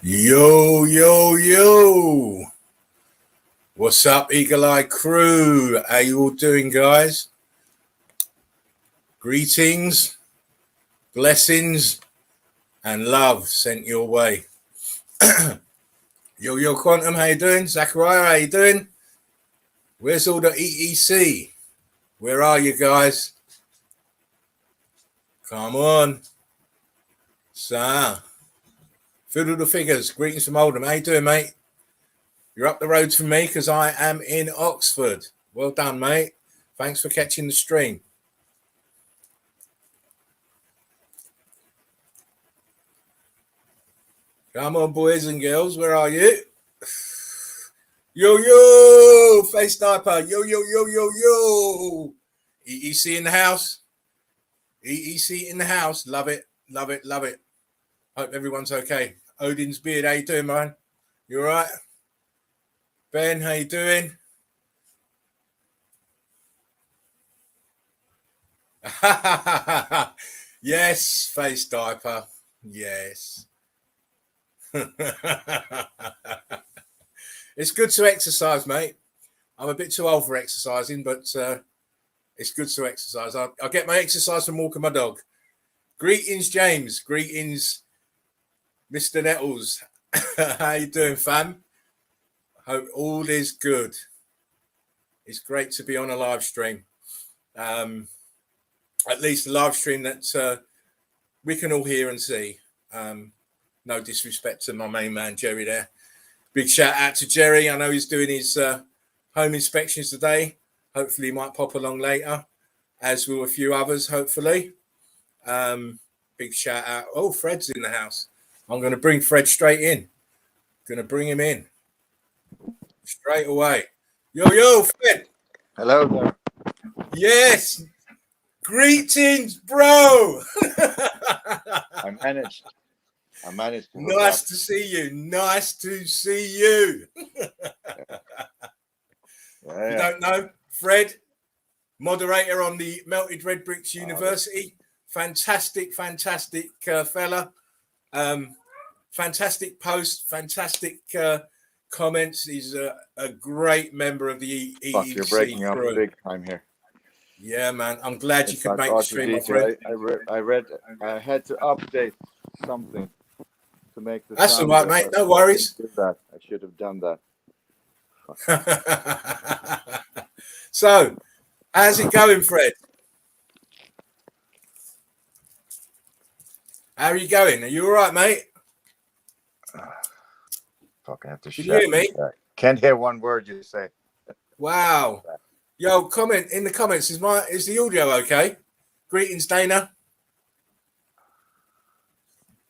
Yo, yo, yo. What's up, Eagle Eye crew? How you all doing, guys? Greetings, blessings, and love sent your way. Yo, yo, Quantum, how you doing? Zachariah, how you doing? Where's all the EEC? Where are you guys? Come on. Fiddle the figures. Greetings from Oldham. How you doing, mate? You're up the road from me because I am in Oxford. Well done, mate. Thanks for catching the stream. Come on, boys and girls. Where are you? Yo, yo, face sniper. Yo, yo, yo, yo, yo. EEC in the house. EEC in the house. Love it. Love it. Love it. Hope everyone's okay. Odin's beard. How you doing, man? You all right? Ben, how you doing? Yes, face diaper. Yes. It's good to exercise, mate. I'm a bit too old for exercising, but it's good to exercise. I get my exercise from walking my dog. Greetings, James. Greetings, Mr. Nettles. How you doing, fam? Hope all is good. It's great to be on a live stream. At least a live stream that we can all hear and see. No disrespect to my main man, Jerry, there. Big shout out to Jerry. I know he's doing his home inspections today. Hopefully he might pop along later, as will a few others, hopefully. Big shout out. Oh, Fred's in the house. I'm going to bring Fred straight in. Going to bring him in straight away. Yo, yo, Fred. Hello there. Yes. Greetings, bro. I managed. Nice to see you. Nice to see you. Yeah. You don't know, Fred, moderator on the Melted Red Bricks University. Fantastic fella. Fantastic post, fantastic comments. He's a great member of the EEC You're breaking crew. up big time here. Yeah, man. I'm glad you could make the stream, my friend. I read. I had to update something to make the. That's all right, mate. No worries. I should have done that. So, how's it going, Fred? How are you going? Are you all right, mate? Fucking have to Can you hear me? Can't hear one word you say. Wow. Yo, comment in the comments. Is the audio okay? Greetings, Dana.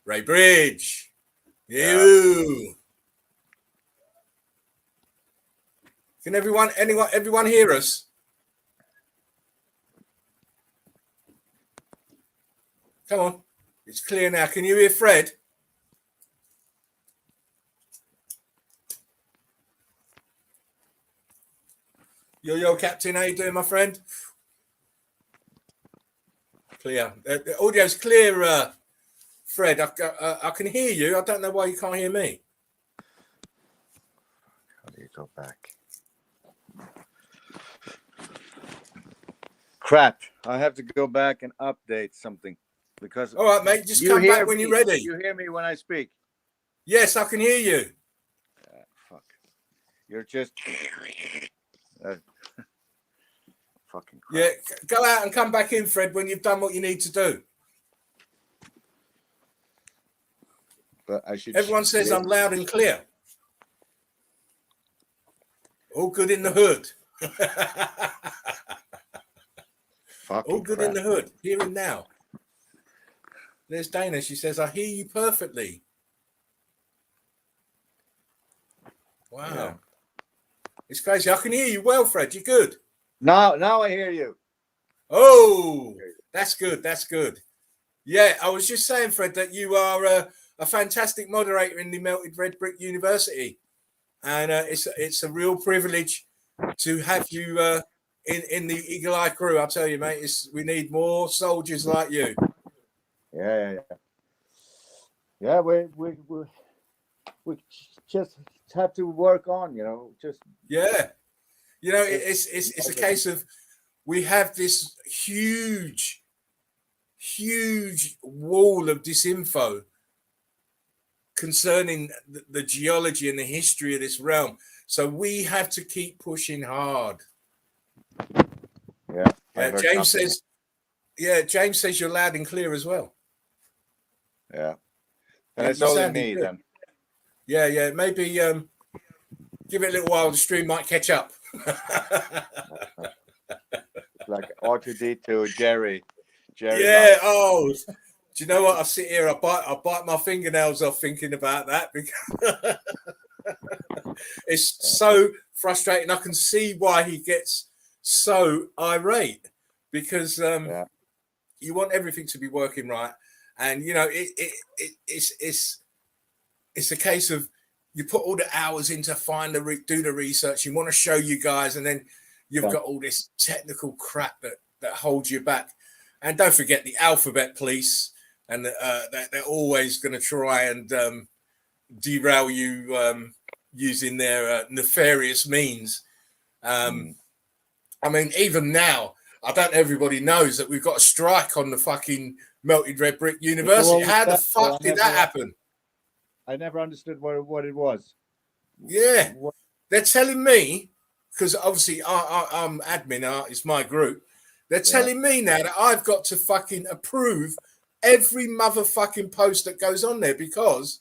Ray Bridge. You. Can everyone hear us? Come on. It's clear now. Can you hear Fred? Yo, Captain. How you doing, my friend? Clear. The audio's clear, Fred. I can hear you. I don't know why you can't hear me. How do you go back? Crap. I have to go back and update something. Because all right, mate, just come back when you're ready. You hear me when I speak? Yes, I can hear you. Fuck. You're just fucking crap. Yeah, go out and come back in, Fred, when you've done what you need to do. But I should. Everyone says I'm loud and clear. All good in the hood. All good in the hood. Here and now. There's Dana. She says, I hear you perfectly. Wow. Yeah. It's crazy. I can hear you well, Fred. You good? Now I hear you. Oh, that's good. That's good. Yeah, I was just saying, Fred, that you are a fantastic moderator in the Melted Red Brick University. And it's a real privilege to have you in the Eagle Eye crew. I'll tell you, mate, we need more soldiers like you. Yeah. We we just have to work on, just Yeah. It's a case of we have this huge wall of disinfo concerning the geology and the history of this realm. So we have to keep pushing hard. Yeah. James says, you're loud and clear as well. Yeah. And it's only me good. then. Yeah. Maybe give it a little while. The stream might catch up. Like R2D2, Jerry. Yeah. Oh, do you know what? I sit here. I bite my fingernails off thinking about that because it's so frustrating. I can see why he gets so irate because you want everything to be working right, and it's a case of you put all the hours in to do the research. You want to show you guys, and then you've got all this technical crap that holds you back. And don't forget the alphabet police, and they're always going to try and derail you using their nefarious means. I mean, even now, I don't know, everybody knows that we've got a strike on the fucking Melted Red Brick University. How the fuck did that happen? I never understood what it was. Yeah. They're telling me, because obviously I'm admin, it's my group. They're telling me now that I've got to fucking approve every motherfucking post that goes on there because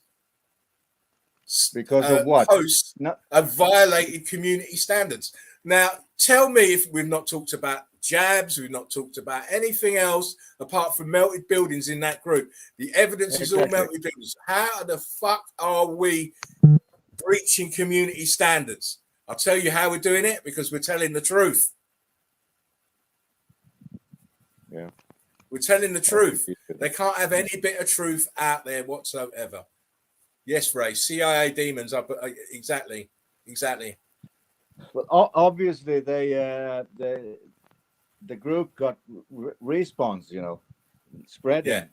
of what? Posts have violated community standards. Now, tell me if we've not talked about jabs, we've not talked about anything else apart from melted buildings in that group. The evidence is all melted buildings. How the fuck are we breaching community standards? I'll tell you how we're doing it, because we're telling the truth. Yeah. We're telling the truth. They can't have any bit of truth out there whatsoever. Yes, Ray. CIA demons. Exactly. Well, obviously, the group got response, spreading.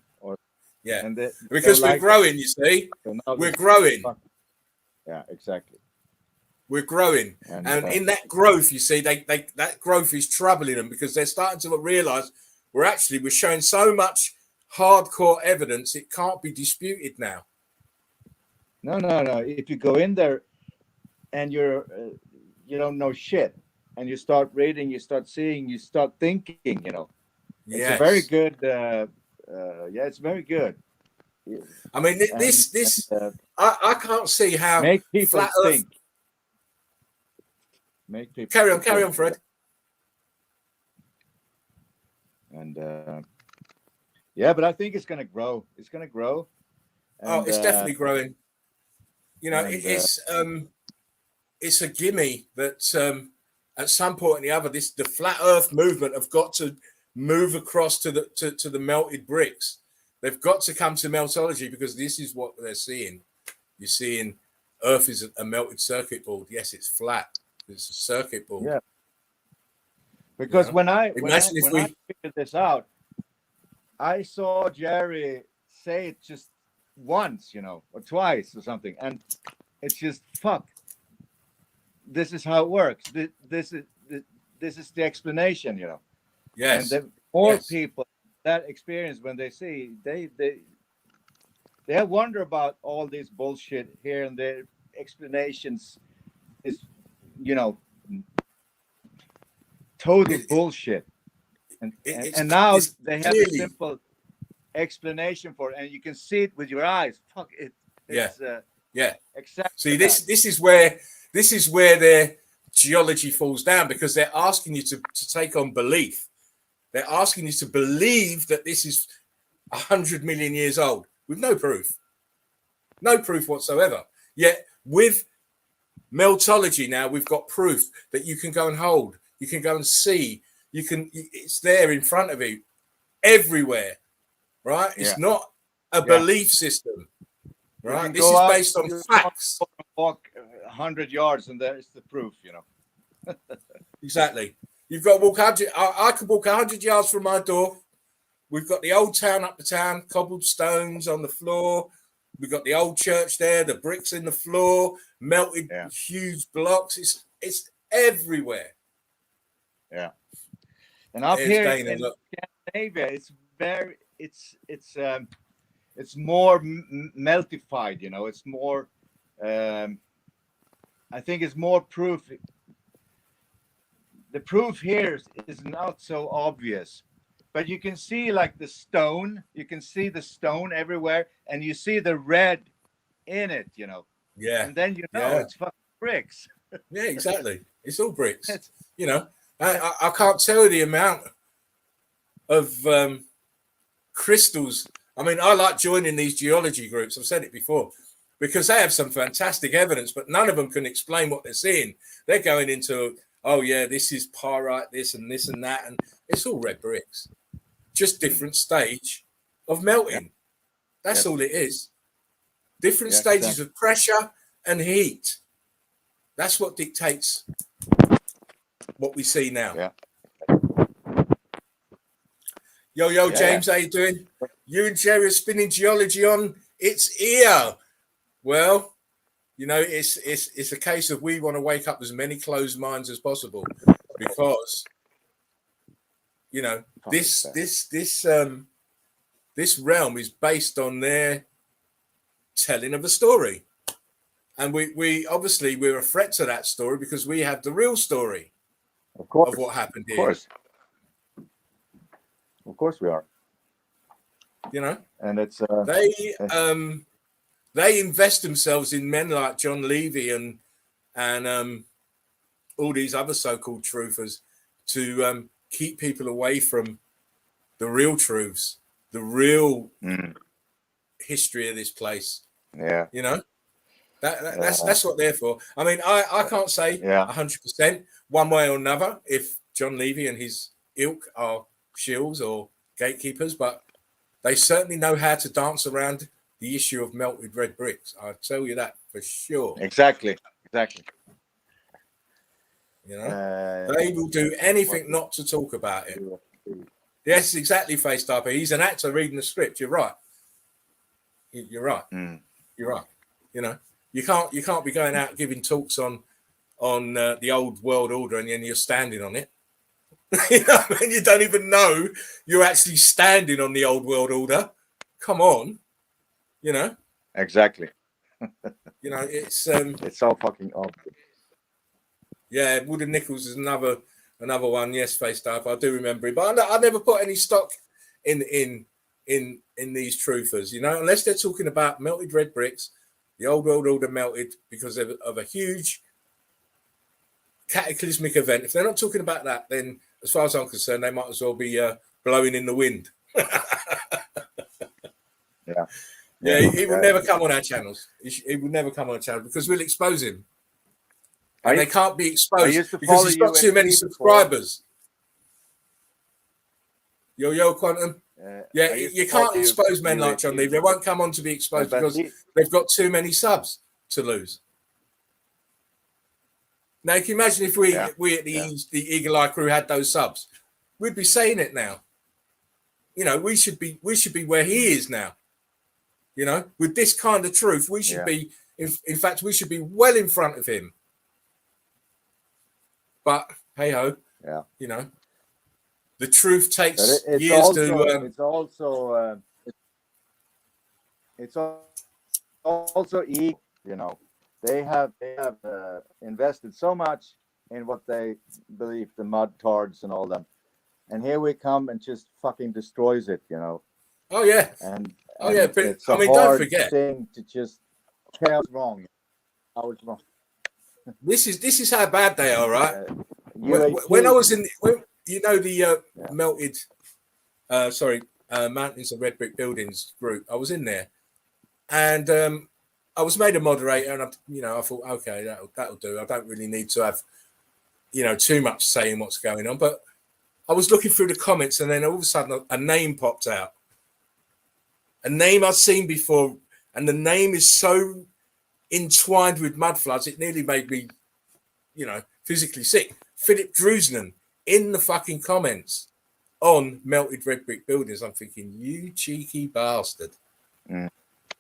And because we're growing, you see. So we're growing. Yeah, exactly. We're growing, and in that growth, you see, that growth is troubling them because they're starting to realize we're showing so much hardcore evidence it can't be disputed now. No. If you go in there and you don't know shit, and you start reading, you start seeing, you start thinking, it's a very good. It's very good. I mean, I can't see how make people flat think. Earth... Make people carry on, Fred. And but I think it's going to grow. It's going to grow. And, it's definitely growing. It's a gimme that at some point or the other, the flat Earth movement have got to move across to the melted bricks. They've got to come to meltology, because this is what they're seeing. You're seeing Earth is a melted circuit board. Yes, it's flat. It's a circuit board. Yeah. Because when I figured this out, I saw Jerry say it just once, or twice or something, and it's just fuck. This is how it works. This is the explanation, Yes. And the more people that experience, when they see, they wonder about all this bullshit here, and their explanations is, total bullshit. And now they have a simple explanation for it, and you can see it with your eyes. Fuck it. Exactly. See, this is where their geology falls down, because they're asking you to take on belief. They're asking you to believe that this is 100 million years old with no proof whatsoever. Yet with meltology now, we've got proof that you can go and hold, you can go and see, it's there in front of you everywhere, right? It's not a belief system, right? This is based on facts. Walk 100 yards and there's the proof, Exactly. You've got to walk 100. I could walk 100 yards from my door. We've got the old town up the town, cobbled stones on the floor, We've got the old church there, the bricks in the floor, melted huge blocks. It's everywhere. Yeah. And up here in Scandinavia, it's more meltified, you know. It's more, I think it's more proof. The proof here is not so obvious, but you can see like the stone. You can see the stone everywhere, and you see the red in it, you know. Yeah. And then you know it's fucking bricks. Yeah, exactly. It's all bricks. You know, I can't tell you the amount of crystals. I mean, I like joining these geology groups. I've said it before, because they have some fantastic evidence, but none of them can explain what they're seeing. They're going into, oh yeah, this is pyrite, this and that, and it's all red bricks, just different stage of melting. That's all it is. Different stages of pressure and heat. That's what dictates what we see now. Yeah. Yo, James, how you doing? You and Jerry are spinning geology on its ear. Well, you know, it's a case of we want to wake up as many closed minds as possible, because you know this realm is based on their telling of a story, and we obviously we're a threat to that story because we have the real story of what happened here. Of course we are. You know, and it's they invest themselves in men like John Levy and all these other so-called truthers to keep people away from the real truths, the real history of this place. Yeah, you know, that's what they're for. I mean, I can't say 100% one way or another if John Levy and his ilk are shills or gatekeepers, but they certainly know how to dance around the issue of melted red bricks. I'll tell you that for sure. Exactly. You know, they will do anything not to talk about it. Yes, exactly, Face Typer. He's an actor reading the script. You're right. You're right. You're right. You know, you can't be going out giving talks on the old world order and then you're standing on it. You know, and you don't even know you're actually standing on the old world order. Come on, you know. Exactly. You know, it's so fucking obvious. Yeah, Wood and Nichols is another one. Yes, Faced Up. I do remember it, but I never put any stock in these truthers. You know, unless they're talking about melted red bricks, the old world order melted because of a huge cataclysmic event. If they're not talking about that, then as far as I'm concerned, they might as well be blowing in the wind. He will never come on our channels. He will never come on our channel because we'll expose him. And they can't be exposed because he's got too many subscribers. Yo, Quantum. You can't expose men like John Lee. They won't come on to be exposed because they've got too many subs to lose. Now, can you imagine if we at the Eagle Eye crew had those subs? We'd be saying it now. You know, we should be where he is now. You know, with this kind of truth, we should be. In fact, we should be well in front of him. But hey ho, you know, the truth takes years to. It's also easy, you know. They have invested so much in what they believe the mud tards and all them, and here we come and just fucking destroys it, you know. Oh yeah, but it's I mean, don't forget thing to just tell wrong. I was wrong. This is how bad they are, right? When I was in, the melted, Mountains of Red Brick Buildings group, I was in there, and I was made a moderator, and I thought, okay, that'll do. I don't really need to have, too much say in what's going on. But I was looking through the comments, and then all of a sudden, a name popped out, a name I'd seen before, and the name is so entwined with mud floods, it nearly made me, physically sick. Philip Drusnan in the fucking comments on melted red brick buildings. I'm thinking, you cheeky bastard.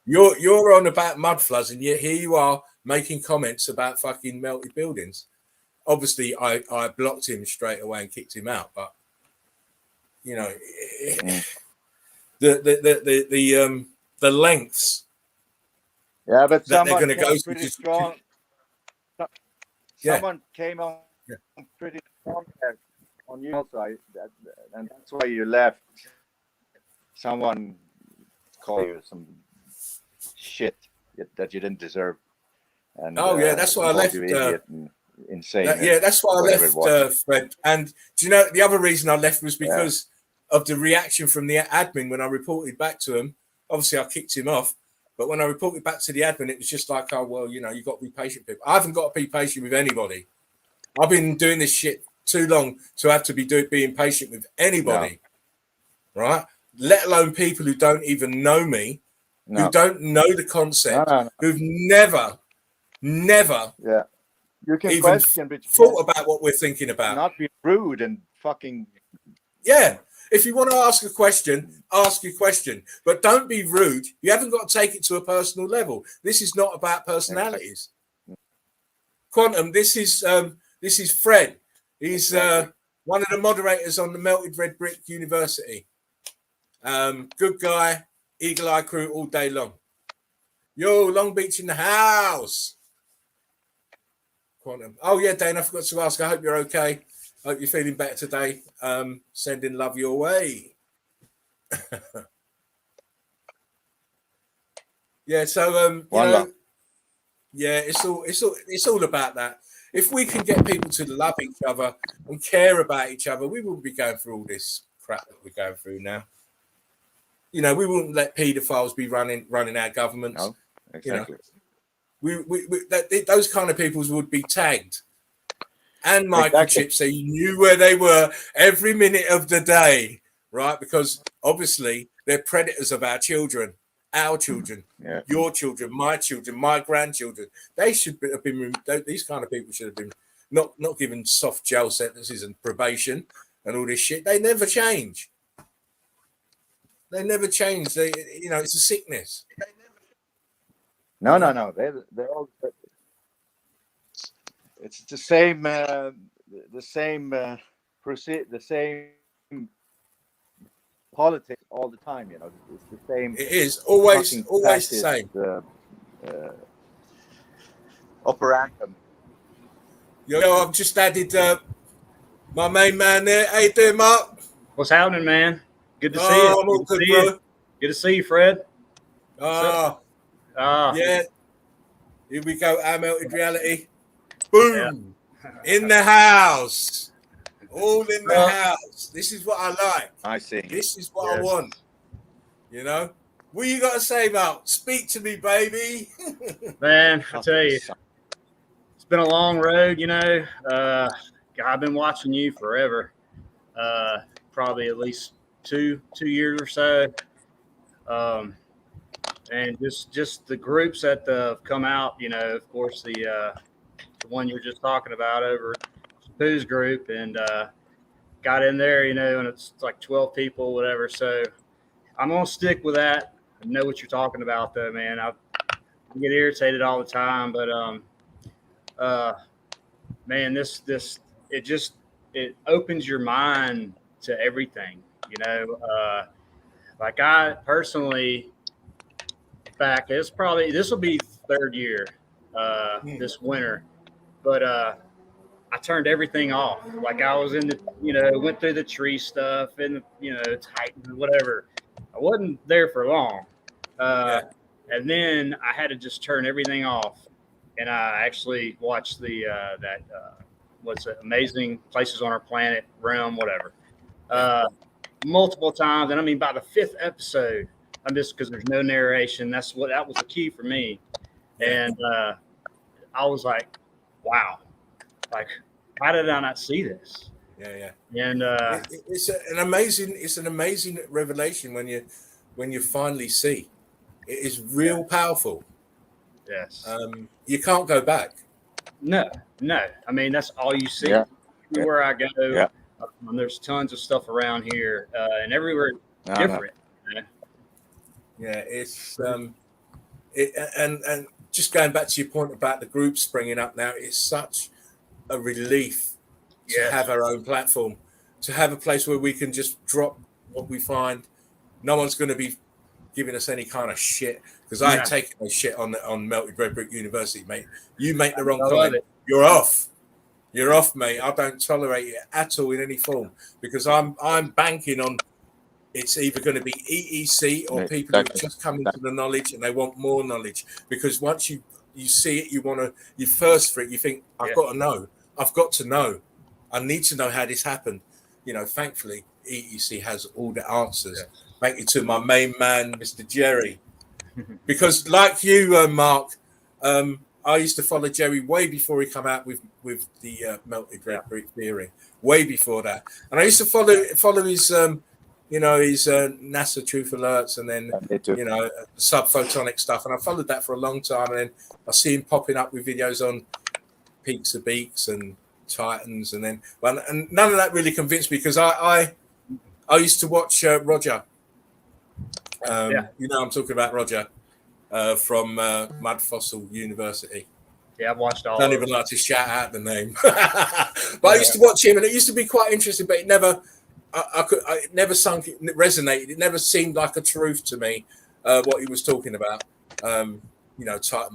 You're on about mud floods, and yet here you are making comments about fucking melted buildings. Obviously, I blocked him straight away and kicked him out. But you know, the lengths. Yeah, but that they're someone going to go came pretty strong. Someone came on pretty strong there on your side, and that's why you left. Someone called you some shit that you didn't deserve. And that's why I left. You idiot and insane. That's why I left, Fred. And do you know the other reason I left was because of the reaction from the admin when I reported back to him. Obviously, I kicked him off, but when I reported back to the admin, it was just like, oh well, you know, you got to be patient, people. I haven't got to be patient with anybody. I've been doing this shit too long to have to be being patient with anybody, right? Let alone people who don't even know me, who don't know the concept, who've never, you can even question, but thought about what we're thinking about. Not be rude and fucking. Yeah. If you want to ask a question, ask your question, but don't be rude. You haven't got to take it to a personal level. This is not about personalities. Quantum, this is Fred. He's one of the moderators on the Melted Red Brick University. Good guy, Eagle Eye crew all day long. Yo, Long Beach in the house. Quantum. Oh yeah, Dane, I forgot to ask. I hope you're okay. Hope you're feeling better today. Sending love your way. Yeah, so you know, yeah, it's all about that. If we can get people to love each other and care about each other, we wouldn't be going through all this crap that we're going through now. You know, we wouldn't let paedophiles be running our governments. No, exactly. You know, those kind of peoples would be tagged and microchipped, so you knew where they were every minute of the day, right? Because obviously they're predators of our children, your children, my grandchildren. They should have been. These kind of people should have been not given soft jail sentences and probation and all this shit. They never change. They never change. You know, it's a sickness. No. They're all. It's the same. The same politics all the time. You know, it's the same. It is always the same. Operandum. Yo, I've just added my main man there. How you doing, Mark? What's happening, man? Good to see you. I'm all good, bro. Good to see you, Fred. Yeah. Here we go. Our Melted Reality. Boom. Yeah. In the house. All in the house. This is what I like. I see. This is what I want. You know? What you got to say, Mark? Speak to me, baby. Man, I tell you, it's been a long road, you know. I've been watching you forever. Probably at least two years or so. And just the groups that have come out, you know, of course, the one you're just talking about over Pooh's group, and got in there, you know, and it's like 12 people, whatever. So I'm going to stick with that. I know what you're talking about, though, man. I get irritated all the time, but man, it opens your mind to everything, you know. Like I personally, this will be third year this winter, but I turned everything off. Like I was in the, you know, went through the tree stuff and, you know, Titan, whatever. I wasn't there for long. And then I had to just turn everything off. And I actually watched what's it, Amazing Places on Our Planet, Realm, whatever, multiple times. And I mean, by the 5th episode, I'm just, because there's no narration. That was the key for me. And I was like, wow, like, how did I not see this? Yeah. And it's an amazing revelation when you finally see. It is real powerful. Yes. You can't go back. No. I mean, that's all you see. Everywhere I go, there's tons of stuff around here, and everywhere different. Yeah, it's And just going back to your point about the group springing up now, it's such a relief to have our own platform, to have a place where we can just drop what we find. No one's going to be giving us any kind of shit, because I ain't taking no shit on Melted Red Brick University, mate. You make the wrong comment, you're off. You're off, mate. I don't tolerate it at all in any form, because I'm banking on it's either going to be EEC or people who've just come into the knowledge and they want more knowledge. Because once you see it, you thirst for it. You think, I've got to know. I've got to know. I need to know how this happened. You know, thankfully, EEC has all the answers. Yeah. Thank you to my main man, Mr. Jerry. Because like you, Mark, I used to follow Jerry way before he come out with the Melted Red Brick theory. Way before that. And I used to follow his... his NASA truth alerts, and then, subphotonic stuff. And I followed that for a long time. And then I see him popping up with videos on Peaks of Beaks and Titans. And then, and none of that really convinced me, because I used to watch Roger. I'm talking about Roger from Mud Fossil University. Yeah, I've watched all. I don't even like to shout out the name. But I used to watch him, and it used to be quite interesting, but it never... it never sunk, it resonated. It never seemed like a truth to me, what he was talking about, Titan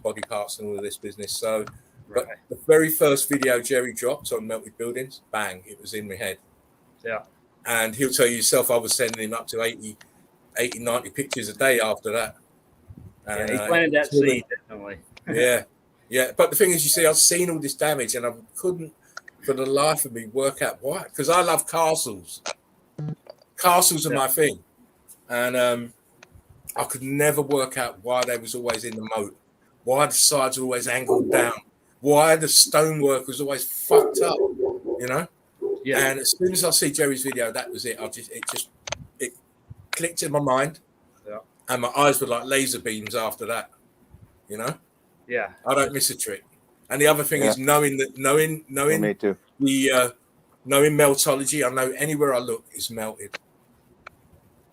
body parts and all of this business. So, but the very first video Jerry dropped on Melted Buildings, bang, it was in my head. Yeah. And he'll tell you himself, I was sending him up to 80, 90 pictures a day after that. And, he planted that seed, definitely. Yeah. But the thing is, you see, I've seen all this damage, and I couldn't, for the life of me, work out why. Because I love castles. Castles are my thing, and I could never work out why they was always in the moat, why the sides were always angled down, why the stonework was always fucked up, Yeah. And as soon as I see Jerry's video, that was it. It clicked in my mind, and my eyes were like laser beams after that, Yeah. I don't miss a trick. And the other thing is knowing Me too. Knowing meltology, I know anywhere I look is melted.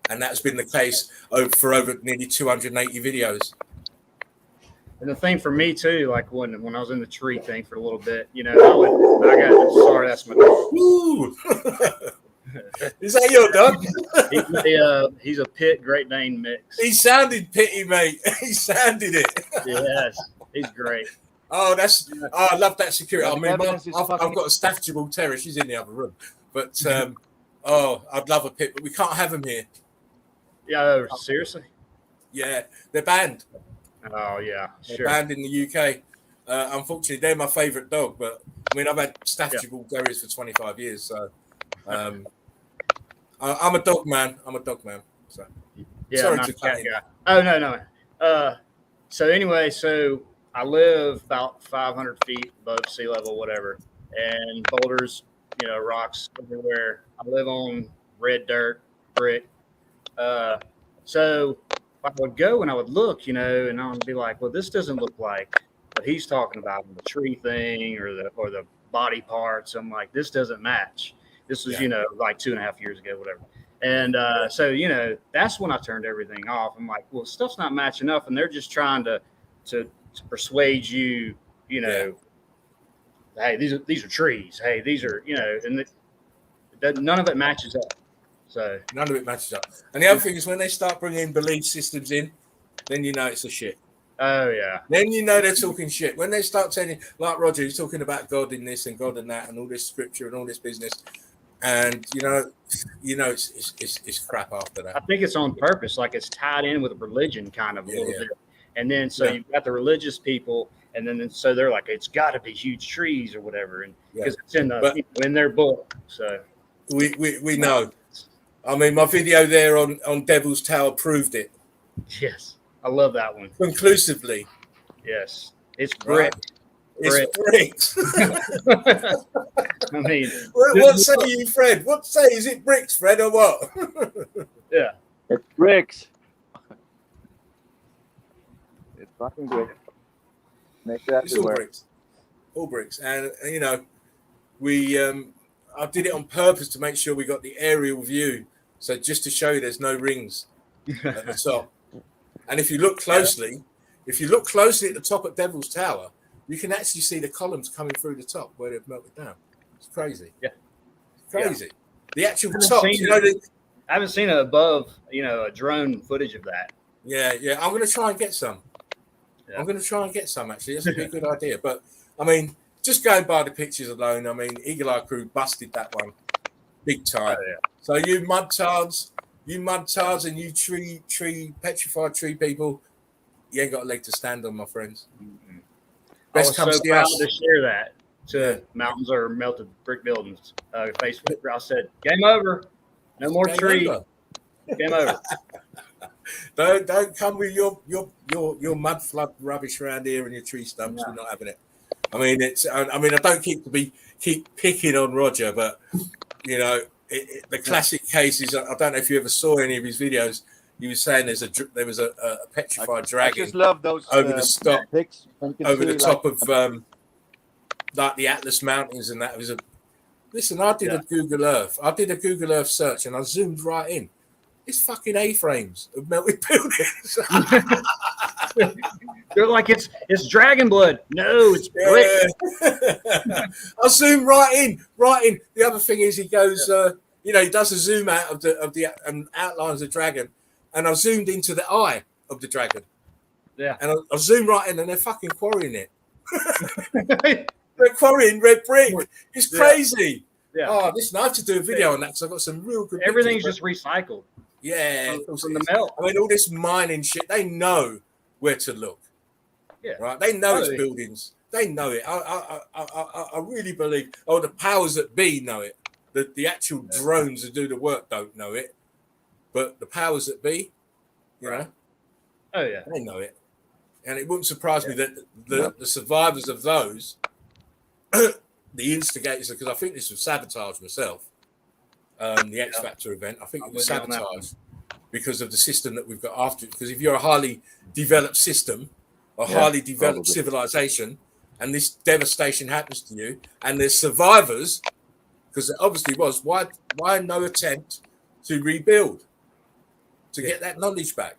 And that's been the case for over nearly 280 videos. And the thing for me too, like when I was in the tree thing for a little bit, sorry, that's my dog. Ooh. Is that your dog? He's a pit Great Dane mix. He sounded pitty, mate. He sounded it. Yes, he's great. Oh, I love that security. I mean, I've got a Staffordshire Terrier. She's in the other room. But, I'd love a pit, but we can't have them here. Yeah, seriously? Yeah, they're banned. Oh, yeah, They're banned in the UK. Unfortunately, they're my favourite dog, but, I mean, I've had Staffordshire Terriers for 25 years, so I'm a dog man. So. Yeah, sorry, I'm not a cat guy. Oh, no. So anyway, I live about 500 feet above sea level, whatever, and boulders, rocks everywhere. I live on red dirt, brick. So I would go and I would look, and I would be like, well, this doesn't look like what he's talking about, the tree thing or the body parts. I'm like, this doesn't match. This was, like 2.5 years ago, whatever. And so, that's when I turned everything off. I'm like, well, stuff's not matching up, and they're just trying to persuade you, hey, these are trees. Hey, these are, and none of it matches up. So none of it matches up. And the other thing is when they start bringing belief systems in, then it's a shit. Oh yeah. Then they're talking shit. When they start telling, like Roger, he's talking about God in this and God in that and all this scripture and all this business, and it's crap after that. I think it's on purpose, like it's tied in with religion, kind of a little bit. And then you've got the religious people, and then so they're like, it's got to be huge trees or whatever, and because it's in their book. So we know. I mean, my video there on Devil's Tower proved it. Yes, I love that one. Conclusively. Yes, it's brick. It's bricks. I mean, what say you, Fred? What say? Is it bricks, Fred, or what? Yeah, it's bricks. It's fucking bricks. Make that it's all bricks. All bricks, and we I did it on purpose to make sure we got the aerial view. So just to show you, there's no rings at the top. And if you look closely, if you look closely at the top of Devil's Tower, you can actually see the columns coming through the top where they've melted down. It's crazy. Yeah. It's crazy. Yeah. The actual top, I haven't seen it above, a drone footage of that. Yeah. I'm going to try and get some. Yeah. I'm going to try and get some, actually. That's a good idea. But, I mean, just going by the pictures alone, I mean, Eagle Eye Crew busted that one big time. Oh, yeah. So you mudtards and you petrified tree people, you ain't got a leg to stand on, my friends. Mm-hmm. I was so proud to share that to Mountains Are Melted Brick Buildings Facebook. I said, game over. No more tree. Game over. Don't come with your mud flood rubbish around here and your tree stumps. No. We're not having it. I mean, I don't keep picking on Roger, but the classic case is, I don't know if you ever saw any of his videos. He was saying there was a petrified dragon. I just love those over the pics. Over the top of like the Atlas Mountains, and that was a. Listen, I did a Google Earth. I did a Google Earth search, and I zoomed right in. It's fucking A-frames of melted buildings. They're like it's dragon blood. No, it's brick. I zoomed right in. The other thing is, he goes, he does a zoom out of the and outlines the dragon, and I zoomed into the eye of the dragon. Yeah, and I zoomed right in, and they're fucking quarrying it. They're quarrying red brick. It's crazy. Yeah. Oh, listen, I have to do a video on that because I've got some real good. Everything's just recycled. Yeah, from the melt. I mean, all this mining shit. They know where to look. Yeah, right. They know it's buildings. They know it. I really believe. Oh, the powers that be know it. The actual drones that do the work don't know it, but the powers that be, you know, oh yeah, they know it. And it wouldn't surprise me that the survivors of those, the instigators, because I think this was sabotage myself. The X Factor event, I think it was sabotage because of the system that we've got after it. Because if you're a highly developed system, a highly developed civilization, and this devastation happens to you, and there's survivors, because it obviously was, why no attempt to rebuild, to get that knowledge back?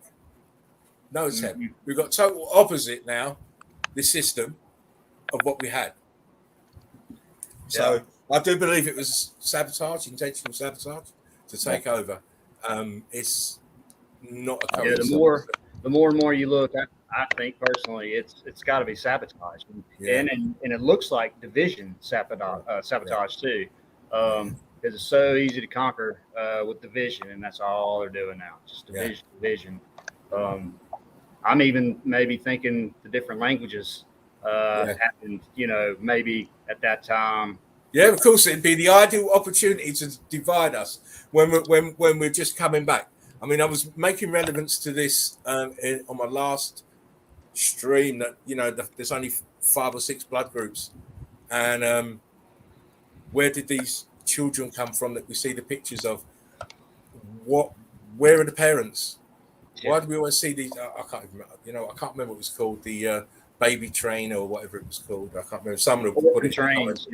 No attempt. Mm-hmm. We've got total opposite now, this system, of what we had. So I do believe it was sabotage, intentional sabotage, to take over. It's not a coincidence. The more and more you look, I think personally, it's got to be sabotage, and it looks like division sabotage too, because it's so easy to conquer with division, and that's all they're doing now, just division. I'm even maybe thinking the different languages happened, maybe at that time. Yeah, of course, it'd be the ideal opportunity to divide us when we're just coming back. I mean, I was making relevance to this on my last stream that there's only 5 or 6 blood groups, and where did these children come from that we see the pictures of? Where are the parents? Yeah. Why do we always see these? I can't remember. I can't remember what it was called. The baby train or whatever it was called. I can't remember. Someone will put it trains.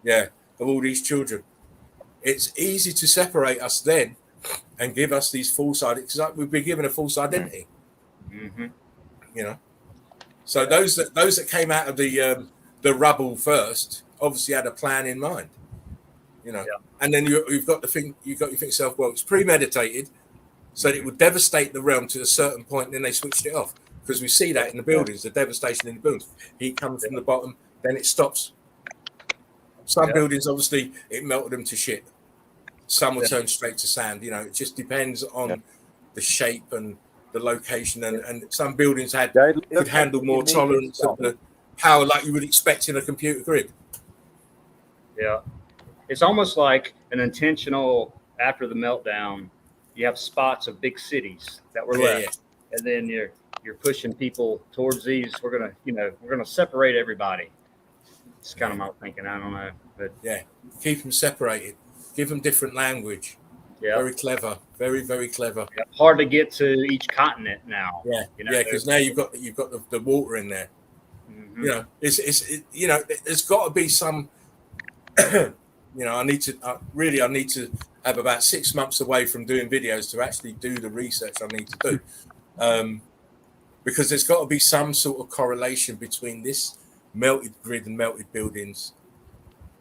Of all these children. It's easy to separate us then and give us these false identities, because we've been given a false identity. Mm-hmm. So those that came out of the rubble first obviously had a plan in mind. And then you've got to think yourself, well, it's premeditated, so that it would devastate the realm to a certain point, and then they switched it off, because we see that in the buildings, the devastation in the buildings. Heat comes from the bottom, then it stops. Some buildings, obviously, it melted them to shit. Some will turn straight to sand. It just depends on the shape and the location. And some buildings could handle more tolerance of the power, like you would expect in a computer grid. Yeah. It's almost like an intentional, after the meltdown, you have spots of big cities that were left. And then you're pushing people towards these. We're gonna separate everybody. It's kind of my thinking. I don't know, but keep them separated. Give them different language. Yeah, very clever. Very, very clever. Yeah. Hard to get to each continent now. Yeah, because now you've got the water in there. Mm-hmm. There's got to be some. I need to have about 6 months away from doing videos to actually do the research I need to do. because there's got to be some sort of correlation between this melted grid and melted buildings,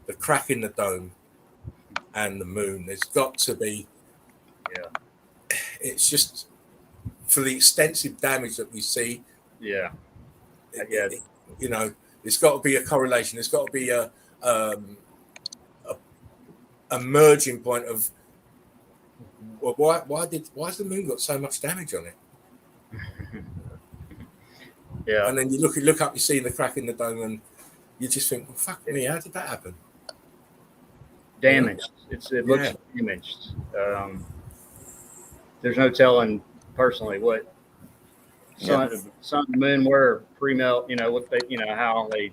the crack in the dome, and the moon. There's got to be. Yeah. It's just for the extensive damage that we see. Yeah. You know, there's got to be a correlation. There's got to be a merging point of why's the moon got so much damage on it? Yeah. And then you look up, you see the crack in the dome, and you just think, well, fuck me, how did that happen? Damaged. It looks damaged. There's no telling personally what sun and moon were pre-melt. You know what they, how they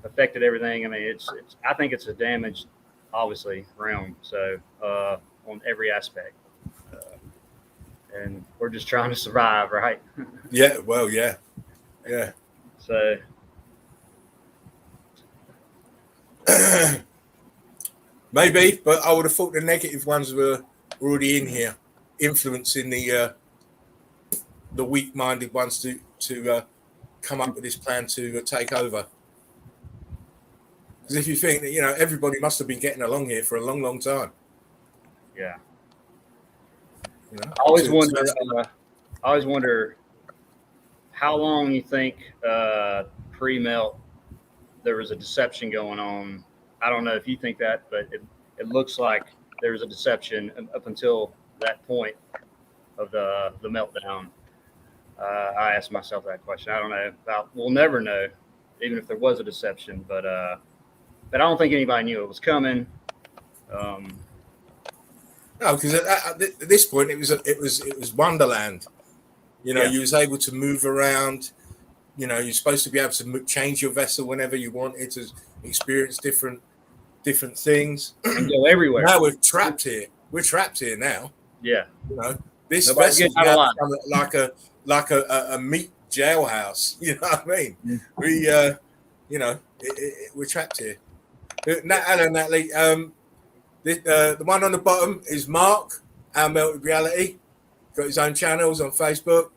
affected everything. I mean, it's. I think it's a damaged, obviously, realm. So on every aspect, and we're just trying to survive, right? Yeah. Well, yeah. So. Maybe, but I would have thought the negative ones were already in here, influencing the weak-minded ones to come up with this plan to take over. Because if you think that, everybody must have been getting along here for a long, long time. Yeah. I always wonder how long you think pre-melt there was a deception going on. I don't know if you think that, but it looks like there was a deception up until that point of the meltdown. I asked myself that question. I don't know. We'll never know, even if there was a deception. But I don't think anybody knew it was coming. No, because at this point it was Wonderland. You was able to move around. You're supposed to be able to change your vessel whenever you wanted to experience different things and go everywhere. Now we're trapped here. We're trapped here now. Yeah. This Nobody's vessel like a meat jailhouse. You know what I mean? Yeah. We're trapped here. Hello, Natalie. The one on the bottom is Mark, our Melted Reality. Got his own channels on Facebook.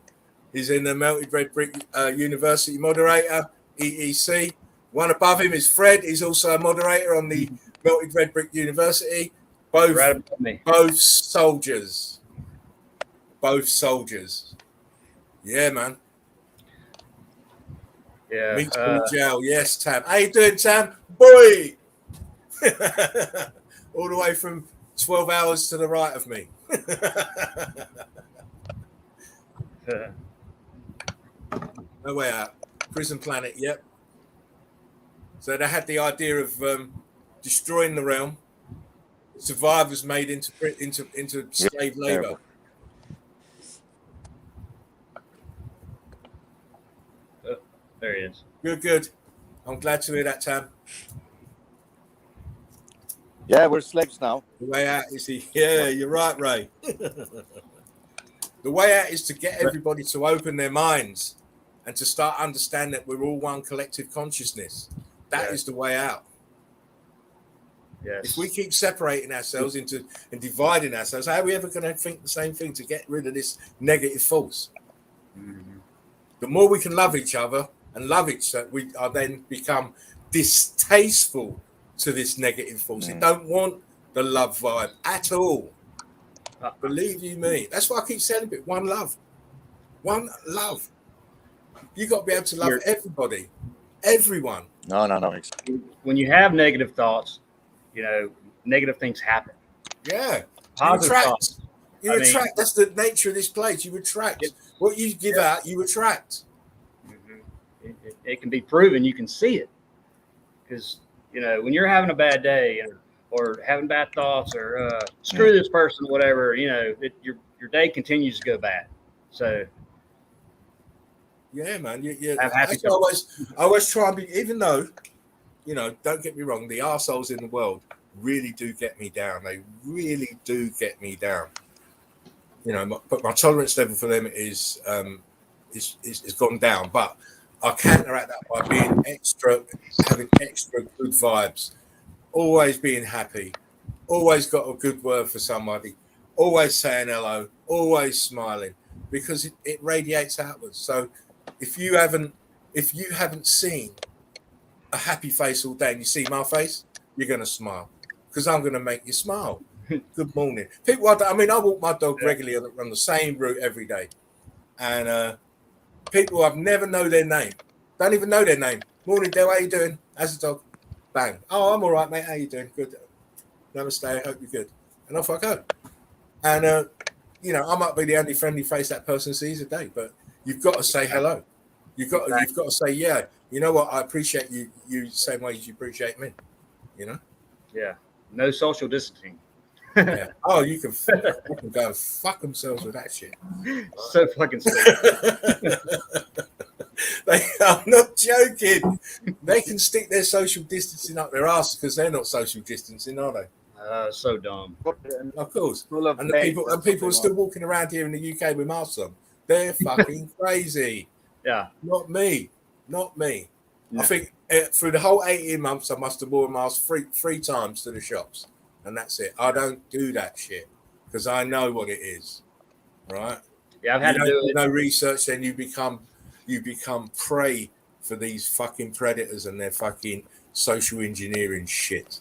He's in the Melted Red Brick University moderator, EEC. One above him is Fred. He's also a moderator on the Melted Red Brick University. Both soldiers. Both soldiers. Yeah, man. Yeah. Meets in jail. Yes, Tam. How you doing, Tam? Boy! All the way from 12 hours to the right of me. No way out. Prison planet, yep. So they had the idea of destroying the realm. Survivors made into slave labor. Oh, there he is. Good. I'm glad to hear that, Tam. Yeah, we're slaves now. The way out is you're right, Ray. The way out is to get everybody to open their minds and to start understanding that we're all one collective consciousness. That is the way out. Yes. If we keep separating ourselves and dividing ourselves, how are we ever going to think the same thing to get rid of this negative force? Mm-hmm. The more we can love each other and love each other, we are then become distasteful to this negative force. They don't want the love vibe at all. Believe you me. That's why I keep saying it. One love. One love. You got to be able to love everybody. Everyone. No. When you have negative thoughts, negative things happen. Yeah. Positive thoughts. You attract. That's the nature of this place. You attract. What you give out, you attract. Mm-hmm. It can be proven. You can see it. Because, when you're having a bad day or having bad thoughts or screw this person, whatever, your day continues to go bad. So. Yeah, man. I always try and be, even though, don't get me wrong, the arseholes in the world really do get me down. They really do get me down. But my tolerance level for them is gone down. But I counteract that by having extra good vibes, always being happy, always got a good word for somebody, always saying hello, always smiling, because it radiates outwards. So if you haven't seen a happy face all day and you see my face, you're gonna smile because I'm gonna make you smile. Good morning, people. I walk my dog regularly on the same route every day, and people I've never know their name, don't even know their name. Morning, Dale. How you doing? How's the dog? Bang. Oh, I'm all right, mate. How you doing? Good. Namaste. I hope you're good. And off I go. And I might be the only friendly face that person sees a day, but you've got to say hello. You've got to say, yeah. You know what? I appreciate you the same way as you appreciate me. You know. Yeah. No social distancing. Yeah. Oh, you can go and fuck themselves with that shit. So fucking stupid. I'm not joking. They can stick their social distancing up their ass because they're not social distancing, are they? So dumb. Of course. And people are still walking around here in the UK with masks on. They're fucking crazy. Yeah. Not me. No. I think through the whole 18 months, I must have worn a mask three times to the shops. And that's it. I don't do that shit because I know what it is. Right? Yeah, I've had to do it. No research, then you become prey for these fucking predators and their fucking social engineering shit.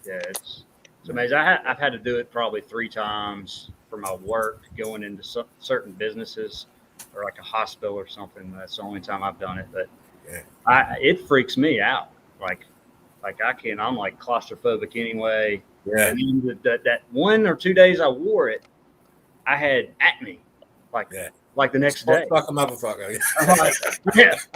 Yeah, it's amazing. I've had to do it probably 3 times for my work, going into certain businesses or like a hospital or something. That's the only time I've done it. But it freaks me out. Like I'm like claustrophobic anyway. Yeah. And then that 1 or 2 days I wore it, I had acne. Like the next day. Like a motherfucker. I'm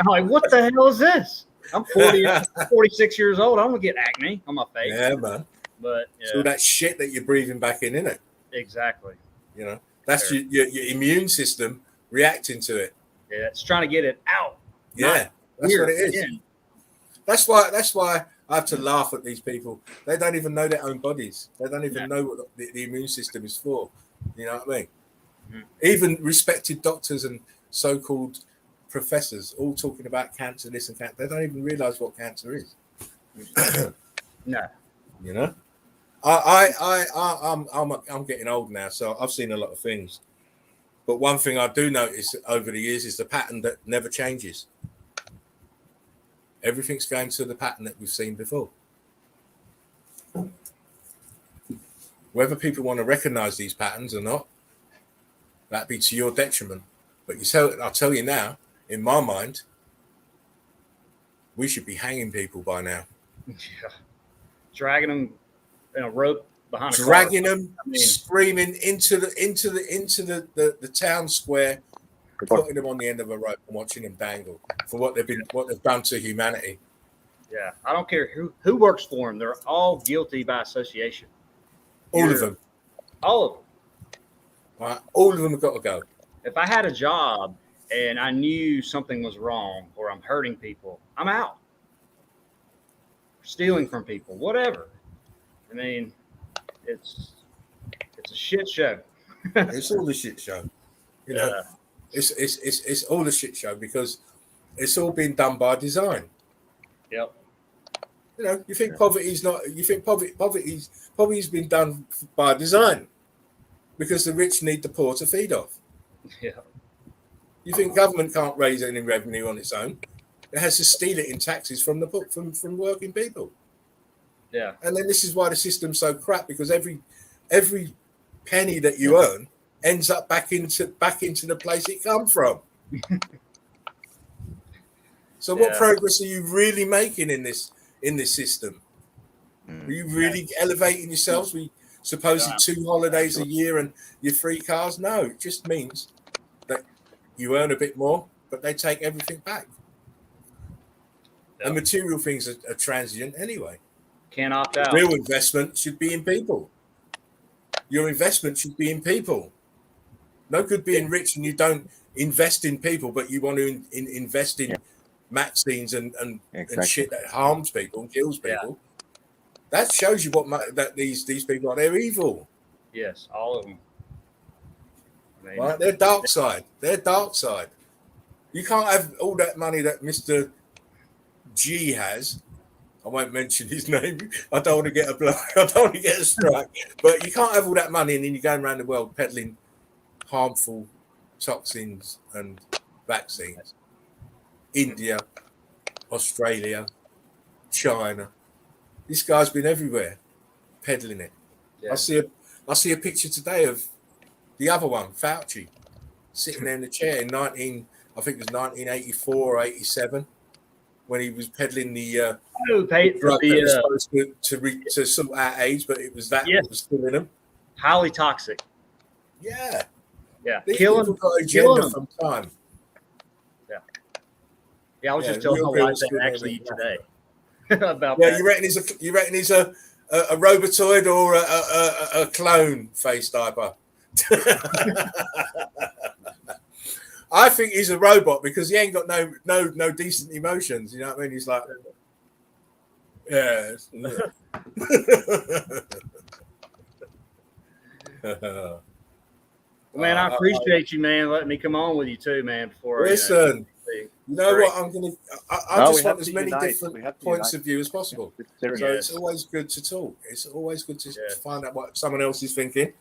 like, what the hell is this? I'm 46 years old. I'm gonna get acne on my face. Yeah, man. But so that shit that you're breathing back in, innit? Exactly. You know, that's your immune system reacting to it. Yeah, it's trying to get it out. Yeah, that's what it is. In. That's why I have to laugh at these people. They don't even know their own bodies. They don't even know what the immune system is for. You know what I mean? Mm-hmm. Even respected doctors and so-called professors all talking about cancer, this and cancer. They don't even realize what cancer is. No. You know? I'm getting old now, so I've seen a lot of things. But one thing I do notice over the years is the pattern that never changes. Everything's going to the pattern that we've seen before. Whether people want to recognize these patterns or not, that'd be to your detriment. But I'll tell you now, in my mind, we should be hanging people by now. Yeah. Dragging them in a rope behind a car. Dragging them, screaming into the town square, putting them on the end of a rope and watching them dangle for what they've done to humanity. Yeah, I don't care who works for them. They're all guilty by association. All of them. All of them. Right? All of them have got to go. If I had a job and I knew something was wrong or I'm hurting people, I'm out. Stealing from people, whatever. I mean, it's a shit show. It's all a shit show. You know, it's all a shit show because it's all been done by design. Yep. You know, you think poverty's not. You think poverty's been done by design because the rich need the poor to feed off. Yeah. You think government can't raise any revenue on its own? It has to steal it in taxes from working people. Yeah. And then this is why the system's so crap, because every penny that you earn ends up back into the place it come from. So what progress are you really making in this system? Are you really elevating yourselves? We supposed 2 holidays a year and your 3 cars? No, it just means that you earn a bit more, but they take everything back. And material things are transient anyway. Can't opt out. Real investment should be in people. Your investment should be in people. No good being rich and you don't invest in people, but you want to invest in vaccines and shit that harms people and kills people. That shows you that these people are. They're evil. Yes, all of them. I mean, right? They're dark side. They're dark side. You can't have all that money that Mr. G has. I won't mention his name. I don't want to get a blow. I don't want to get a strike. But you can't have all that money and then you're going around the world peddling harmful toxins and vaccines. India, Australia, China. This guy's been everywhere peddling it. Yeah. I see a picture today of the other one, Fauci, sitting there in the chair in I think it was 1984 or 87, when he was peddling the drug that was supposed to sort out AIDS, but it was that was killing them. Highly toxic. Yeah. Yeah. These people got agenda from time. Yeah. Yeah, I was just telling my wife that actually today about that. You reckon he's a robotoid or a clone face diaper? I think he's a robot because he ain't got no decent emotions. You know what I mean? He's like, yeah. Man, I appreciate you, man, letting me come on with you too, man. Before listen, you know what? I just want as many different points of view as possible. So it's always good to talk. It's always good to find out what someone else is thinking.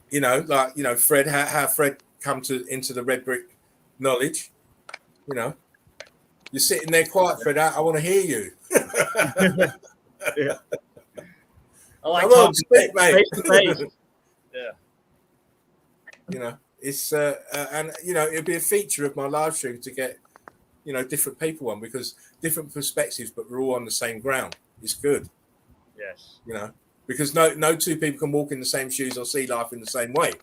You know, like Fred, how Fred come into the red brick knowledge. You know, you're sitting there quiet, Fred. I want to hear you. Yeah. I like talking face to face. Yeah. You know, it's and it'd be a feature of my live stream to get different people on, because different perspectives, but we're all on the same ground. It's good. Yes. You know, because no two people can walk in the same shoes or see life in the same way.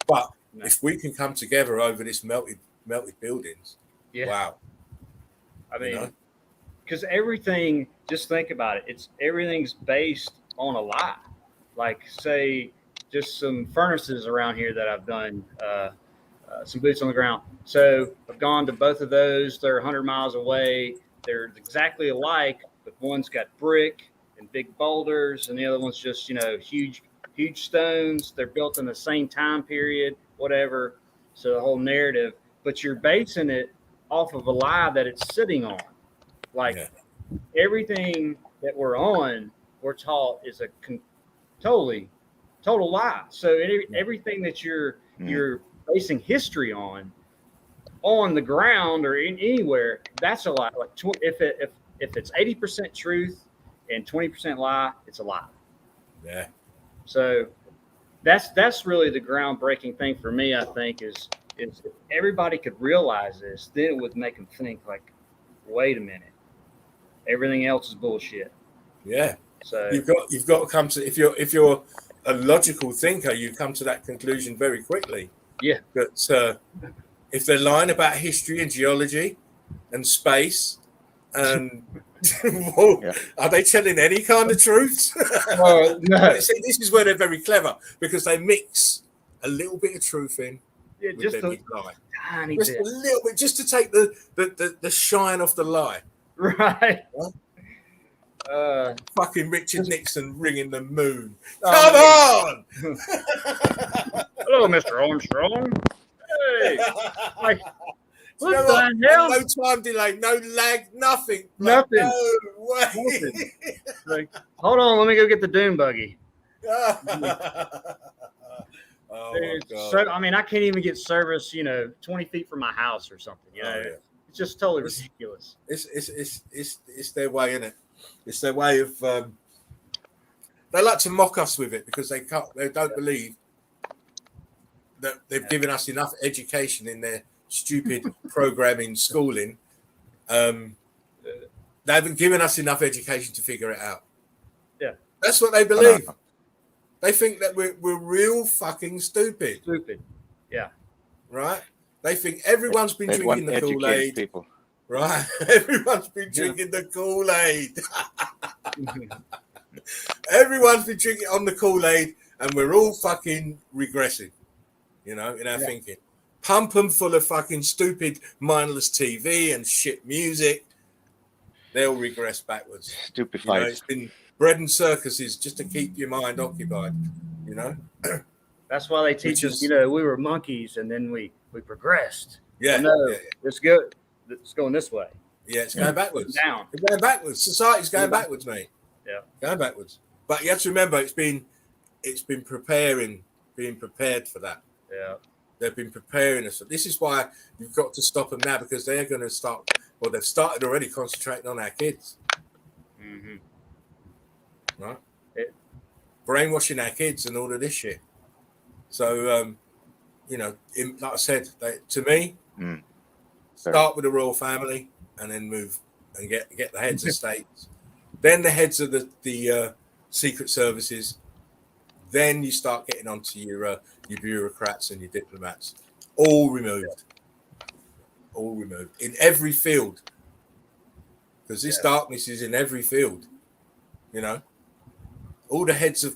But if we can come together over this melted buildings, wow. I mean, because everything, just think about it. Everything's based on a lie. Like, say, just some furnaces around here that I've done, some boots on the ground. So I've gone to both of those. They're 100 miles away. They're exactly alike, but one's got brick and big boulders, and the other one's just, huge stones. They're built in the same time period, whatever. So the whole narrative, but you're basing it off of a lie that it's sitting on. Like everything that we're on, we're taught is a total lie. So everything that you're basing history on the ground or anywhere, that's a lie. Like if it's 80% truth and 20% lie, it's a lie. Yeah. So that's really the groundbreaking thing for me. I think is if everybody could realize this, then it would make them think like, wait a minute, everything else is bullshit. Yeah. So you've got to come to, if you're a logical thinker, you come to that conclusion very quickly. Yeah. But if they're lying about history and geology and space, and are they telling any kind of truth? Well, no. See, this is where they're very clever, because they mix a little bit of truth in with just their big lie. Tiny just bit. a little bit, just to take the shine off the lie. Right. Fucking Richard Nixon ringing the moon. Come on! Hello, Mr. Armstrong. Hey. Like, what the hell? No time delay, no lag, nothing. Nothing. Like, no way. Nothing. Like, hold on, let me go get the dune buggy. Oh my God. So, I mean, I can't even get service, 20 feet from my house or something. It's just totally ridiculous. It's their way, isn't it? It's their way of. They like to mock us with it because they don't believe that they've given us enough education in their stupid programming schooling. They haven't given us enough education to figure it out. Yeah, that's what they believe. They think that we're real fucking stupid. Stupid. Yeah. Right? They think everyone's been drinking the Kool-Aid. People. Right? Everyone's been drinking the Kool-Aid. Everyone's been drinking on the Kool-Aid, and we're all fucking regressing, in our thinking. Pump them full of fucking stupid, mindless TV and shit music. They'll regress backwards. Stupefied. It's been bread and circuses just to keep your mind occupied, That's why they teach us, we were monkeys and then we progressed. Yeah. It's good. It's going this way. Yeah, it's going backwards. Down. It's going backwards. Society's going backwards, mate. Yeah. Going backwards. But you have to remember, it's been being prepared for that. Yeah. They've been preparing us. This is why you've got to stop them now, because they're going to start. Well, they've started already concentrating on our kids, right? Brainwashing our kids and all of this shit. So, like I said, to me, start with the royal family and then move and get the heads of states, then the heads of the secret services. Then you start getting onto your bureaucrats and your diplomats, all removed in every field, because this darkness is in every field. All the heads of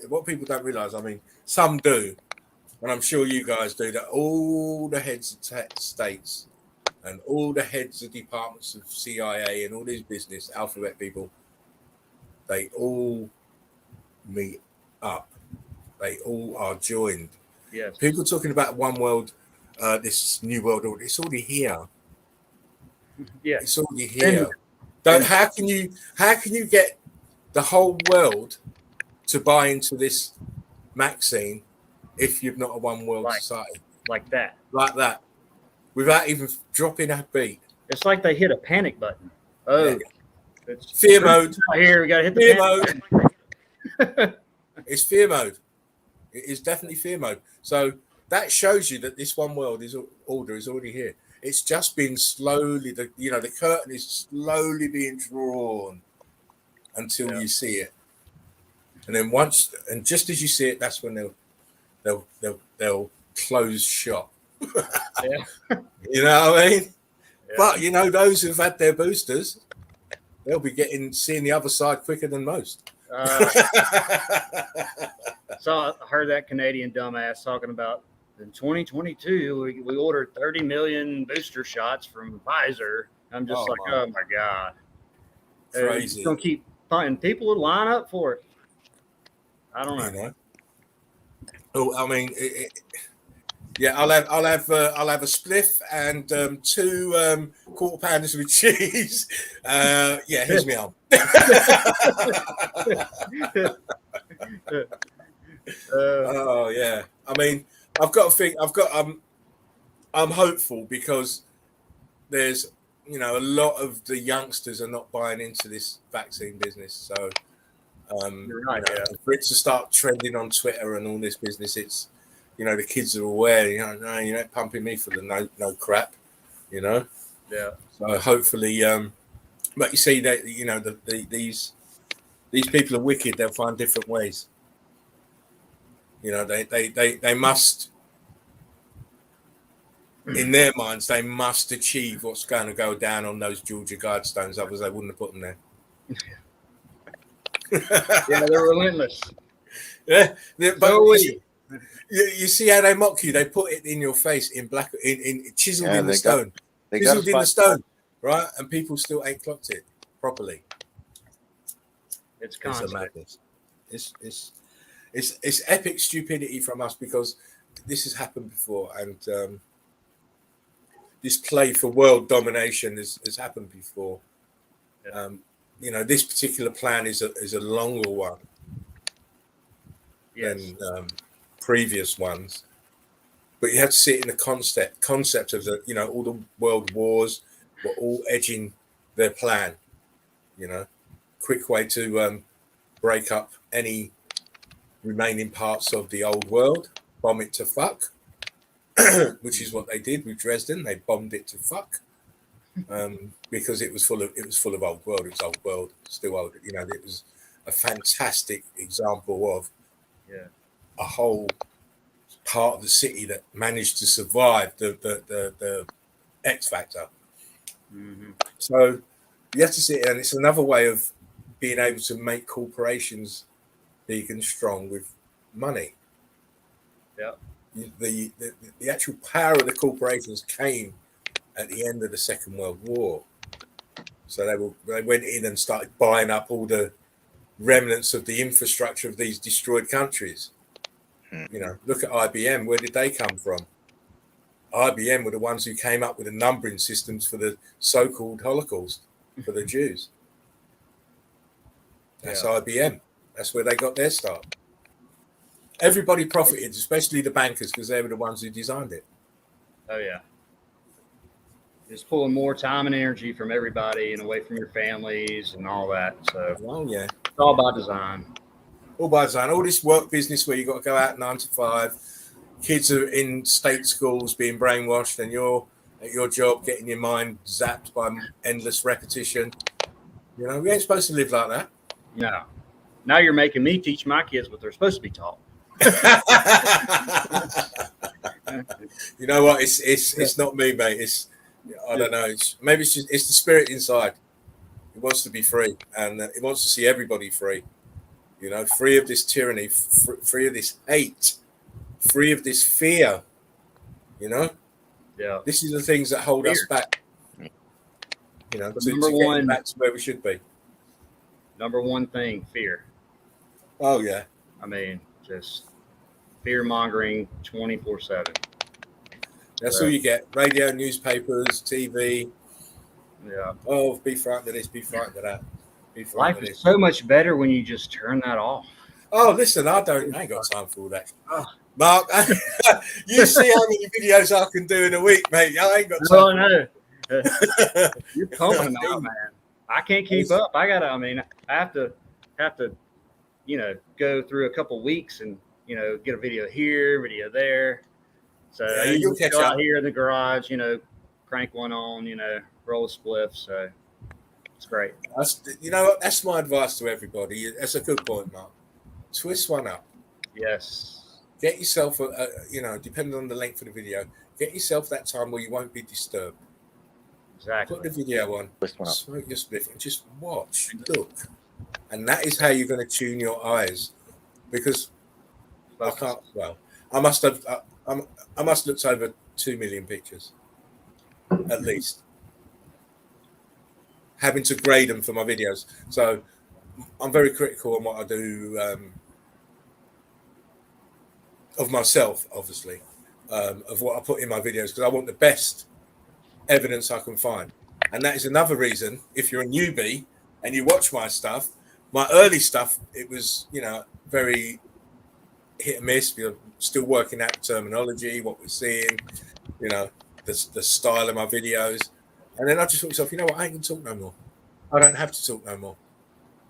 what people don't realize. I mean, some do, and I'm sure you guys do, that all the heads of states and all the heads of departments of CIA and all these business alphabet people, they all meet up. They all are joined. Yes. People talking about one world, this new world order. It's already here. Yeah. It's already here. How can you get the whole world to buy into this Maxine if you've not a one world society like that, without even dropping a beat? It's like they hit a panic button. It's fear mode. Here we gotta hit the fear mode. It's fear mode. It is definitely fear mode. So that shows you that this one world order is already here. It's just been slowly, the curtain is slowly being drawn until you see it. And then just as you see it, that's when they'll close shop. You know what I mean? Yeah. But those who've had their boosters, they'll be seeing the other side quicker than most. So I heard that Canadian dumbass talking about in 2022 we ordered 30 million booster shots from Pfizer. I'm just oh my god, crazy! It's gonna keep finding people to line up for it. I don't know. Oh, I mean, I'll have a spliff and 2 quarter pounders with cheese. Here's me arm. Oh yeah. I mean, I'm hopeful, because there's a lot of the youngsters are not buying into this vaccine business. So you're right. For it to start trending on Twitter and all this business, it's the kids are aware. No, you're not pumping me for the no crap. Yeah. So hopefully, but you see that these people are wicked. They'll find different ways. They must, in their minds, they must achieve what's going to go down on those Georgia Guidestones. Otherwise, they wouldn't have put them there. Yeah, they're relentless. Yeah, but you see how they mock you. They put it in your face in black, in chiseled in the stone, chiseled in the stone, right? And people still ain't clocked it properly. It's constant. It's a madness. It's epic stupidity from us, because this has happened before, and this play for world domination has happened before. This particular plan is a longer one than previous ones, but you have to see it in the concept of all the world wars were all edging their plan. Quick way to break up any remaining parts of the old world, bomb it to fuck, which is what they did with Dresden. They bombed it to fuck, because it was full of old world. It's old world, still old. It was a fantastic example of a whole part of the city that managed to survive the X factor. Mm-hmm. So you have to see it, and it's another way of being able to make corporations big and strong with money. Yeah. The actual power of the corporations came at the end of the Second World War. So they went in and started buying up all the remnants of the infrastructure of these destroyed countries. Look at IBM. Where did they come from? IBM were the ones who came up with the numbering systems for the so-called Holocaust for the Jews. That's IBM. That's where they got their start. everybody profited, especially the bankers, because they were the ones who designed it. Oh yeah. It's pulling more time and energy from everybody and away from your families and all that. So, yeah, it's all by design. All by design. All this work business where you got to go out 9 to 5. Kids are in state schools being brainwashed, and you're at your job getting your mind zapped by endless repetition. You know, we ain't supposed to live like that. No. Now you're making me teach my kids what they're supposed to be taught. You know what? It's not me, mate. I don't know. Maybe it's the spirit inside. It wants to be free, and it wants to see everybody free. You know, free of this tyranny, free of this hate, free of this fear. You know, yeah. This is the things that hold us back. You know, to get back to where we should be. Number one thing, fear. Oh yeah. I mean, just fear mongering 24/7. That's all you get. Radio, newspapers, TV. Yeah. Oh, be frightened of this, be frightened of that. Life is so much better when you just turn that off. Oh, listen, I ain't got time for all that. Oh. Mark, you see how many videos I can do in a week, mate. I ain't got time. Oh, no. You're pumping them out, man. I can't keep up. I have to, go through a couple weeks and, get a video here, video there. So I usually go out here in the garage, crank one on, roll a spliff. So it's great. That's my advice to everybody. That's a good point, Mark. Twist one up. Yes. Get yourself, depending on the length of the video, get yourself that time where you won't be disturbed. Exactly. Put the video on, smoke your spliff, and just watch, look. And that is how you're going to tune your eyes. Because I must have looked over 2 million pictures, at least. Having to grade them for my videos. So I'm very critical on what I do of myself, obviously, of what I put in my videos, because I want the best evidence I can find. And that is another reason, if you're a newbie and you watch my stuff, my early stuff, it was, very hit and miss. We're still working out the terminology, what we're seeing, the style of my videos. And then I just thought to myself, I ain't going to talk no more. I don't have to talk no more.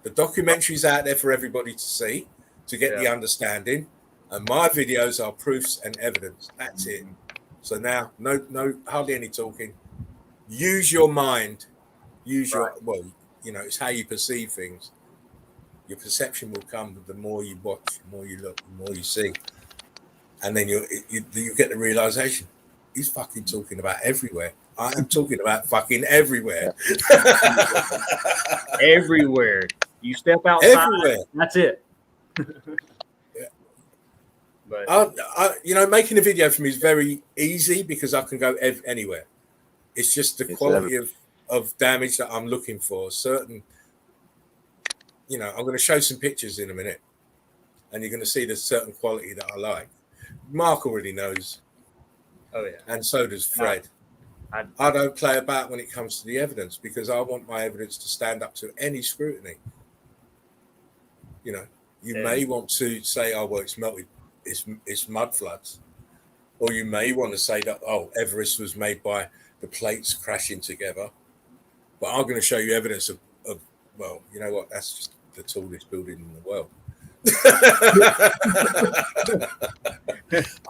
The documentary's out there for everybody to see, to get the understanding. And my videos are proofs and evidence. That's it. So now, no, hardly any talking. Use your mind. It's how you perceive things. Your perception will come the more you watch, the more you look, the more you see. And then you get the realization, he's fucking talking about everywhere. I am talking about fucking everywhere. Everywhere. You step outside, everywhere. That's it. But making a video for me is very easy because I can go anywhere. It's just the quality of damage that I'm looking for. Certain, I'm going to show some pictures in a minute, and you're going to see the certain quality that I like. Mark already knows. Oh yeah, and so does Fred. I don't play about when it comes to the evidence because I want my evidence to stand up to any scrutiny. You may want to say, "Oh well, it's melted." It's mud floods, or you may want to say that Everest was made by the plates crashing together, but I'm going to show you evidence of you know what, that's just the tallest building in the world.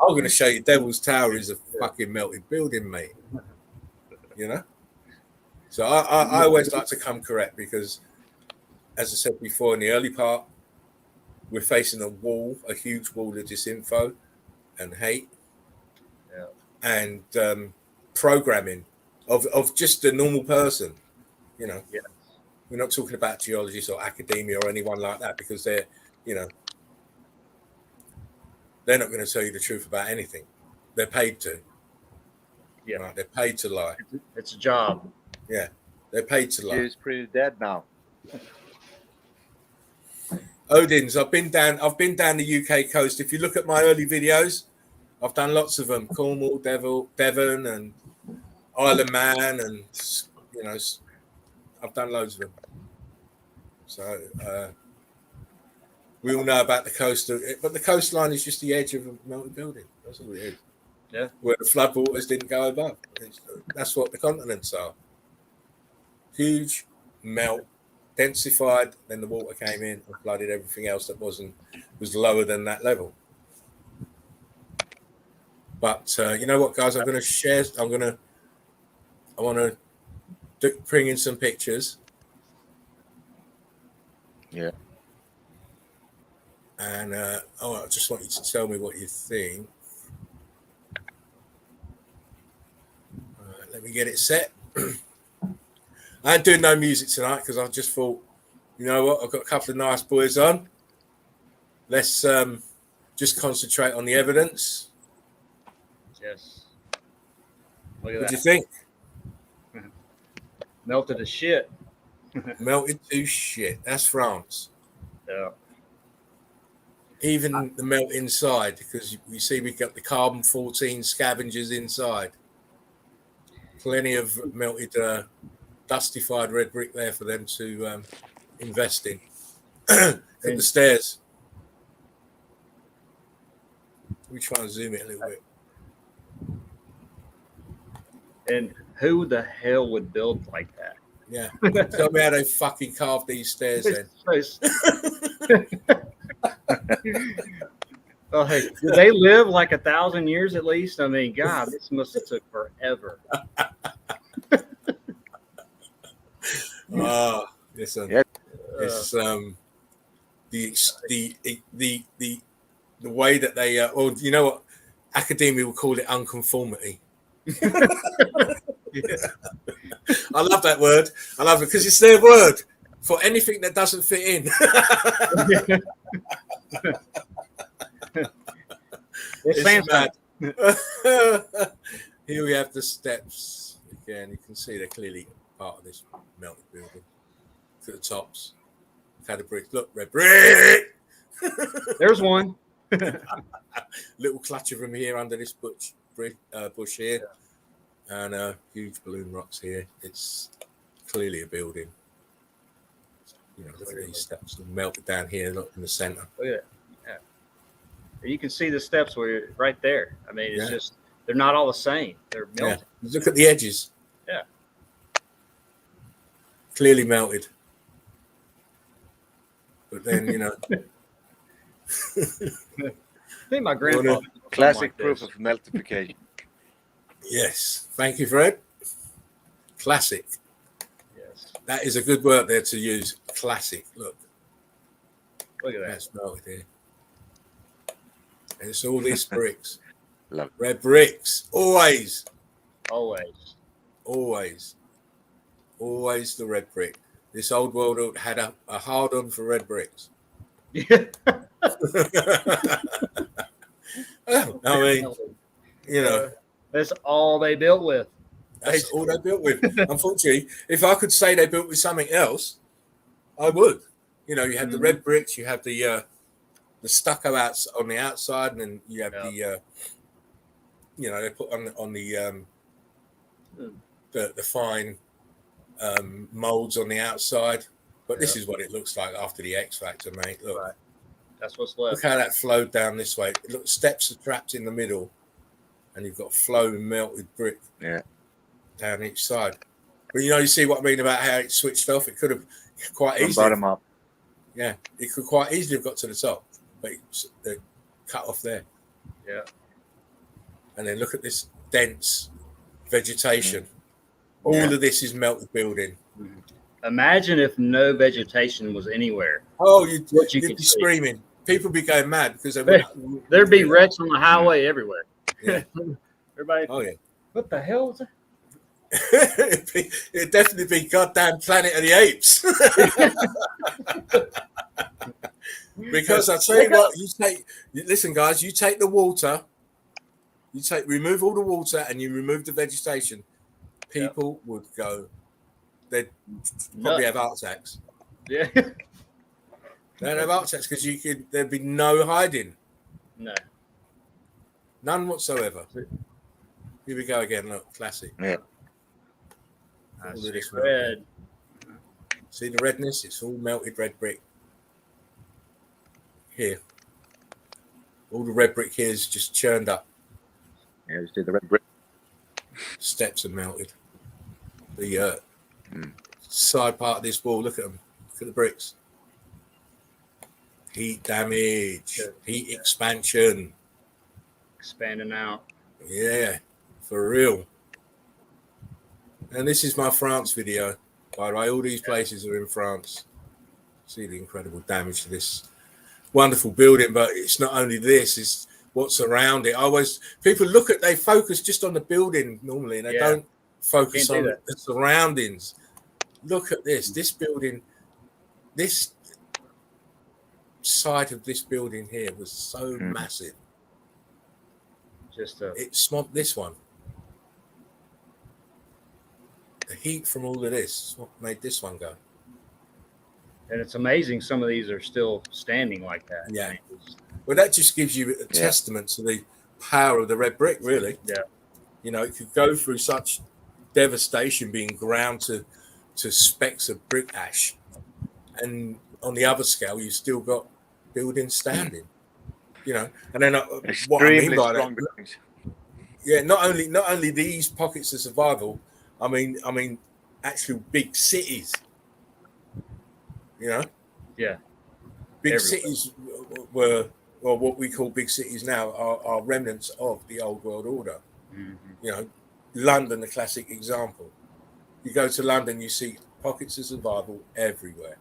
I'm going to show you Devil's Tower is a fucking melted building, mate. So I always like to come correct because, as I said before in the early part, we're facing a huge wall of disinfo and hate and programming of just a normal person. We're not talking about geologists or academia or anyone like that because they're not going to tell you the truth about anything. They're paid to. Yeah, right? They're paid to lie. It's a job. Yeah, they're paid to lie. She's pretty dead now. Odin's. I've been down the UK coast. If you look at my early videos, I've done lots of them: Cornwall, Devon, and Isle of Man, and I've done loads of them. So we all know about the coast, but the coastline is just the edge of a melted building. That's all it is. Yeah. Where the floodwaters didn't go above. That's what the continents are. Huge melt, densified, then the water came in and flooded everything else that was lower than that level. But you know what, guys? I want to bring in some pictures. Yeah. And I just want you to tell me what you think. Let me get it set. I ain't doing no music tonight because I just thought, you know what? I've got a couple of nice boys on. Let's just concentrate on the evidence. Yes. Look at What that. do you think? Melted to shit. Melted to shit. That's France. Yeah. Even the melt inside, because you see we've got the carbon-14 scavengers inside. Plenty of melted, dustified red brick there for them to invest in. Look at the stairs. Let me try and zoom it a little bit. And who the hell would build like that? Yeah. Tell me how they fucking carved these stairs then. Oh, hey, did they live like 1,000 years at least? I mean, God, this must have took forever. Listen. Yeah. It's the way that they or you know what academia would call it, unconformity. Yeah. I love that word. I love it because it's their word for anything that doesn't fit in. It's mad. Here we have the steps again. You can see they're clearly part of this melted building. To the tops. Had a brick. Look, red brick. There's one. Little clutch of them here under this bush here. Yeah. And huge balloon rocks here. It's clearly a building. You know, look at these steps melted down here, look in the center. Look at it. Yeah. You can see the steps where you're right there. I mean, it's just they're not all the same. They're melted. Yeah. Look at the edges. Yeah. Clearly melted. But then, you know. I think my grandfather. Classic proof of meltification. Yes. Thank you, Fred. Classic. Yes. That is a good word there to use. Classic. Look. Look at that. That's melted here. And it's all these bricks. Love it. Red bricks. Always. Always. Always. Always the red brick. This old world had a hard-on for red bricks. Yeah. I mean, you know. That's all they built with. That's all they built with. Unfortunately, if I could say they built with something else, I would. You know, you had the red bricks, you have the stucco out on the outside, and then you have the, you know, they put on the fine molds on the outside. But this is what it looks like after the X Factor, mate. Look, Right. That's what's left. look how that flowed down this way. Look, steps are trapped in the middle, and you've got flowing melted brick down each side. But you know, you see what I mean about how it switched off. It could have quite easily bottom up. Yeah, it could quite easily have got to the top, but they cut off there. Yeah. And then look at this dense vegetation. All of this is melted building. Imagine if no vegetation was anywhere. Oh, you'd What you be could see. screaming. People be going mad because There'd be wrecks on the highway everywhere. Yeah. Everybody. Oh yeah. What the hell was that? It'd definitely be goddamn Planet of the Apes. Because I tell you what, listen, guys, you take the water, remove all the water, and you remove the vegetation. People would go. They'd probably have heart attacks. Yeah. They'd have heart attacks because there'd be no hiding. No. None whatsoever. Here we go again. Look, classic. Yeah. I see red. See the redness? It's all melted red brick. here. All the red brick here is just churned up. Yeah, you see the red brick. Steps are melted. The side part of this wall, look at them. Look at the bricks. Heat damage, heat expansion. Expanding out. Yeah, for real. And this is my France video. By the way, all these places are in France. See the incredible damage to this wonderful building, but it's not only this, it's what's around it. They focus just on the building normally, and they don't focus on the surroundings. Look at this building, this side of this building here was so massive. It swamped this one. The heat from all of this is what made this one go. And it's amazing some of these are still standing like that. Yeah. Well, that just gives you a testament to the power of the red brick, really. Yeah. You know, it could go through such devastation, being ground to specks of brick ash. And on the other scale, you've still got buildings standing. You know, and then what I mean by that, not only these pockets of survival, I mean actual big cities. You know, big cities were, well, what we call big cities now are remnants of the old world order. You know, London, the classic example. You go to London, you see pockets of survival everywhere.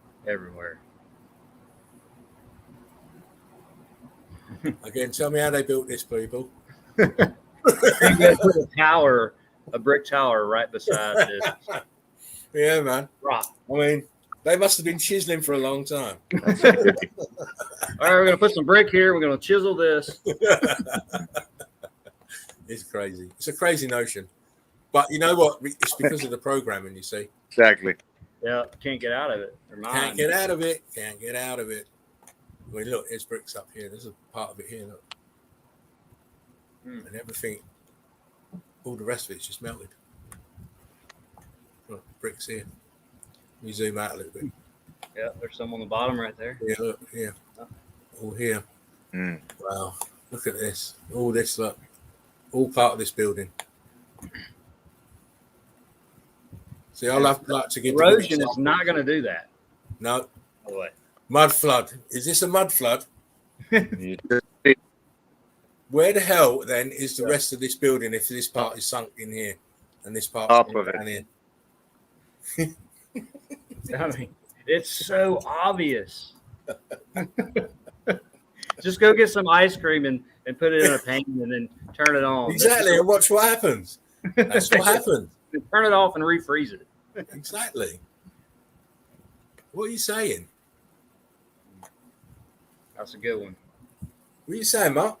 Again, tell me how they built this, people. You guys put a brick tower right beside this. Yeah, man. Rock. I mean, they must have been chiseling for a long time. All right, we're gonna put some brick here. We're gonna chisel this. It's crazy. It's a crazy notion, but you know what? It's because of the programming. You see. Exactly. Yeah, can't get out of it. Can't get out of it. Can't get out of it. I mean, look, there's bricks up here. There's a part of it here. Look. And everything, all the rest of it's just melted. Look, bricks here. You zoom out a little bit. Yeah, there's some on the bottom right there. Yeah, look, here. All here. Wow. Look at this. All this, look. All part of this building. See, I like to give erosion is not going to do that. No. No way. Mud flood. Is this a mud flood? Where the hell then is the rest of this building if this part is sunk in here and this part Top of down it. here? I mean, it's so obvious. Just go get some ice cream and put it in a pan and then turn it on. Exactly, and watch what happens. That's what happens. Turn it off and refreeze it. Exactly. What are you saying? That's a good one. What are you saying, Mark?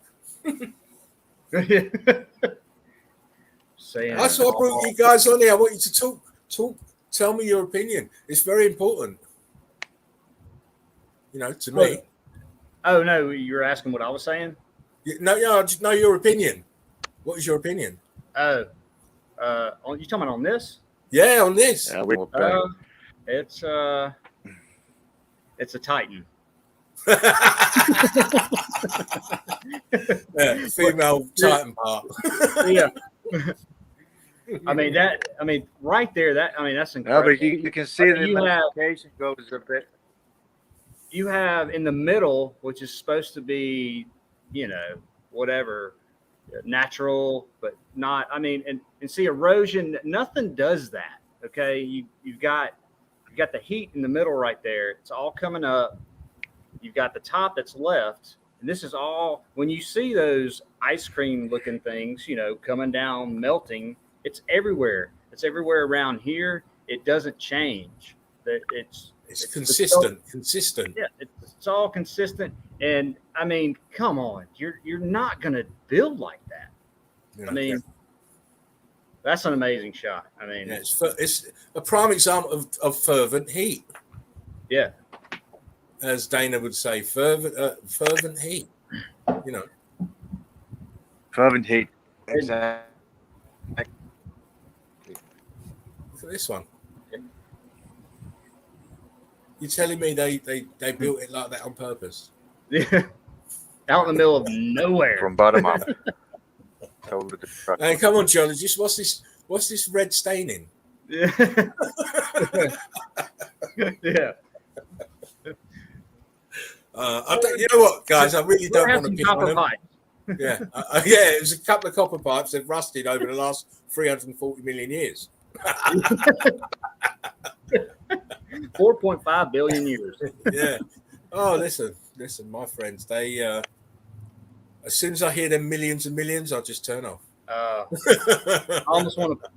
Saying That's why I brought you guys on here. I want you to talk. Tell me your opinion. It's very important. You know, to me. Oh no, you're asking what I was saying? No, I just know your opinion. What is your opinion? Oh, you talking about on this? Yeah, on this. It's a Titan. Yeah, female Titan part. Yeah. I mean right there. That's incredible. No, but you can see the magnification goes a bit. You have in the middle, which is supposed to be, whatever, natural, but not. I mean, and see erosion. Nothing does that. Okay, you've got the heat in the middle right there. It's all coming up. You've got the top that's left, and this is all. When you see those ice cream looking things, coming down, melting, it's everywhere. It's everywhere around here. It doesn't change. It's consistent. Yeah, it's all consistent. And I mean, come on, you're not going to build like that. Yeah, I mean, that's an amazing shot. I mean, it's a prime example of fervent heat. Yeah, as Dana would say, fervent heat. Fervent heat. Exactly. Look at this one. You're telling me they built it like that on purpose? Out in the middle of nowhere. From bottom up. Totally different. Hey, come on, geologist. What's this red staining? Yeah. Yeah. You know what, guys? I really don't want to pick on them. Pipes. Yeah, yeah. It was a couple of copper pipes that rusted over the last 340 million years. 4.5 billion years. Yeah. Oh, listen, my friends. They as soon as I hear them millions and millions, I'll just turn off. I almost want to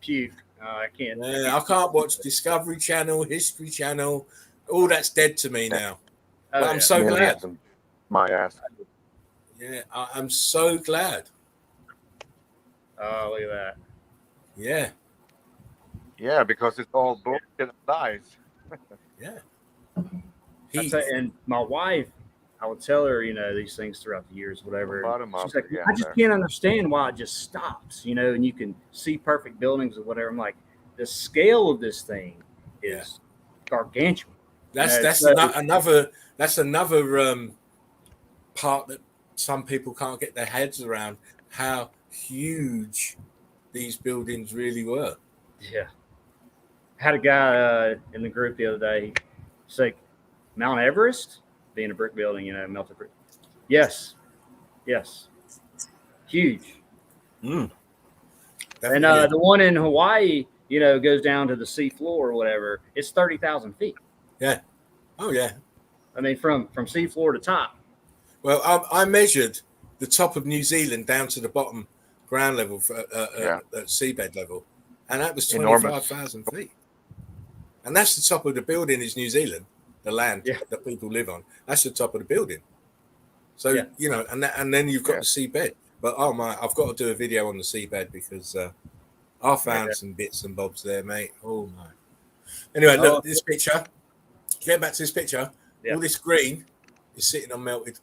puke. I can't. Yeah, I can't watch Discovery Channel, History Channel. All that's dead to me now. Oh, But I'm so glad. My ass. Yeah, I'm so glad. Oh, look at that. Yeah. Yeah, because it's all bullshit and lies. Yeah. And my wife, I would tell her, these things throughout the years, whatever. She's like, I just can't understand why it just stops, and you can see perfect buildings or whatever. I'm like, the scale of this thing is gargantuan. That's another part that some people can't get their heads around, how huge these buildings really were. Yeah. Had a guy in the group the other day say, Mount Everest being a brick building, melted brick. Yes. Huge. And the one in Hawaii, goes down to the sea floor or whatever. It's 30,000 feet. Yeah. Oh, yeah. I mean, from sea floor to top. Well, I measured the top of New Zealand down to the bottom ground level at seabed level, and that was 25,000 feet. And that's the top of the building is New Zealand, the land that people live on. That's the top of the building. So, and then you've got the seabed. But, oh, my, I've got to do a video on the seabed because I found some bits and bobs there, mate. Oh, my. Anyway, look, this picture. Getting back to this picture, all this green is sitting on melted.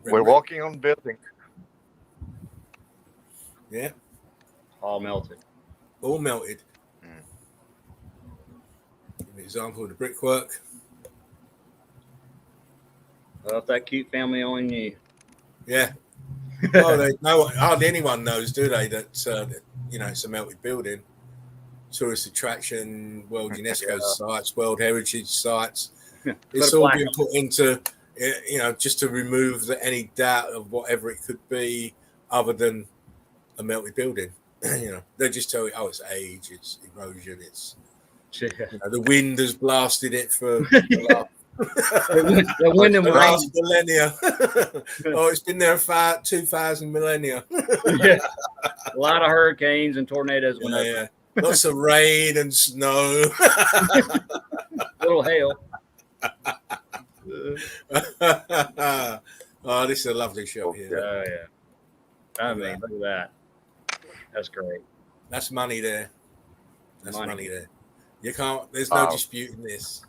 We're walking on building. Yeah. All melted. All melted. Give me an example of the brickwork. Well, if that cute family only knew. Yeah. Hardly anyone knows, do they, that it's a melted building. Tourist attraction, World UNESCO sites, World Heritage sites. It's all been put into, just to remove any doubt of whatever it could be other than a melted building. They just tell you, it's age, it's erosion, it's the wind has blasted it for the wind and last millennia. It's been there for 2,000 millennia. A lot of hurricanes and tornadoes went over. Lots of rain and snow. Little hail. Oh, this is a lovely shot here. Oh, yeah. I mean, look at that. That's great. That's money there. That's money there. You can't, there's no disputing this.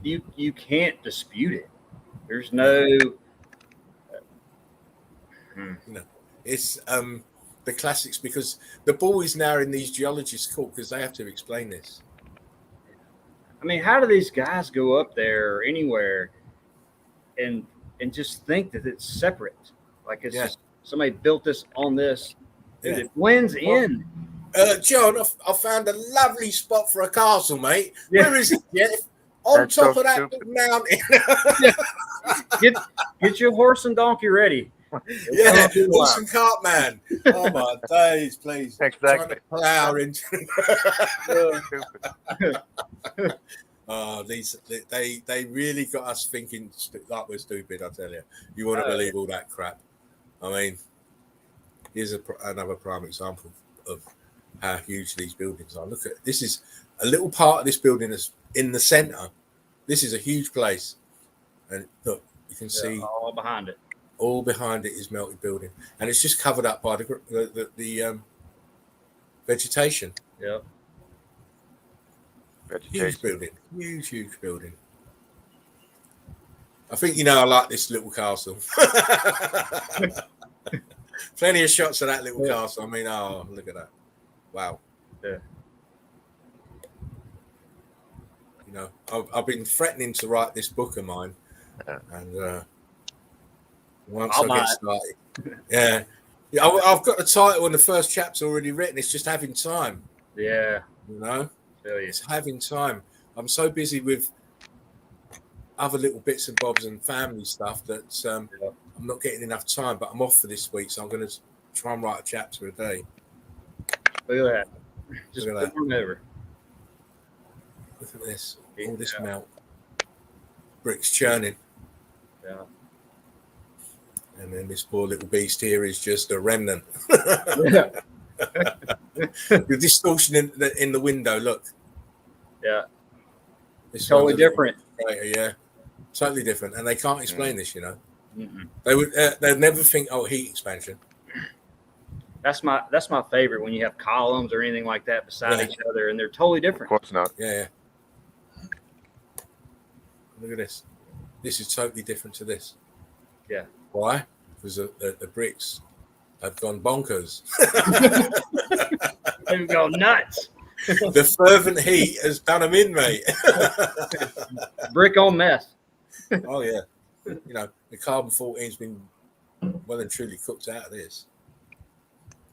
You can't dispute it. There's no. It's the classics, because the ball is now in these geologists' court because they have to explain this. I mean, how do these guys go up there or anywhere and just think that it's separate? Like it's just somebody built this on this. Yeah. It blends in. John, I found a lovely spot for a castle, mate. Yeah. Where is it, Jeff? On top of that mountain. Get your horse and donkey ready. Horse and cart man. Oh my days, please. Exactly. Plow into. They really got us thinking like we're stupid. I tell you, you want to believe all that crap. I mean, here's another prime example of how huge these buildings are. Look at this. Is a little part of this building is in the center. This is a huge place, and look, you can see all behind it. All behind it is melted building, and it's just covered up by the vegetation. Yeah, huge building, huge building. I think I like this little castle. Plenty of shots of that little castle. I mean, look at that! Wow. Yeah. I've been threatening to write this book of mine, and once I'll I get started, I've got the title and the first chapter already written. It's just having time. Yeah. You know, Feel you. it's having time. I'm so busy with other little bits and bobs and family stuff that I'm not getting enough time. But I'm off for this week, so I'm going to try and write a chapter a day. Look at that. Just Look put at that. one over. Look at this. All this melt. Bricks churning. Yeah. And then this poor little beast here is just a remnant. Yeah. The distortion in the window, look. Yeah. This Totally one's a little different. brighter, yeah. Totally different. And they can't explain this, you know. Mm-mm. They'd never think, oh, heat expansion. That's my favorite when you have columns or anything like that beside each other, and they're totally Of different. course not. Yeah. Look at this. This is totally different to this. Yeah. Why? Because the bricks have gone bonkers. They go nuts. The fervent heat has done them in, mate. Brick on meth. Oh, yeah. You know, the carbon 14's been well and truly cooked out of this.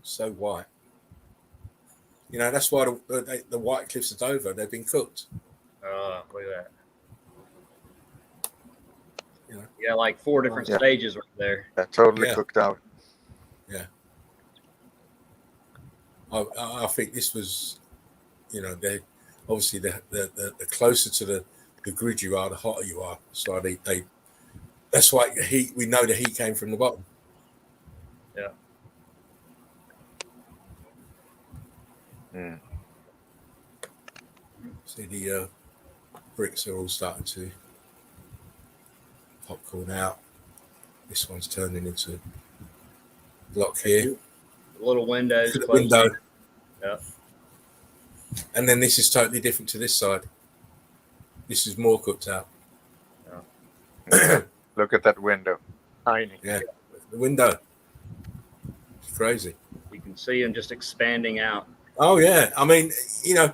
So white. You know, that's why the White Cliffs of Dover, they've been cooked. Look at that. You know? You got like 4 different stages right there. They're totally cooked out. Yeah. I think this was, you know, they obviously the closer to the grid you are, the hotter you are. So that's why heat. We know the heat came from the bottom. Yeah. Mm. See the bricks are all starting to popcorn out. This one's turning into block here. The little windows. The window. Yeah. And then this is totally different to this side. This is more cooked out. Yeah. Look at that window. Tiny. Yeah. The window. It's crazy. You can see them just expanding out. Oh yeah. I mean, you know,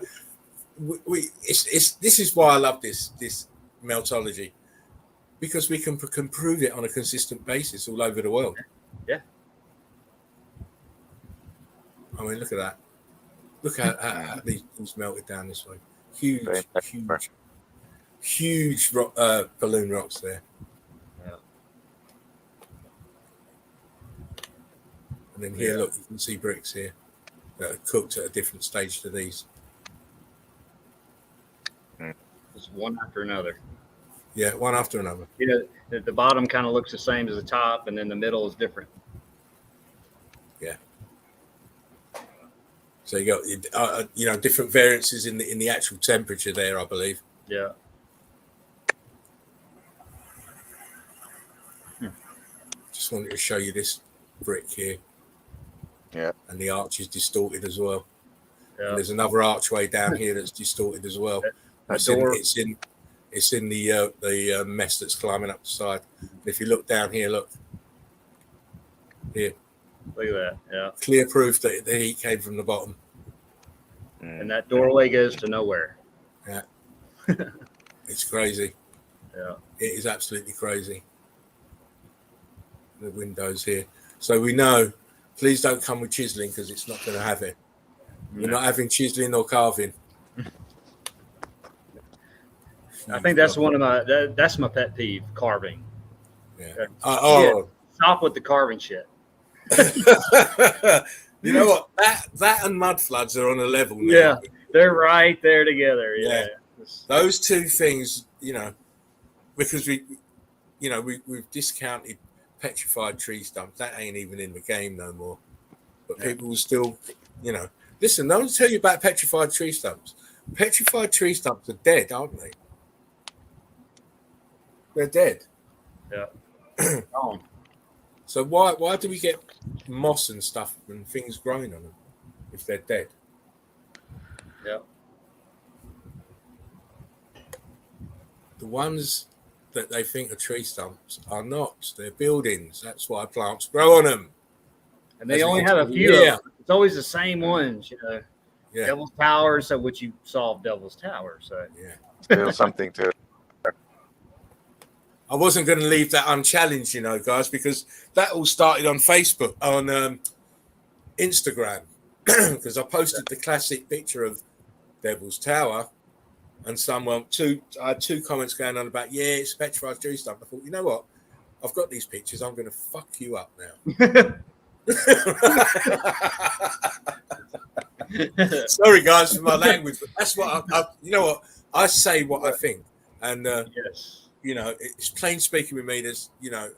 this is why I love this meltology, because we can prove it on a consistent basis all over the world. Yeah. I mean, look at that. Look how these melted down this way. Huge rock, balloon rocks there. Yeah. And then here, look, you can see bricks here that are cooked at a different stage to these. Just one after another. Yeah, one after another. You know, the bottom kind of looks the same as the top, and then the middle is different. Yeah. So you got you know, different variances in the actual temperature there, I believe. Yeah. Just wanted to show you this brick here. Yeah. And the arch is distorted as well. Yeah. And there's another archway down here that's distorted as well. It's in the mess that's climbing up the side. And if you look down here, look here, Look at that. Yeah. clear proof that the heat came from the bottom. And that doorway goes to nowhere. Yeah, it's crazy. Yeah. It is absolutely crazy. The windows here, so we know. Please don't come with chiseling because it's not going to have it. We're not having chiseling or carving. I think that's one of that's my pet peeve, carving. Yeah. Stop with the carving shit. You know what? That and mud floods are on a level now. Yeah, they're right there together. Yeah. Those two things, you know, because we've discounted petrified tree stumps. That ain't even in the game no more. But people will still, you know, listen, no one tell you about petrified tree stumps. Petrified tree stumps are dead, aren't they? They're dead. Yeah. So why do we get moss and stuff and things growing on them if they're dead? Yeah. The ones that they think are tree stumps are not. They're buildings. That's why plants grow on them. And they only have a few. It's always the same ones, you know. Yeah. Devil's Tower. So would you solve Devil's Tower? So Yeah. Still something to. I wasn't going to leave that unchallenged, you know, guys, because that all started on Facebook, on Instagram, because I posted the classic picture of Devil's Tower, and I had two comments going on about, yeah, it's petrified tree stuff. I thought, you know what? I've got these pictures. I'm going to fuck you up now. Sorry, guys, for my language, but that's what you know what? I say what I think. And, yes, you know, it's plain speaking with me. There's, you know,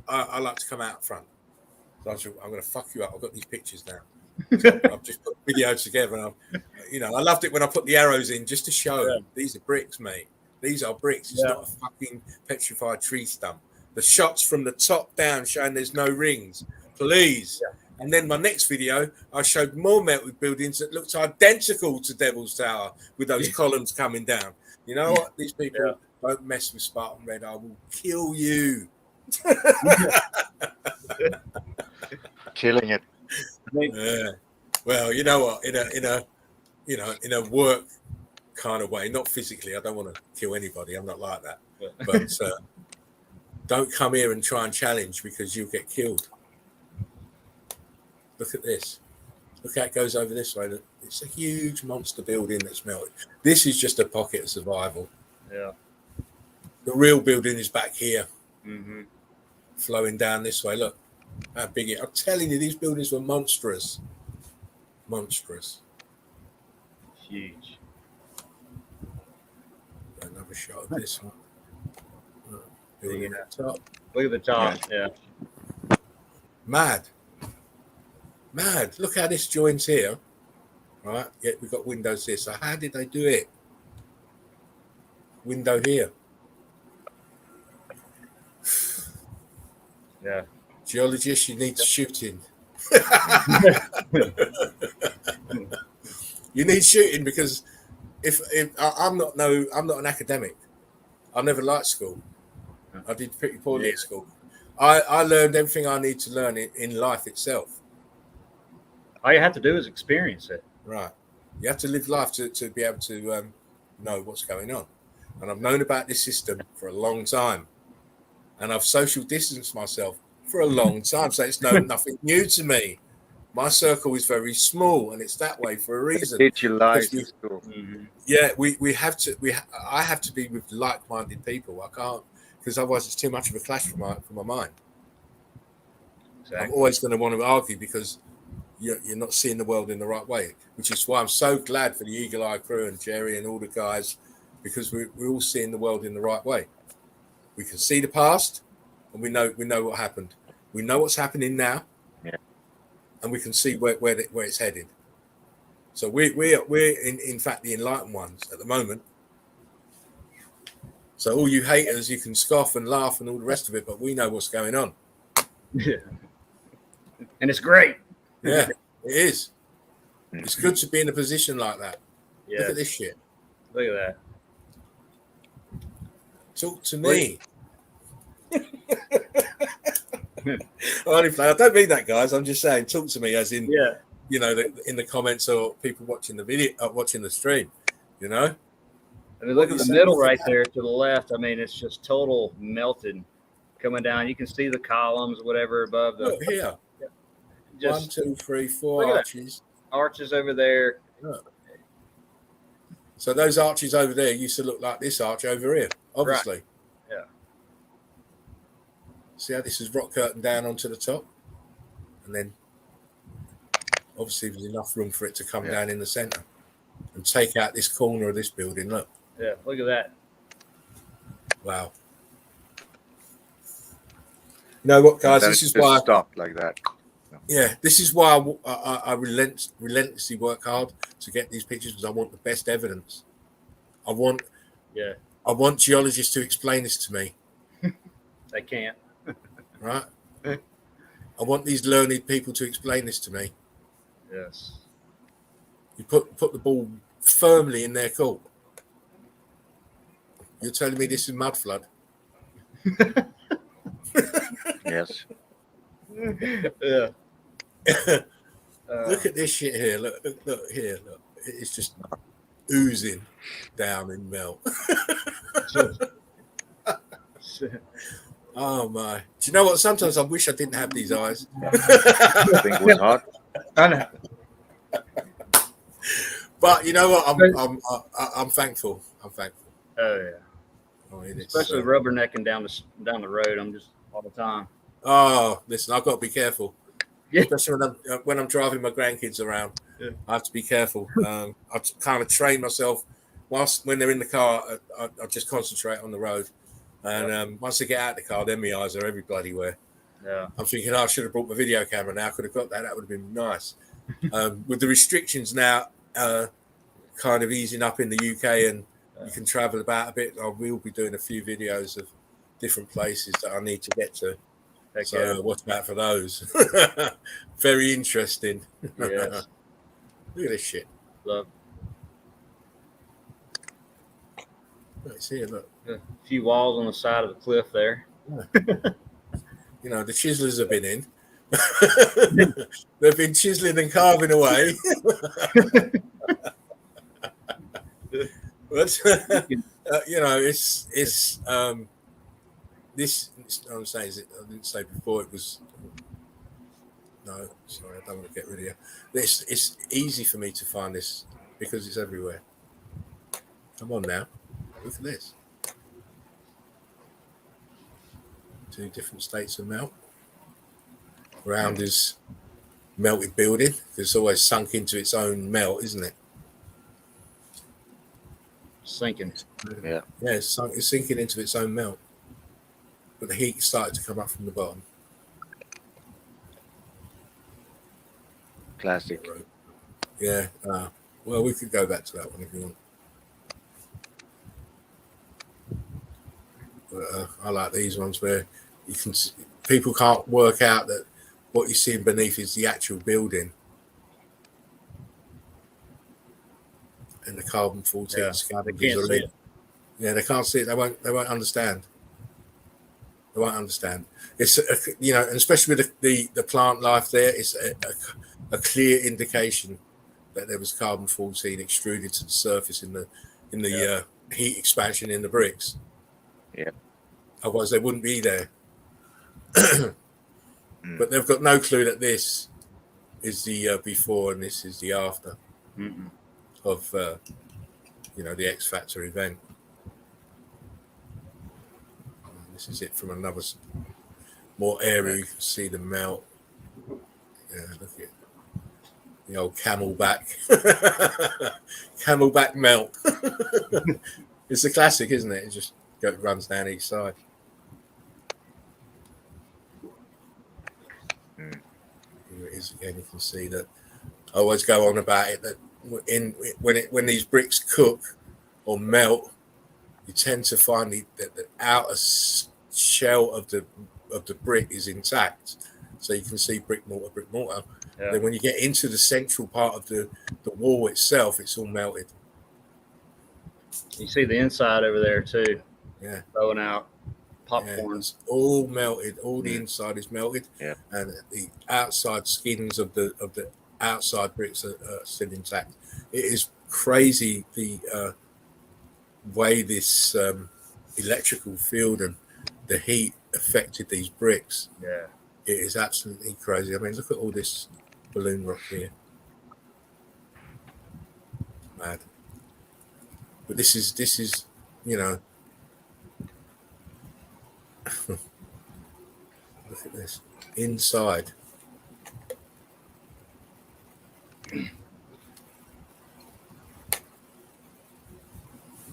I like to come out front. So I'm going to fuck you up. I've got these pictures now. So I've just put videos together, and you know, I loved it when I put the arrows in just to show these are bricks, mate. These are bricks. It's not a fucking petrified tree stump. The shots from the top down showing there's no rings, please. Yeah. And then my next video, I showed more melted buildings that looked identical to Devil's Tower with those columns coming down. You know what? These people don't mess with Spartan Red. I will kill you. Killing it. Yeah. Well, you know what? In a work kind of way, not physically. I don't want to kill anybody. I'm not like that. But don't come here and try and challenge, because you'll get killed. Look at this. Look how it goes over this way. It's a huge monster building that's melted. This is just a pocket of survival. Yeah. The real building is back here, Mm-hmm. flowing down this way. Look how big it. I'm telling you, these buildings were monstrous. Monstrous. Huge. Another shot of this one. Building at the top. Look at the top. Yeah. Mad. Look how this joins here. Right? Yeah, we've got windows here. So how did they do it? Window here. Yeah. Geologist, you need shooting. You need shooting, because if I'm not an academic. I never liked school. I did pretty poorly at school. I learned everything I need to learn in life itself. All you have to do is experience it. Right. You have to live life to be able to know what's going on. And I've known about this system for a long time. And I've social distanced myself for a long time. So it's nothing new to me. My circle is very small, and it's that way for a reason. Did you lie? Yeah, I have to be with like-minded people. I can't, because otherwise it's too much of a clash for my mind. Exactly. I'm always going to want to argue, because you're not seeing the world in the right way, which is why I'm so glad for the Eagle Eye crew and Jerry and all the guys, because we're all seeing the world in the right way. We can see the past, and we know what happened. We know what's happening now, and we can see where it's headed. So we're in fact the enlightened ones at the moment. So all you haters, you can scoff and laugh and all the rest of it, but we know what's going on. Yeah, and it's great. Yeah, it is. It's good to be in a position like that. Yeah. Look at this shit. Look at that. Talk to me. I don't mean that, guys. I'm just saying, talk to me, as in, you know, in the comments, or people watching the video, watching the stream. You know. I mean, look at the middle right there to the left. I mean, it's just total melted coming down. You can see the columns, whatever, above the. Look here. Just 1, 2, 3, 4 arches. Arches over there. Look. So those arches over there used to look like this arch over here, obviously. Right. Yeah. See how this is rock curtain down onto the top? And then obviously there's enough room for it to come down in the center and take out this corner of this building. Look. Yeah, look at that. Wow. You know what, guys? This is why I stop like that. Yeah, this is why I relentlessly work hard to get these pictures, because I want the best evidence. I want geologists to explain this to me. They can't. Right? I want these learned people to explain this to me. Yes. You put the ball firmly in their court. You're telling me this is mud flood? Yes. Yeah. Look at this shit here. Look here. Look, it's just oozing down in melt. Oh my! Do you know what? Sometimes I wish I didn't have these eyes. I think it was hot. I know. But you know what? I'm thankful. I'm thankful. Oh yeah. I mean, Especially rubbernecking down the road. I'm just all the time. Oh, listen, I've got to be careful. Yeah. Especially when I'm driving my grandkids around. Yeah. I have to be careful. I kind of train myself when they're in the car. I just concentrate on the road, and once they get out of the car, then my eyes are every bloody where. Yeah. I'm thinking, I should have brought my video camera now. I could have got that. That would have been nice. With the restrictions now kind of easing up in the UK and you can travel about a bit, I will be doing a few videos of different places that I need to get to. So watch out for those. Very interesting. Yes. Look at this shit. Love. Let's see it. Look. A few walls on the side of the cliff there. Yeah. You know, the chiselers have been in. They've been chiseling and carving away. But you know, it's this. I'm saying, I didn't say before it was. No, sorry, I don't want to get rid of you. It's easy for me to find this because it's everywhere. Come on now, look at this. 2 different states of melt. Round is melted building. It's always sunk into its own melt, isn't it? Sinking. Yeah. Yeah, it's sinking into its own melt. But the heat started to come up from the bottom. Classic. Yeah. Well, we could go back to that one if you want. But, I like these ones where you can people can't work out that what you're seeing beneath is the actual building. And the carbon-14 scavengers are in. Yeah, they can't see it. They won't understand. They won't understand. It's you know, and especially with the plant life there, it's a clear indication that there was carbon-14 extruded to the surface in the heat expansion in the bricks. Yeah. Otherwise, they wouldn't be there. But they've got no clue that this is the before and this is the after of you know, the X Factor event. This is it from another more area. You can see the melt. Yeah, look at the old camelback. Camelback melt. It's a classic, isn't it? It just runs down each side. Here it is again. You can see that. I always go on about it that when these bricks cook or melt, you tend to find that the outer shell of the brick is intact, so you can see brick mortar. Yeah. Then when you get into the central part of the wall itself, it's all melted. You see the inside over there too. Yeah, throwing out popcorn. Yeah, it's all melted. All the inside is melted, and the outside skins of the outside bricks are still intact. It is crazy the way this electrical field and the heat affected these bricks. Yeah, it is absolutely crazy. I mean, look at all this balloon rock here. Mad. But this is you know. Look at this inside.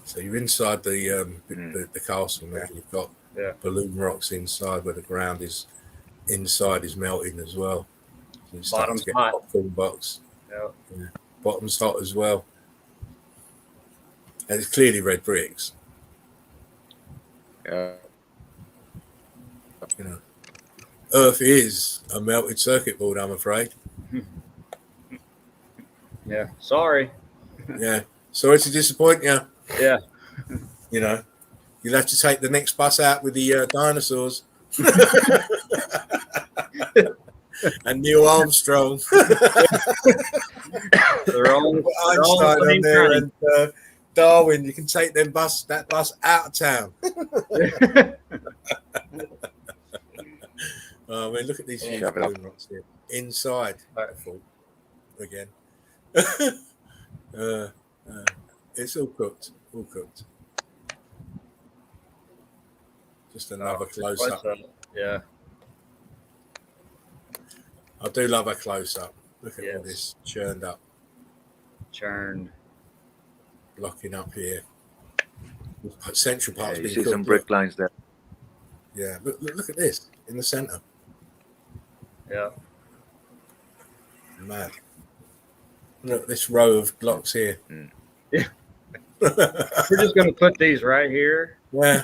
So you're inside the castle now. You've got balloon rocks inside where the ground is inside is melting as well. So you start to get popcorn box. Yeah. Bottom's hot as well. And it's clearly red bricks. Yeah. You know, Earth is a melted circuit board, I'm afraid. Yeah. Sorry. Yeah. Sorry to disappoint you. Yeah. You know, you'll have to take the next bus out with the dinosaurs. and Neil Armstrong. They're all Einstein the on there same and Darwin. You can take that bus out of town. I mean, look at these huge balloon rocks here. Inside, again. It's all cooked. All cooked. Just another close up. Yeah. I do love a close up. Look at all this churned up. Blocking up here. Central Park's you being see cooked. some brick lines there. Yeah, look at this in the center. Yeah. Mad. Look at this row of blocks here. Yeah. We're just going to put these right here. Yeah.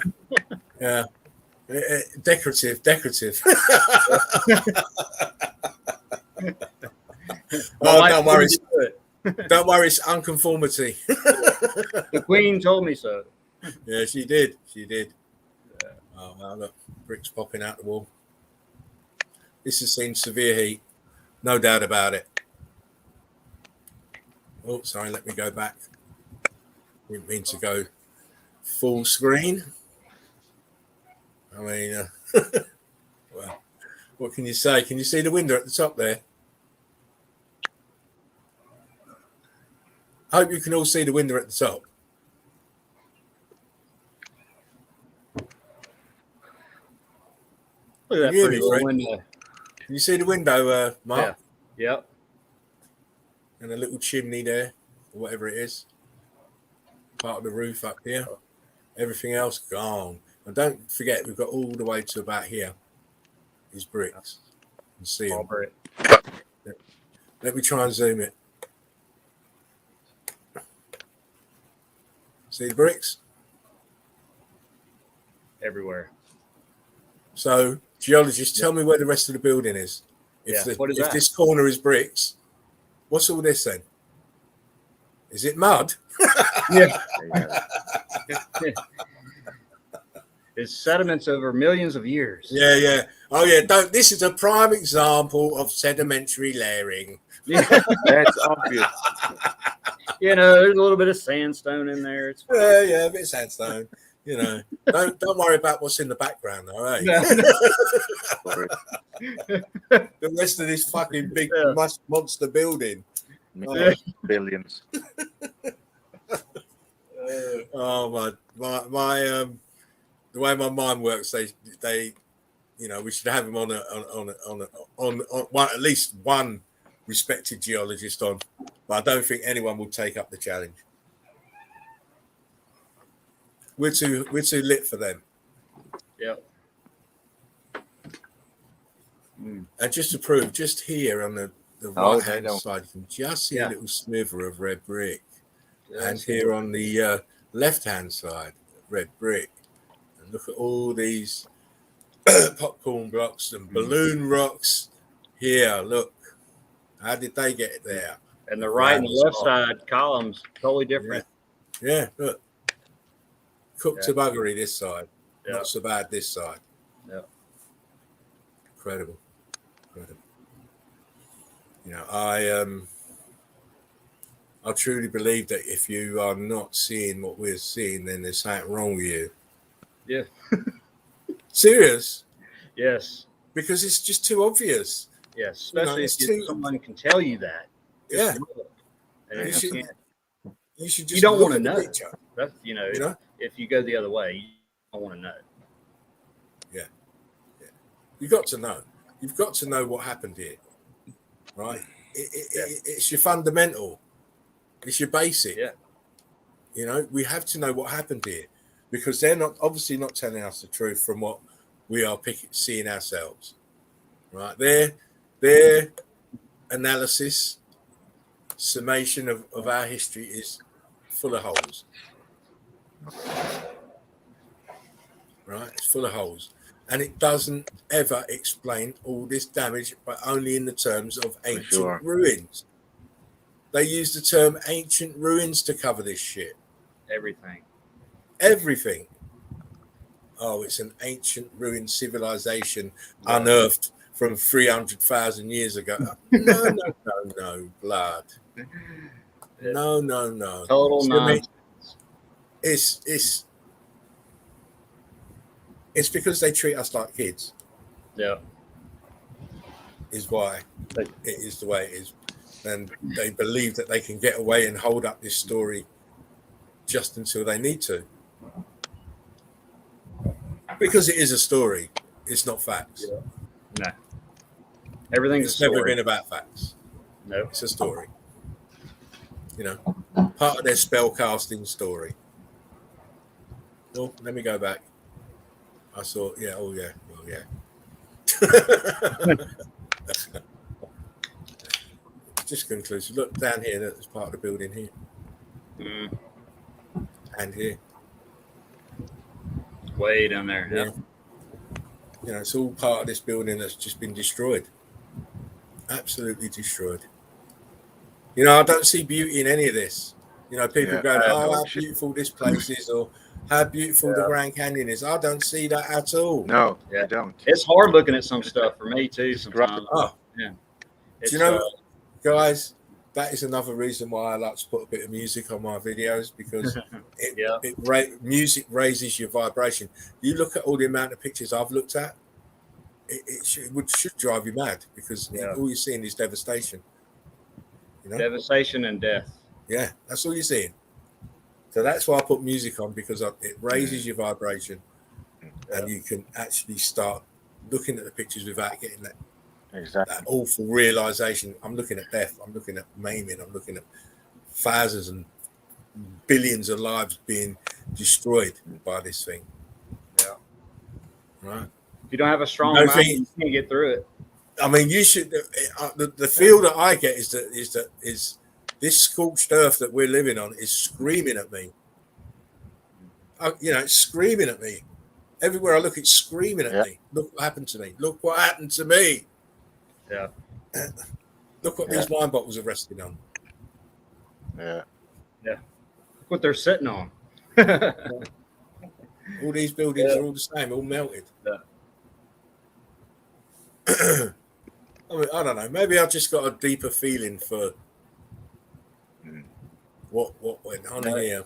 Yeah. Decorative. Don't worry. Don't worry, it's unconformity. The Queen told me so. Yeah, she did. Yeah. Oh, well, look, bricks popping out the wall. This has seen severe heat, no doubt about it. Oh, sorry, let me go back. Didn't mean to go full screen. I mean, well, what can you say? Can you see the window at the top there? I hope you can all see the window at the top. Look at that pretty little window. Can you see the window, Mark? Yeah. Yep. And a little chimney there, or whatever it is. Part of the roof up here. Everything else gone. And don't forget, we've got all the way to about here. These bricks. You can see them. Brick. Let me try and zoom it. See the bricks? Everywhere. So, geologists, tell me where the rest of the building is. If this corner is bricks, what's all this then? Is it mud? Yeah. It's sediments over millions of years. Yeah. Oh, yeah. This is a prime example of sedimentary layering. Yeah. That's obvious. You know, there's a little bit of sandstone in there. It's Yeah, a bit of sandstone. You know, don't worry about what's in the background, though, eh? The rest of this fucking big monster building. Billions. Oh my the way my mind works, they we should have him on one, at least one respected geologist on, but I don't think anyone will take up the challenge. We're too lit for them. Yep. And just to prove, just here on the right hand side, you can just see a little sliver of red brick. And here on the left hand side, red brick. And look at all these popcorn blocks and balloon rocks. Here, look. How did they get there? And the right and the left side columns, totally different. Yeah, look. Cooked to buggery this side. Not so bad this side. Yeah. Incredible. You know, I truly believe that if you are not seeing what we're seeing, then there's something wrong with you. Yeah. Serious? Yes. Because it's just too obvious. Yes, especially if someone can tell you that. Yeah. And you should just you don't want to know. That's know? If you go the other way, you don't want to know. Yeah. You've got to know. You've got to know what happened here. Right? It's your fundamental. It's your basic. Yeah. You know, we have to know what happened here because they're obviously not telling us the truth from what we are seeing ourselves. Right? Their analysis, summation of our history is full of holes. Right? It's full of holes. And it doesn't ever explain all this damage, but only in the terms of ancient ruins. They use the term ancient ruins to cover this shit. Everything. Oh, it's an ancient ruined civilization unearthed from 300,000 years ago. No, blood. No. Total nonsense. It's because they treat us like kids. Yeah. Is why it is the way it is. And they believe that they can get away and hold up this story just until they need to. Because it is a story. It's not facts. Yeah. No. Everything's It's never been about facts. No. It's a story. You know, part of their spell casting story. Oh, let me go back. I saw, yeah, oh yeah. Just conclusive. Look down here, that's part of the building here. And here. Way down there. Yeah. You know, it's all part of this building that's just been destroyed. Absolutely destroyed. You know, I don't see beauty in any of this. You know, people go, oh, how beautiful this place is, or how beautiful the Grand Canyon is. I don't see that at all. No, I don't. It's hard looking at some stuff for me too sometimes. Oh. Yeah. Do you know, guys, that is another reason why I like to put a bit of music on my videos, because music raises your vibration. You look at all the amount of pictures I've looked at, it should drive you mad, because all you're seeing is devastation. You know? Devastation and death. Yeah, that's all you're seeing. So that's why I put music on, because it raises your vibration, and you can actually start looking at the pictures without getting that awful realization. I'm looking at death. I'm looking at maiming. I'm looking at thousands and billions of lives being destroyed by this thing. Yeah. Right. If you don't have a strong mind, you can't get through it. I mean, you should. The feel that I get is this scorched earth that we're living on is screaming at me. You know, it's screaming at me. Everywhere I look, it's screaming at me. Look what happened to me. Look what happened to me. Yeah. Look what these wine bottles are resting on. Yeah. Yeah. Look what they're sitting on. All these buildings are all the same, all melted. Yeah. I mean, I don't know. Maybe I've just got a deeper feeling for what went on here.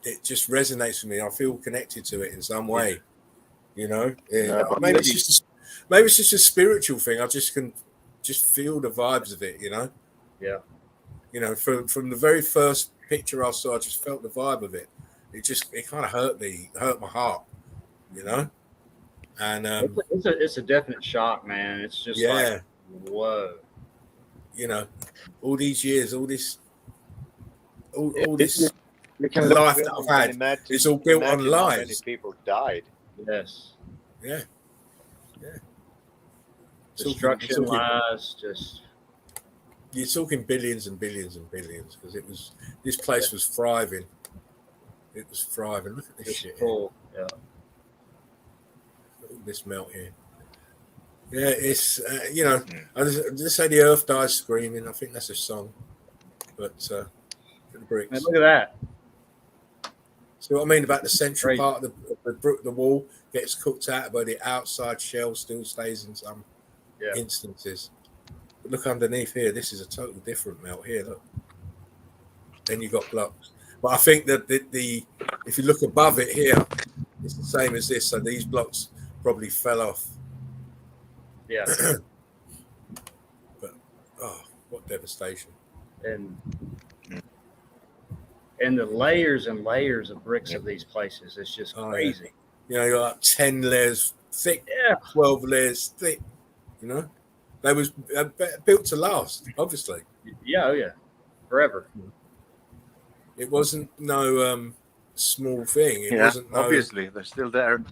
It just resonates with me. I feel connected to it in some way. You know, maybe it's just a spiritual thing. I just can feel the vibes of it. You know. Yeah. You know, from the very first picture I saw, I just felt the vibe of it. It kind of hurt my heart. You know. And it's a definite shock, man. It's just like, whoa. You know, all these years, all this life that I've had, it's all built on lies. Many people died. Yes. Yeah. Destruction, lies, just. You're talking billions and billions and billions, because this place was thriving. It was thriving. Look at this shit. Cool. Yeah. This melt here. Yeah, it's you know, I just say the earth dies screaming. I think that's a song. But the bricks. Man, look at that. See what I mean about the central part of the wall gets cooked out, but the outside shell still stays in some instances. But look underneath here. This is a totally different melt here. Look. Then you got blocks. But I think that the if you look above it here, it's the same as this. So these blocks probably fell off. Yeah. But what devastation. And the layers and layers of bricks of these places, it's just crazy. You know, you're like 10 layers thick, 12 layers thick. You know, they was built to last, obviously. Yeah, forever. It wasn't no small thing. It wasn't obviously they're still there.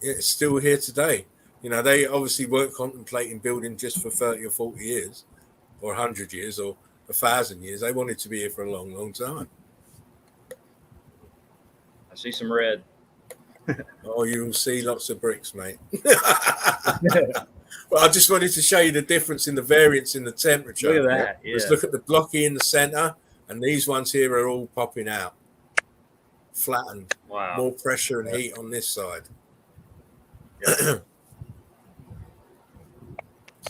It's still here today. You know, they obviously weren't contemplating building just for 30 or 40 years or 100 years or 1,000 years. They wanted to be here for a long, long time. I see some red. Oh, you'll see lots of bricks, mate. But I just wanted to show you the difference in the variance in the temperature. Look at that. Yeah. Just look at the blocky in the center, and these ones here are all popping out, flattened. Wow. More pressure and heat on this side.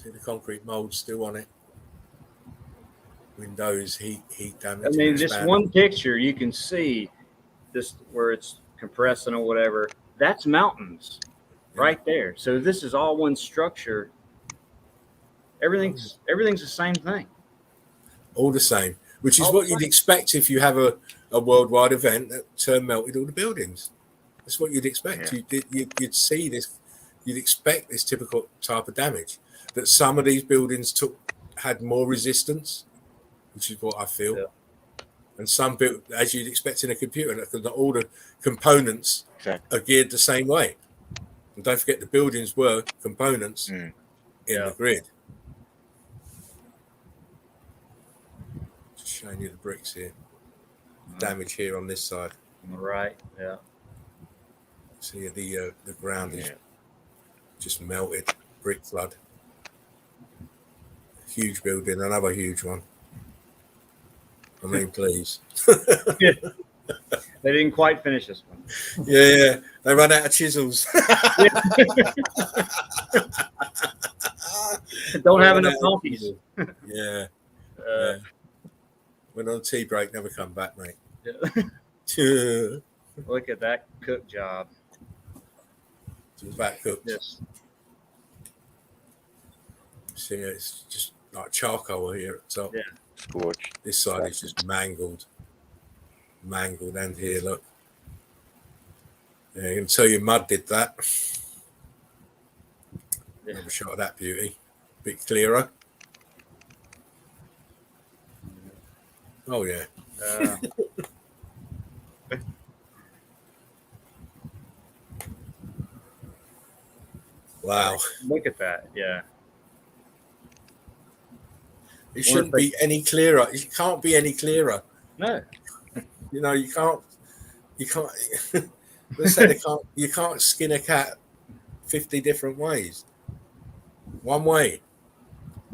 See the concrete mold still on it. Windows, heat damage. I mean, just one picture, you can see this where it's compressing or whatever. That's mountains right there. So this is all one structure. Everything's the same thing. All the same, which is what you'd expect if you have a worldwide event that melted all the buildings. That's what you'd expect. Yeah. You'd see this. You'd expect this typical type of damage. That some of these buildings had more resistance, which is what I feel. Yeah. And some built, as you'd expect in a computer, because all the components are geared the same way. And don't forget, the buildings were components in the grid. Just showing you the bricks here. Damage here on this side. Right. Yeah. See the ground is just melted. Brick flood. Huge building, another huge one. I mean, please. They didn't quite finish this one. Yeah, they ran out of chisels. Don't have enough donkeys. Yeah. Went on a tea break, never come back, mate. Yeah. Look at that cook job. It's back cooked. Yes. See, it's just like charcoal here at the top. Yeah. Scorched. This side is just mangled, and here, look. Yeah, you can tell you mud did that. Yeah. Have a shot of that beauty. Bit clearer. Oh yeah. Wow. Look at that. Yeah. It shouldn't be any clearer. It can't be any clearer. No. You know, you can't let's say you can't skin a cat 50 different ways. One way.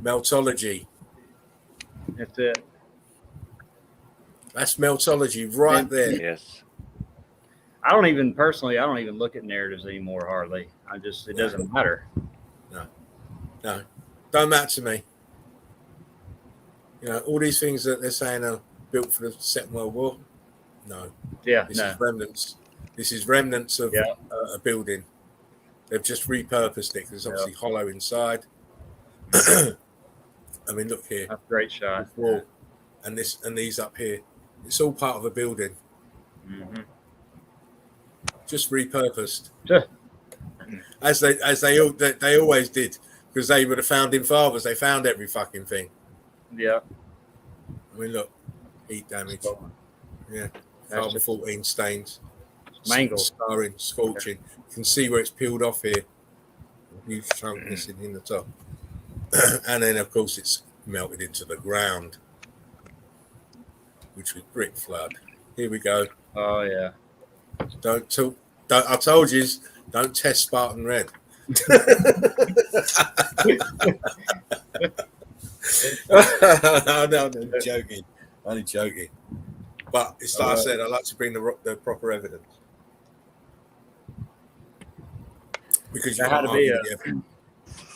Meltology. That's it. That's meltology right there. Yes. I don't even look at narratives anymore hardly. It doesn't matter. No. Don't matter to me. You know, all these things that they're saying are built for the Second World War. No. Yeah. This is remnants. This is remnants of a building. They've just repurposed it because it's obviously hollow inside. I mean, look here. That's a great shot. Wall, and these up here. It's all part of a building. Mm-hmm. Just repurposed. Yeah. As they always did, because they were the founding fathers. They found every fucking thing. Yeah. I mean, look, heat damage. Yeah. Carbon 14 stains. Mangled. Scarring, scorching. You can see where it's peeled off here. A huge chunk missing in the top. And then, of course, it's melted into the ground, which was brick flood. Here we go. Oh, yeah. I told you, don't test Spartan Red. No, joking. Only joking. But it's like I said, I like to bring the proper evidence. Because you had to be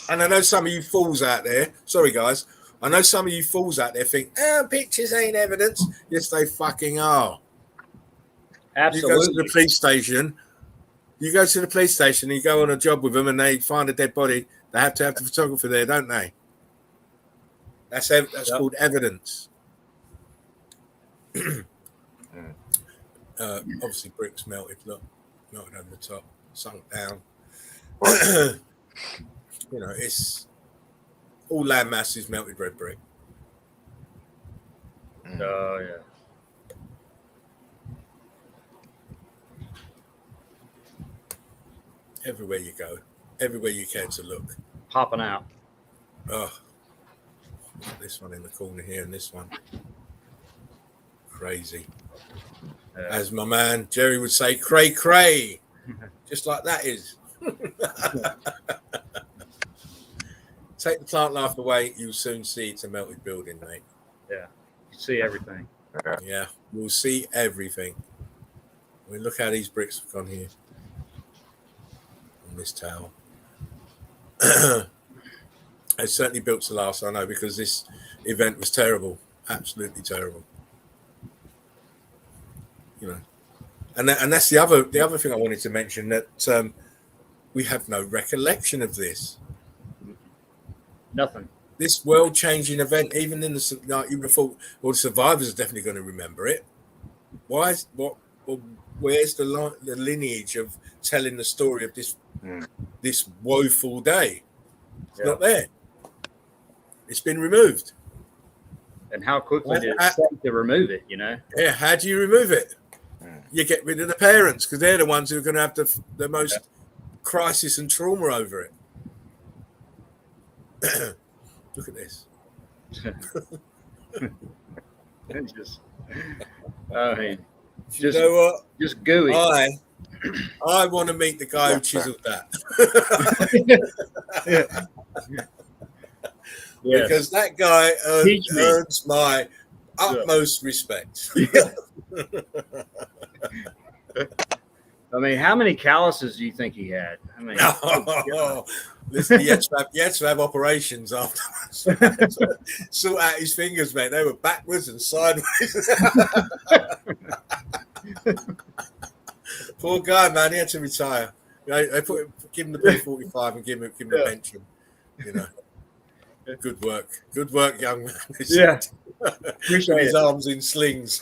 and I know some of you fools out there, sorry guys, I know some of you fools out there think, pictures ain't evidence. Yes, they fucking are. Absolutely. You go to the police station, and you go on a job with them and they find a dead body, they have to have the photographer there, don't they? That's called evidence. Obviously, bricks melted. Look, melted over the top, sunk down. You know, it's all land masses melted red brick. Oh yeah. Everywhere you go, everywhere you care to look, popping out. Oh, this one in the corner here, and this one, crazy. As my man Jerry would say, cray cray, just like that is. Take the plant life away, you'll soon see it's a melted building, mate. Yeah, you see everything. Yeah, you'll see everything. I mean, look how these bricks have gone here on this tower. It's certainly built to last. I know, because this event was terrible, absolutely terrible. You know, and that's the other thing I wanted to mention, that we have no recollection of this. Nothing. This world-changing event, even in the, like, you would have thought, well, the survivors are definitely going to remember it. Why is what? Well, where's the lineage of telling the story of this woeful day? It's not there. It's been removed. And how quickly did it take to remove it? You know? Yeah. How do you remove it? You get rid of the parents, because they're the ones who are going to have the most crisis and trauma over it. Look at this. Just, I mean, you know what? Just gooey. I want to meet the guy who chiseled that. Because that guy earns my utmost respect. I mean, how many calluses do you think he had? I mean, listen, he had to have operations afterwards. Sort out his fingers, mate. They were backwards and sideways. Poor guy, man. He had to retire. They give him the P45 and give him a pension. You know. Good work, young man. Yeah, appreciate his arms in slings.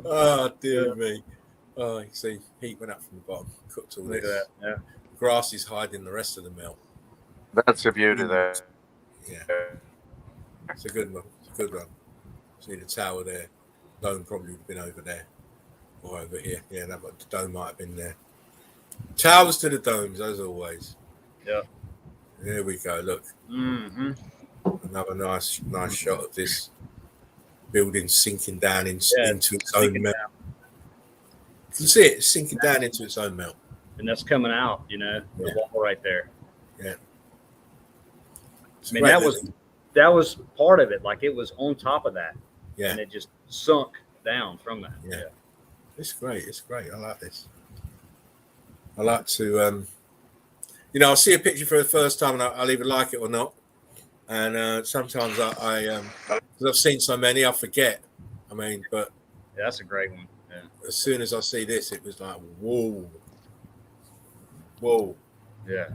Oh dear me! Oh, you see, heat went up from the bottom. Cooked all this. Yeah. Grass is hiding the rest of the melt. That's the beauty there. Yeah, it's a good one. It's a good one. See the tower there. Dome probably would have been over there or over here. Yeah, the dome might have been there. Towers to the domes, as always. Yeah. There we go. Look. Mm-hmm. Another nice shot of this building sinking down into its own melt. You can see it sinking down into its own melt. And that's coming out, the wall right there. Yeah. I mean, that was part of it. Like, it was on top of that. Yeah. And it just sunk down from that. Yeah. It's great. It's great. I like this. I like to, I'll see a picture for the first time and I'll either like it or not. And sometimes because I've seen so many, I forget. I mean, but yeah, that's a great one. Yeah. As soon as I see this, it was like, whoa. Yeah.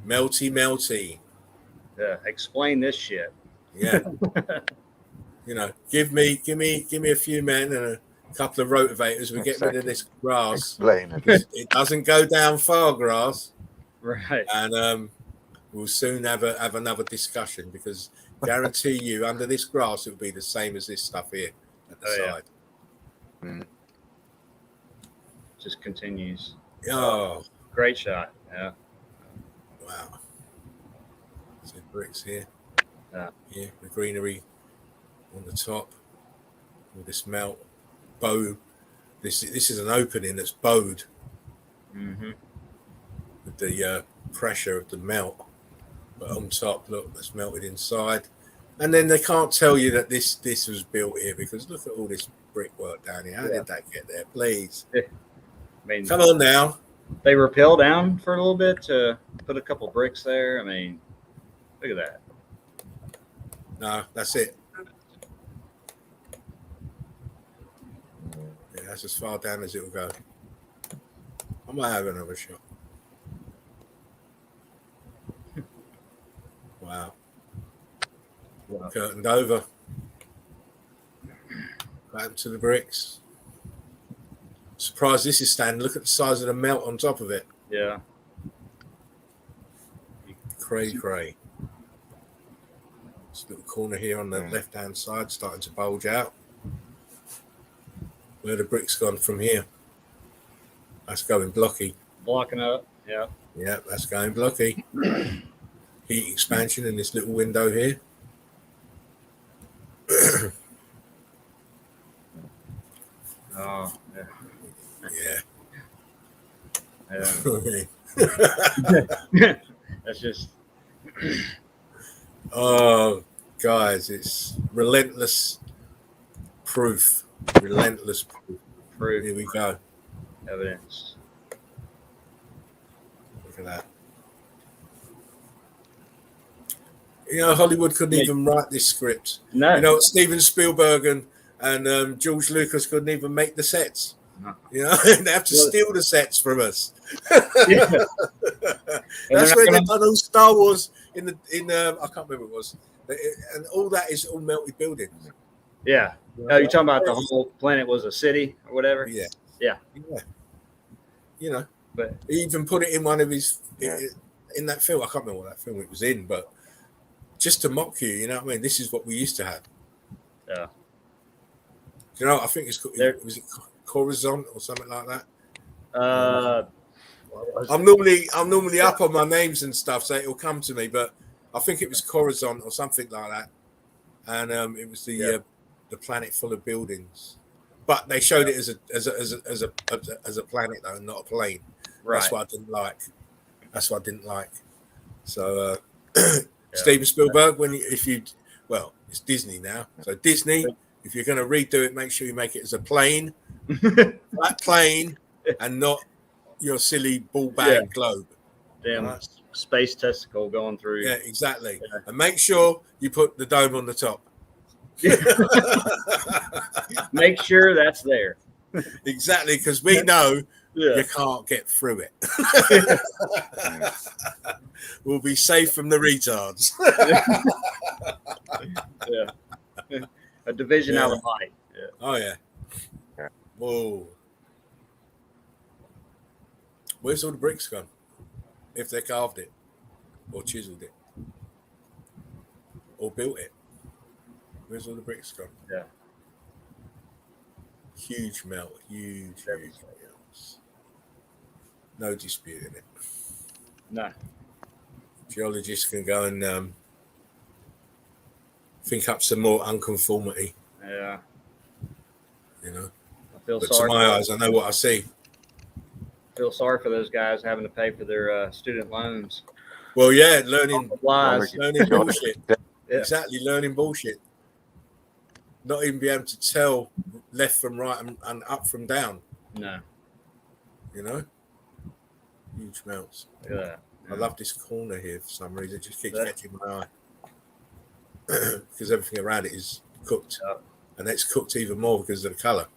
Melty. Yeah. Explain this shit. Yeah. Give me a few men and a couple of rotivators. We get rid of this grass. Explain it. It doesn't go down far, grass. Right. And we'll soon have another discussion, because guarantee you, under this grass, it will be the same as this stuff here at the side. Yeah. Just continues. Oh, great shot. Yeah. Wow. Some bricks here. Yeah. Here, the greenery on the top. All this melt. Bow. This is an opening that's bowed. Mm-hmm. With the pressure of the melt. But on top, look, that's melted inside. And then they can't tell you that this was built here, because look at all this brickwork down here. How did that get there? Please. I mean, come on now. They rappel down for a little bit to put a couple bricks there. I mean, look at that. No, that's it. Yeah, that's as far down as it'll go. I might have another shot. Wow. Curtained over. Back to the bricks. Surprised this is standing. Look at the size of the melt on top of it. Yeah. Cray. This little corner here on the left-hand side starting to bulge out. Where the brick's gone from here. That's going blocky. Blocking up. Yeah. Yeah, that's going blocky. Heat expansion in this little window here. Oh, yeah. That's just. Oh, guys, it's relentless proof. Relentless proof. Here we go. Evidence. at that. You know, Hollywood couldn't even write this script. No. You know, Steven Spielberg and George Lucas couldn't even make the sets. No. You know, they have to steal the sets from us. Yeah. That's where they've done all Star Wars in I can't remember what it was. And all that is all melted buildings. Yeah. Oh, you're talking about the whole planet was a city or whatever? Yeah. Yeah. Yeah. You know, but he even put it in one of his in that film. I can't remember what that film it was in, but just to mock you, you know what I mean? This is what we used to have. Yeah. You know, I think was it Corazon or something like that. I'm normally up on my names and stuff, so it'll come to me. But I think it was Corazon or something like that, and it was the planet full of buildings. But they showed it as a planet though, not a plane. Right. That's what I didn't like. So Steven Spielberg, it's Disney now. So Disney, if you're going to redo it, make sure you make it as a plane, flat plane, and not your silly ball bag globe. Damn space testicle going through. Yeah, exactly. Yeah. And make sure you put the dome on the top. Make sure that's there. Exactly, because we know you can't get through it. We'll be safe from the retards. A division out of height. Yeah. Oh yeah. Whoa. Where's all the bricks gone? If they carved it, or chiseled it, or built it, where's all the bricks gone? Yeah. Huge melt, huge melts. No disputing it. No. Geologists can go and think up some more unconformity. Yeah. You know. I feel but sorry. To my eyes, I know what I see. Feel sorry for those guys having to pay for their student loans. Well, yeah, learning bullshit. Yeah. Exactly, learning bullshit. Not even be able to tell left from right and up from down. No. You know? Huge melts. Yeah. I love this corner here for some reason. It just keeps catching my eye. Because everything around it is cooked. Yeah. And it's cooked even more because of the colour.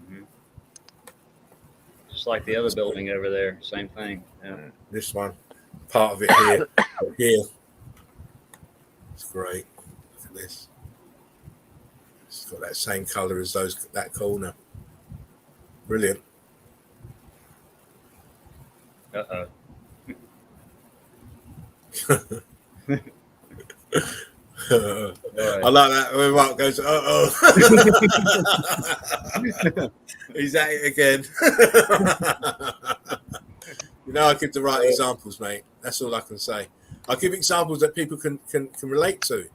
Mm-hmm. Just like the other building over there. Same thing. Yeah. This one. Part of it here. Here. It's great. Look at this. It's got that same colour as that corner. Brilliant. Uh-oh. I like that when Mark goes, he's at it again. You know, I give the right examples, mate. That's all I can say. I give examples that people can relate to.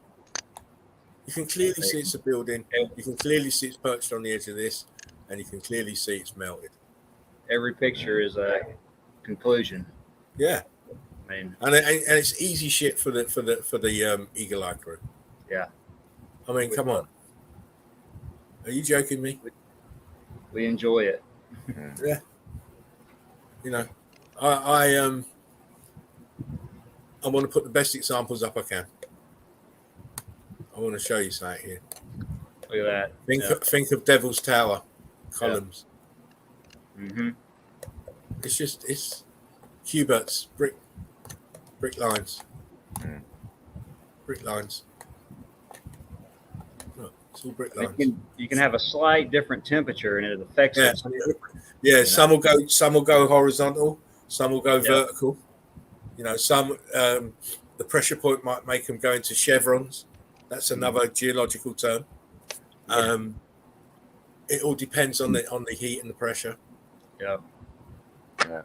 You can clearly see it's a building. You can clearly see it's perched on the edge of this, and you can clearly see it's melted. Every picture is a conclusion. Yeah. I mean, and it's easy shit for the Eagle Eye crew. Yeah. I mean, come on. Are you joking me? We enjoy it. Yeah. You know, I want to put the best examples up I can. I want to show you something here. Look at that. Think of Devil's Tower columns. Yeah. Mm-hmm. It's cubots, brick lines. Brick lines. Look, it's all brick lines. You can have a slight different temperature and it affects it. Yeah, some will go horizontal, some will go vertical. You know, some the pressure point might make them go into chevrons. That's another geological term. It all depends on the heat and the pressure. Yeah. Yeah.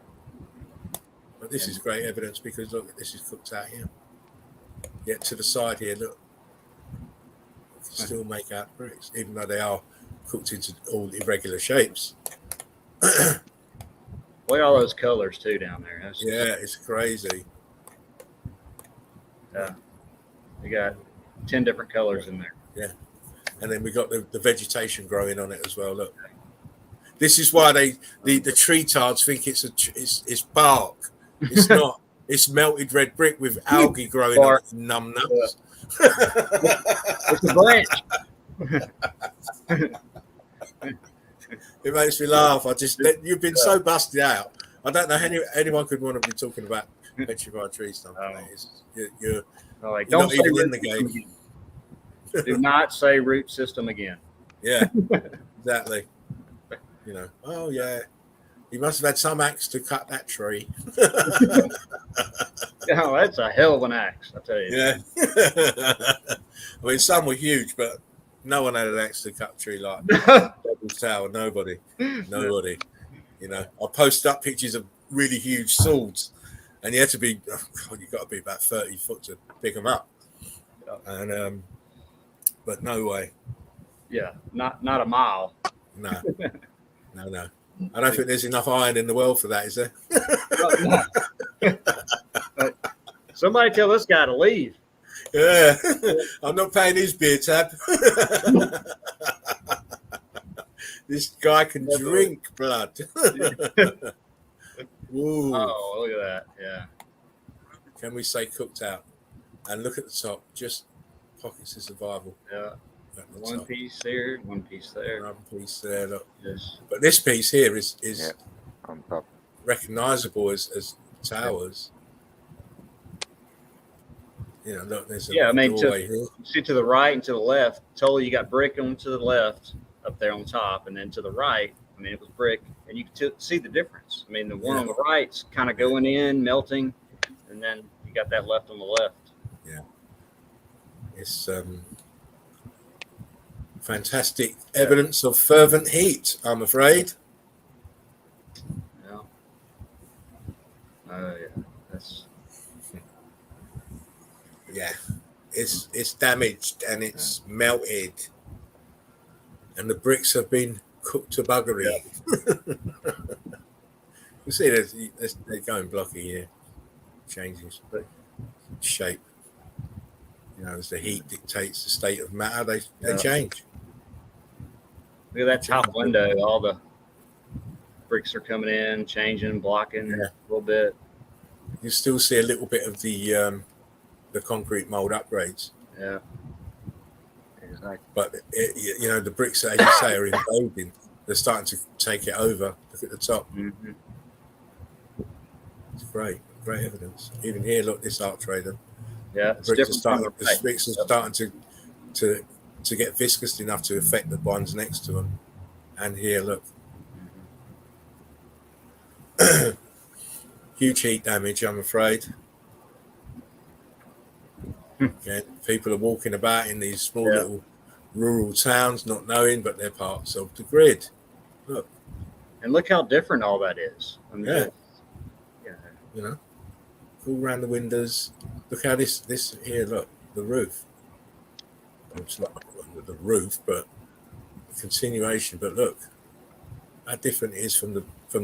But this is great evidence because look, this is cooked out here. Yet to the side here, look, you can still make out bricks, even though they are cooked into all irregular shapes. Look at all those colors too down there. It's crazy. Yeah, we got 10 different colors in there. Yeah, and then we got the vegetation growing on it as well. Look, this is why the tree tards think it's bark. It's not. It's melted red brick with algae growing on it, numb nuts. It's a branch. It makes me laugh. You've been so busted out. I don't know anyone could want to be talking about petrified tree stump. You're Like, you're don't not say even in root the system game. again. Do not say root system again. Yeah, exactly. You know, oh yeah, he must have had some axe to cut that tree. Oh, that's a hell of an axe, I tell you. Yeah. I mean, some were huge, but no one had an axe to cut a tree like Devil's Tower. Nobody. You know, I posted up pictures of really huge swords, and you had to be, you got to be about 30 foot to pick them up. And but no way. Yeah, not a mile. No. I don't think there's enough iron in the world for that, is there? Somebody tell this guy to leave. Yeah, I'm not paying his beer tab. This guy can drink blood. Ooh. Oh, look at that. Yeah. Can we say cooked out? And look at the top, just pockets of survival. Yeah. One top. piece there, one piece there. One piece there, look. Yes. But this piece here is on top. Recognizable as towers. You know, look, there's a doorway here. See to the right and to the left. Totally, you got brick on to the left up there on top, and then to the right, I mean, it was brick, and you can see the difference. I mean, the one on the right's kind of going in, melting, and then you got that left on the left. Yeah, it's fantastic evidence of fervent heat, I'm afraid. Yeah. Oh yeah, that's. Yeah, it's damaged and it's melted, and the bricks have been cooked to buggery. Yeah. You see, they're going blocky here, changing shape. You know, as the heat dictates the state of matter, they change. Look at that top window. All the bricks are coming in, changing, blocking a little bit. You still see a little bit of the concrete mold upgrades. Yeah. Exactly. But you know, the bricks, as you say, are invading. They're starting to take it over. Look at the top. Mm-hmm. It's great evidence. Even here, look, this archway. Yeah, the bricks are starting to get viscous enough to affect the ones next to them. And here, look. Mm-hmm. Huge heat damage, I'm afraid. Yeah, people are walking about in these small little rural towns, not knowing, but they're parts of the grid. Look, and look how different all that is. I mean, you know, all around the windows. Look how this here. Look, the roof. It's not the roof, but the continuation. But look, how different it is from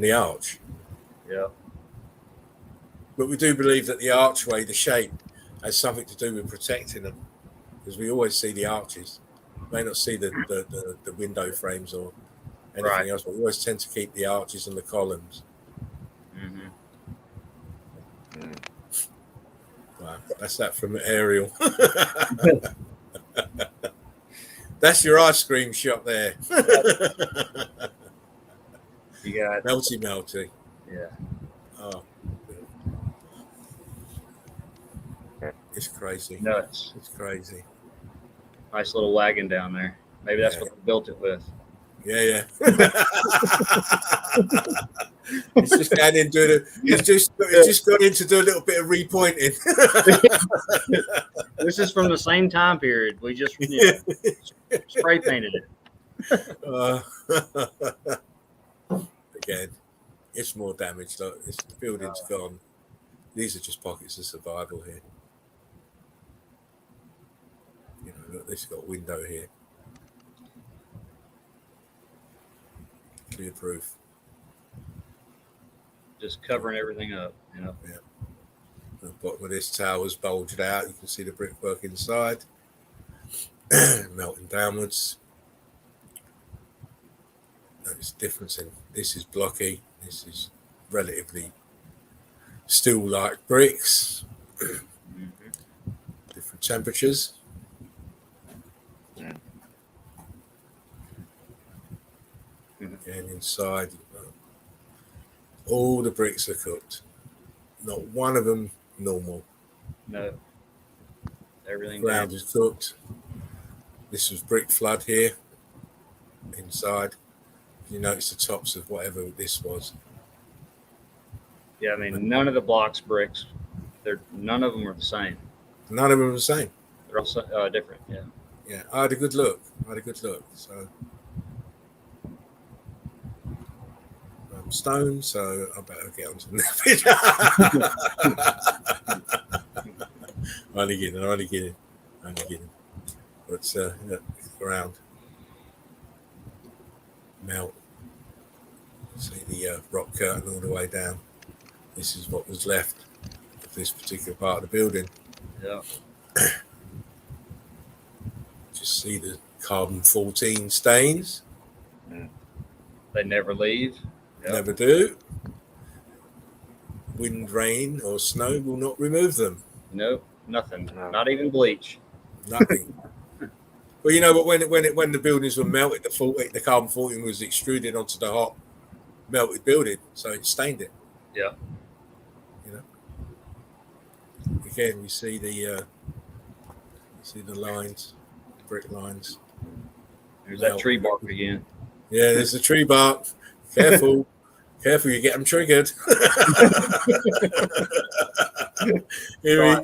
the arch. Yeah. But we do believe that the archway, the shape, has something to do with protecting them, because we always see the arches. We may not see the window frames or anything else, but we always tend to keep the arches and the columns. Mm-hmm. Wow, that's that from the aerial. That's your ice cream shop there. You got melty. Yeah. Oh. It's crazy. Nuts. It's crazy. Nice little wagon down there. Maybe that's what they built it with. Yeah. He's just going in doing he's just gone in to do a little bit of repointing. This is from the same time period. We just spray painted it. Again, it's more damage. Look, the building's gone. These are just pockets of survival here. You know, look, this has got a window here. Clear proof. Just covering everything up, you know. Yeah. The bottom of this tower's bulged out. You can see the brickwork inside. Melting downwards. Notice the difference in this is blocky. This is relatively Still like bricks, different temperatures. And inside, all the bricks are cooked. Not one of them normal. No. Everything Ground is cooked. This was brick flood here. Inside, you notice the tops of whatever this was. Yeah, I mean, none of the blocks bricks, none of them are the same. None of them are the same. They're all different. Yeah. Yeah, I had a good look. So I'm stoned, so I better get onto the only kidding. But look, ground melt. See the rock curtain all the way down. This is what was left of this particular part of the building. Yeah. Just see the carbon 14 stains. They never leave. Yep. Never do. Wind, rain, or snow will not remove them. Nope, nothing. No. Not even bleach. Nothing. Well, you know, but when the buildings were melted, the carbon 14 was extruded onto the hot melted building, so it stained it. Yeah. You know. Again, we see the lines, brick lines. There's that tree bark again. Yeah, there's the tree bark. Careful, careful, you get them triggered. Here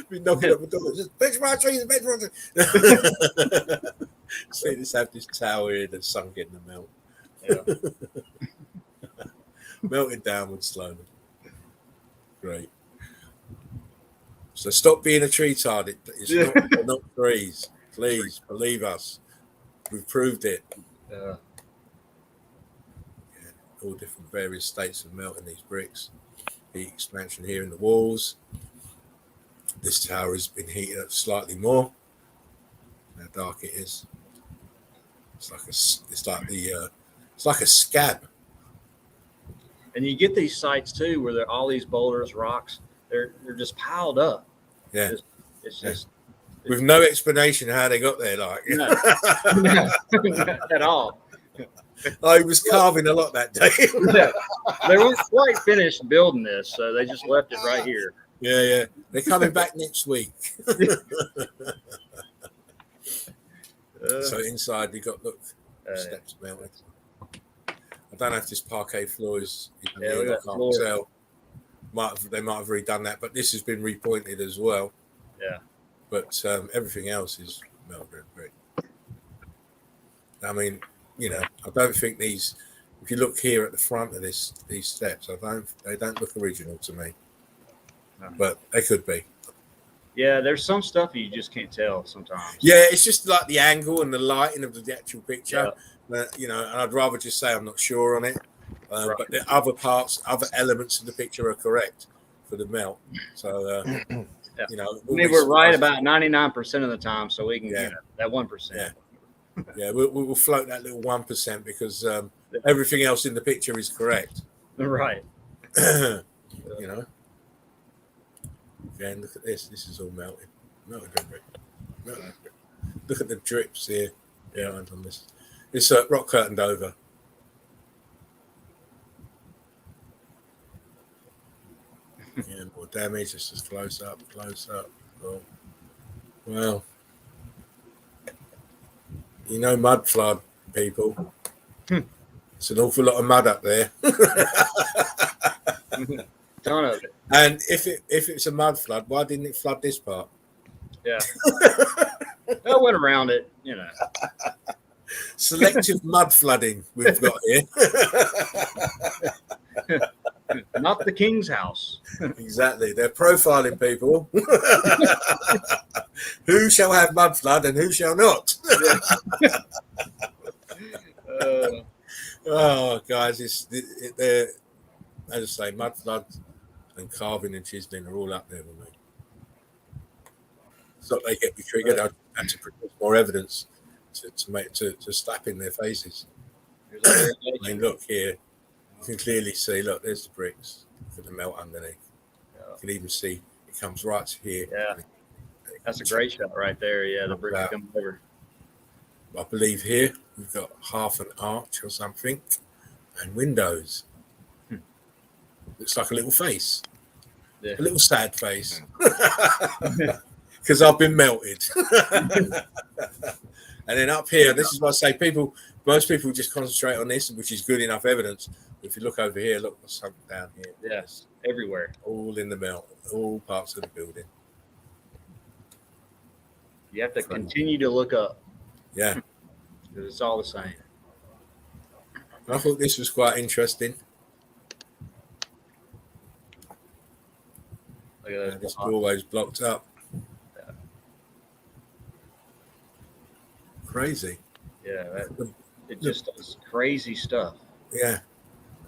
we knocking up the door. Just bench my trees, bench my trees. See, let's have this tower here that's sunk in the melt. Yeah. Melted downwards slowly. Great. So stop being a tree tard. It's not trees. Please believe us. We've proved it. Yeah. All different various states of melting these bricks. Heat expansion here in the walls. This tower has been heated up slightly more. How dark it is. It's like a scab. And you get these sites too where there are all these boulders, rocks. They're just piled up. Yeah. It's just with no explanation how they got there, like no, at all. I was carving a lot that day. Yeah. They weren't quite finished building this, so they just left it right here. Yeah. They're coming back next week. So inside you got steps melted. I don't know if this parquet floor is. I can't tell. They might have redone that, but this has been repointed as well. Yeah. But everything else is melted brick. I mean, you know, I don't think these. If you look here at the front of these steps, they don't look original to me. No. But they could be. Yeah, there's some stuff you just can't tell sometimes. Yeah, it's just like the angle and the lighting of the actual picture. Yeah. You know, and I'd rather just say I'm not sure on it. Right. But the other elements of the picture are correct for the melt. So, you know, I mean, we're right about 99% of the time, so we can get that 1%. Yeah. Yeah, we'll float that little 1% because everything else in the picture is correct. Right. You know. Yeah, and look at this. This is all melted. Melted brick. Look at the drips here. Yeah, on this. It's rock curtained over. Yeah, more damage. It's just close up. Oh. Well, you know, mud flood, people. It's an awful lot of mud up there. Ton of it. And if it's a mud flood, why didn't it flood this part? Yeah. I went around it, you know. Selective mud flooding we've got here. Not the king's house. Exactly. They're profiling people. Who shall have mud flood and who shall not? Oh, guys, they're, as I say, mud flood and carving and chiseling are all up there with me. It's not they get me triggered. I had to produce more evidence to slap in their faces. I mean, look here. You can clearly see. Look, there's the bricks for the melt underneath. Yeah. You can even see it comes right to here. Yeah. That's a great shot right there. Yeah, the bricks Wow. come over. I believe here we've got half an arch or something, and windows. Looks like a little face, Yeah. a little sad face, because I've been melted. And then up here, this is what I say. Most people just concentrate on this, which is good enough evidence. If you look over here, look what's something down here. Yes, everywhere. All in the melt, all parts of the building. You have to continue to look up. Yeah. Because it's all the same. I thought this was quite interesting. Look at that. This doorway's blocked up. Yeah. Crazy. Yeah, it just does crazy stuff. Yeah.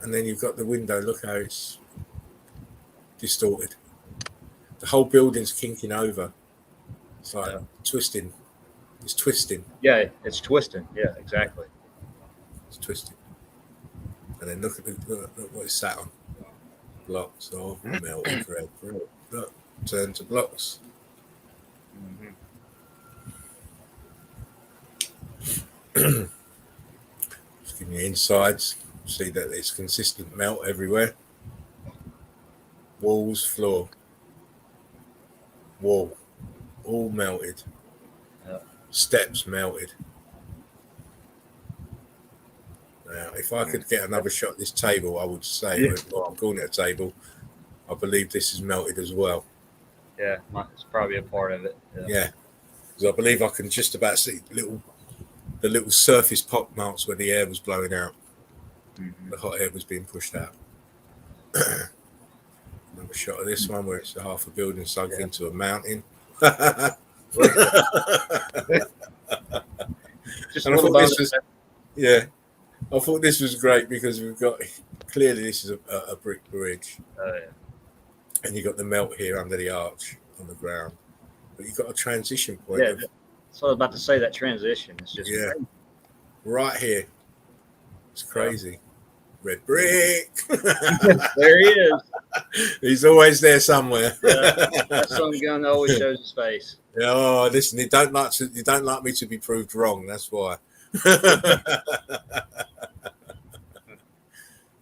And then you've got the window. Look how it's distorted. The whole building's kinking over. It's like twisting. It's twisting. Yeah, it's twisting. Yeah, exactly. It's twisting. And then look what it's sat on. Blocks of melted red brick. Look, turn to blocks. Just giving you insides. See that it's consistent melt everywhere. Walls, floor, wall, all melted. Steps melted. Now, if I could get another shot at this table, I would say, I'm calling it a table, I believe this is melted as well. Yeah, it's probably a part of it. Yeah, because I believe I can just about see the little surface pock marks where the air was blowing out. The hot air was being pushed out. Another shot of this one where it's half a building sunk into a mountain. Just And I thought this was, I thought this was great because we've got clearly this is a brick bridge, and you got the melt here under the arch on the ground, but you've got a transition point. Yeah, so I was about to say that transition. It's just crazy. Right here. It's crazy. Red brick. There he is. He's always there somewhere. That sun gun always shows his face. Oh, listen, you don't like me to be proved wrong. That's why.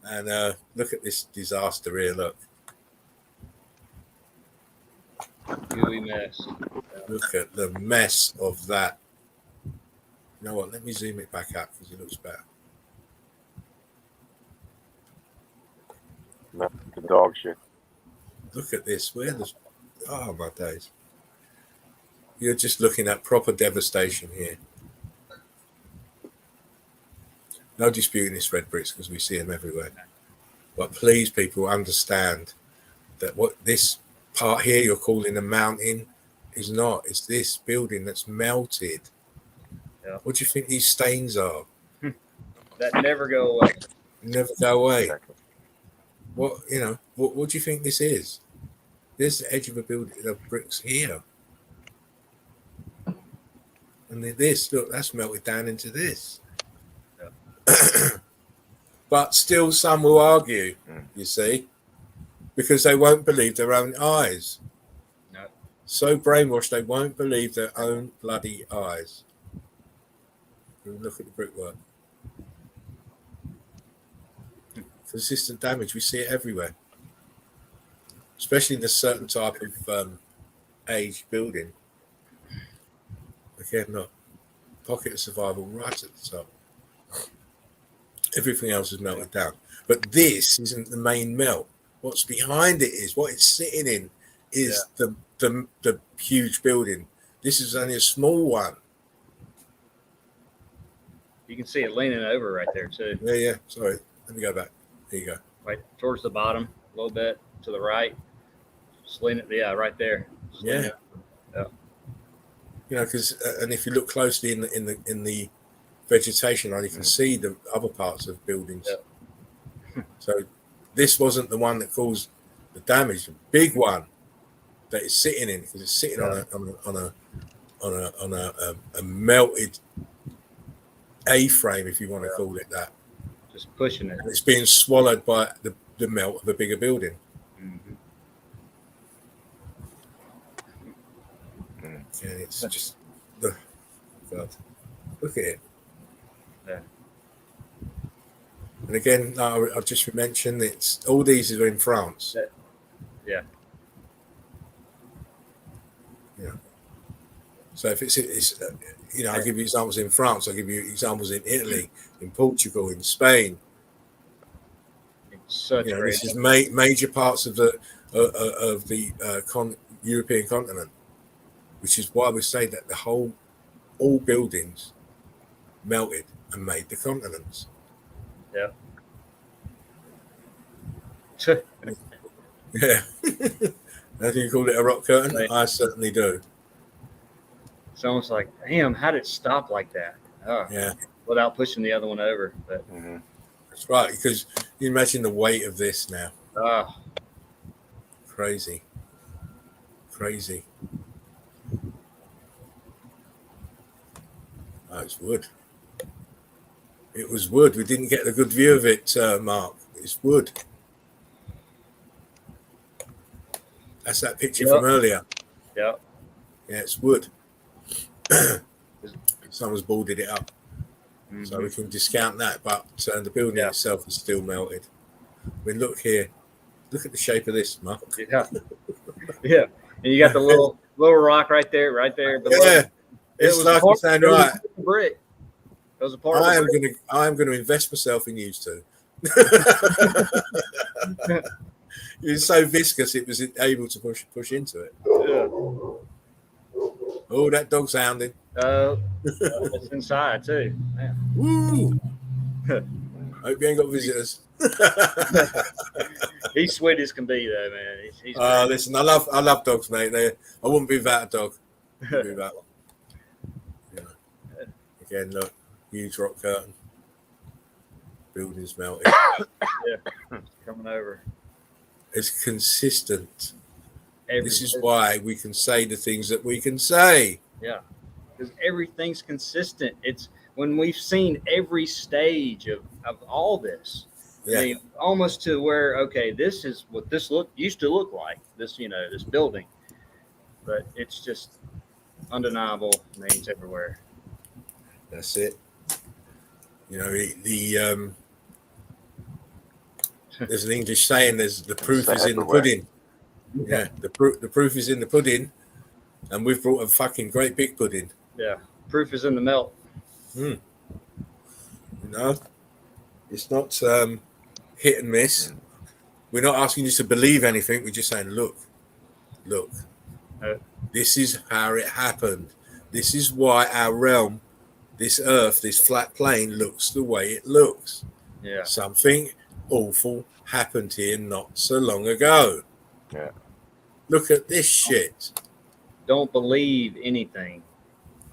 And look at this disaster here. Look. Gooey mess. Look at the mess of that. You know what? Let me zoom it back up because it looks better. The dog shit. Look at this. Oh my days. You're just looking at proper devastation here. No disputing this red bricks because we see them everywhere. But please, people, understand that what this part here you're calling a mountain is not. It's this building that's melted. Yeah. What do you think these stains are? That never go away. Never go away. Exactly. What do you think this is? There's the edge of a building of bricks here. And then this, look, that's melted down into this. Yeah. But still some will argue, you see, because they won't believe their own eyes. No. So brainwashed they won't believe their own bloody eyes. Look at the brickwork. Consistent damage, we see it everywhere, especially in a certain type of age building. Again, look, pocket of survival right at the top. Everything else is melted down, but this isn't the main melt. What's behind it is what it's sitting in is the huge building. This is only a small one. You can see it leaning over right there too. Yeah. Sorry, let me go back. There you go. Right towards the bottom, a little bit to the right. Just lean it, right there. Just lean it. You know, because and if you look closely in the vegetation line, you can see the other parts of buildings. Yeah. So this wasn't the one that caused the damage. The big one that it's sitting in, because it's sitting on a melted A-frame, if you want to call it that. just pushing it. And it's being swallowed by the melt of a bigger building. Mm-hmm. And it's just, God, look at it. Yeah. And again, I'll just mention it's all these are in France. Yeah. Yeah. So if it's I'll give you examples in France. I'll give you examples in Italy, in Portugal, in Spain. It's such This is major parts of the European continent, which is why we say that all buildings melted and made the continents. Yeah. Yeah. Do you call it a rock curtain? Right. I certainly do. It's almost like, damn, how did it stop like that? Oh, Yeah. Without pushing the other one over. But That's right, because you imagine the weight of this now. Crazy. Oh, it's wood. It was wood. We didn't get a good view of it, Mark. It's wood. That's that picture from earlier. Yep. Yeah, it's wood. Someone's boarded it up. Mm-hmm. So we can discount that, but the building itself is still melted. I mean, look here. Look at the shape of this, Mark. Yeah. Yeah. And you got the little rock right there. Below. Yeah. It's like you're saying, right. Brick. It was a part I am going to invest myself in used to. It was so viscous, it was able to push into it. Yeah. Oh, that dog's hounding. It's inside too. Man. Woo! Hope you ain't got visitors. He's sweet as can be, though, man. He's listen, I love dogs, mate. I wouldn't be without a dog. Wouldn't be without one. Again, look, huge rock curtain. Buildings melted. Yeah, coming over. It's consistent. This is Everything. why we can say the things that we can say. Yeah, because everything's consistent. It's when we've seen every stage of all this. Yeah. I mean, almost to where, okay, this is what this used to look like. This, this building, but it's just undeniable names everywhere. That's it. There's an English saying: "There's the proof is in the pudding." Yeah, the proof is in the pudding, and we've brought a fucking great big pudding. Yeah, proof is in the melt. It's not hit and miss. We're not asking you to believe anything. We're just saying, look, this is how it happened. This is why our realm, this earth, this flat plane looks the way it looks. Yeah. Something awful happened here not so long ago. Yeah. Look at this shit. Don't believe anything.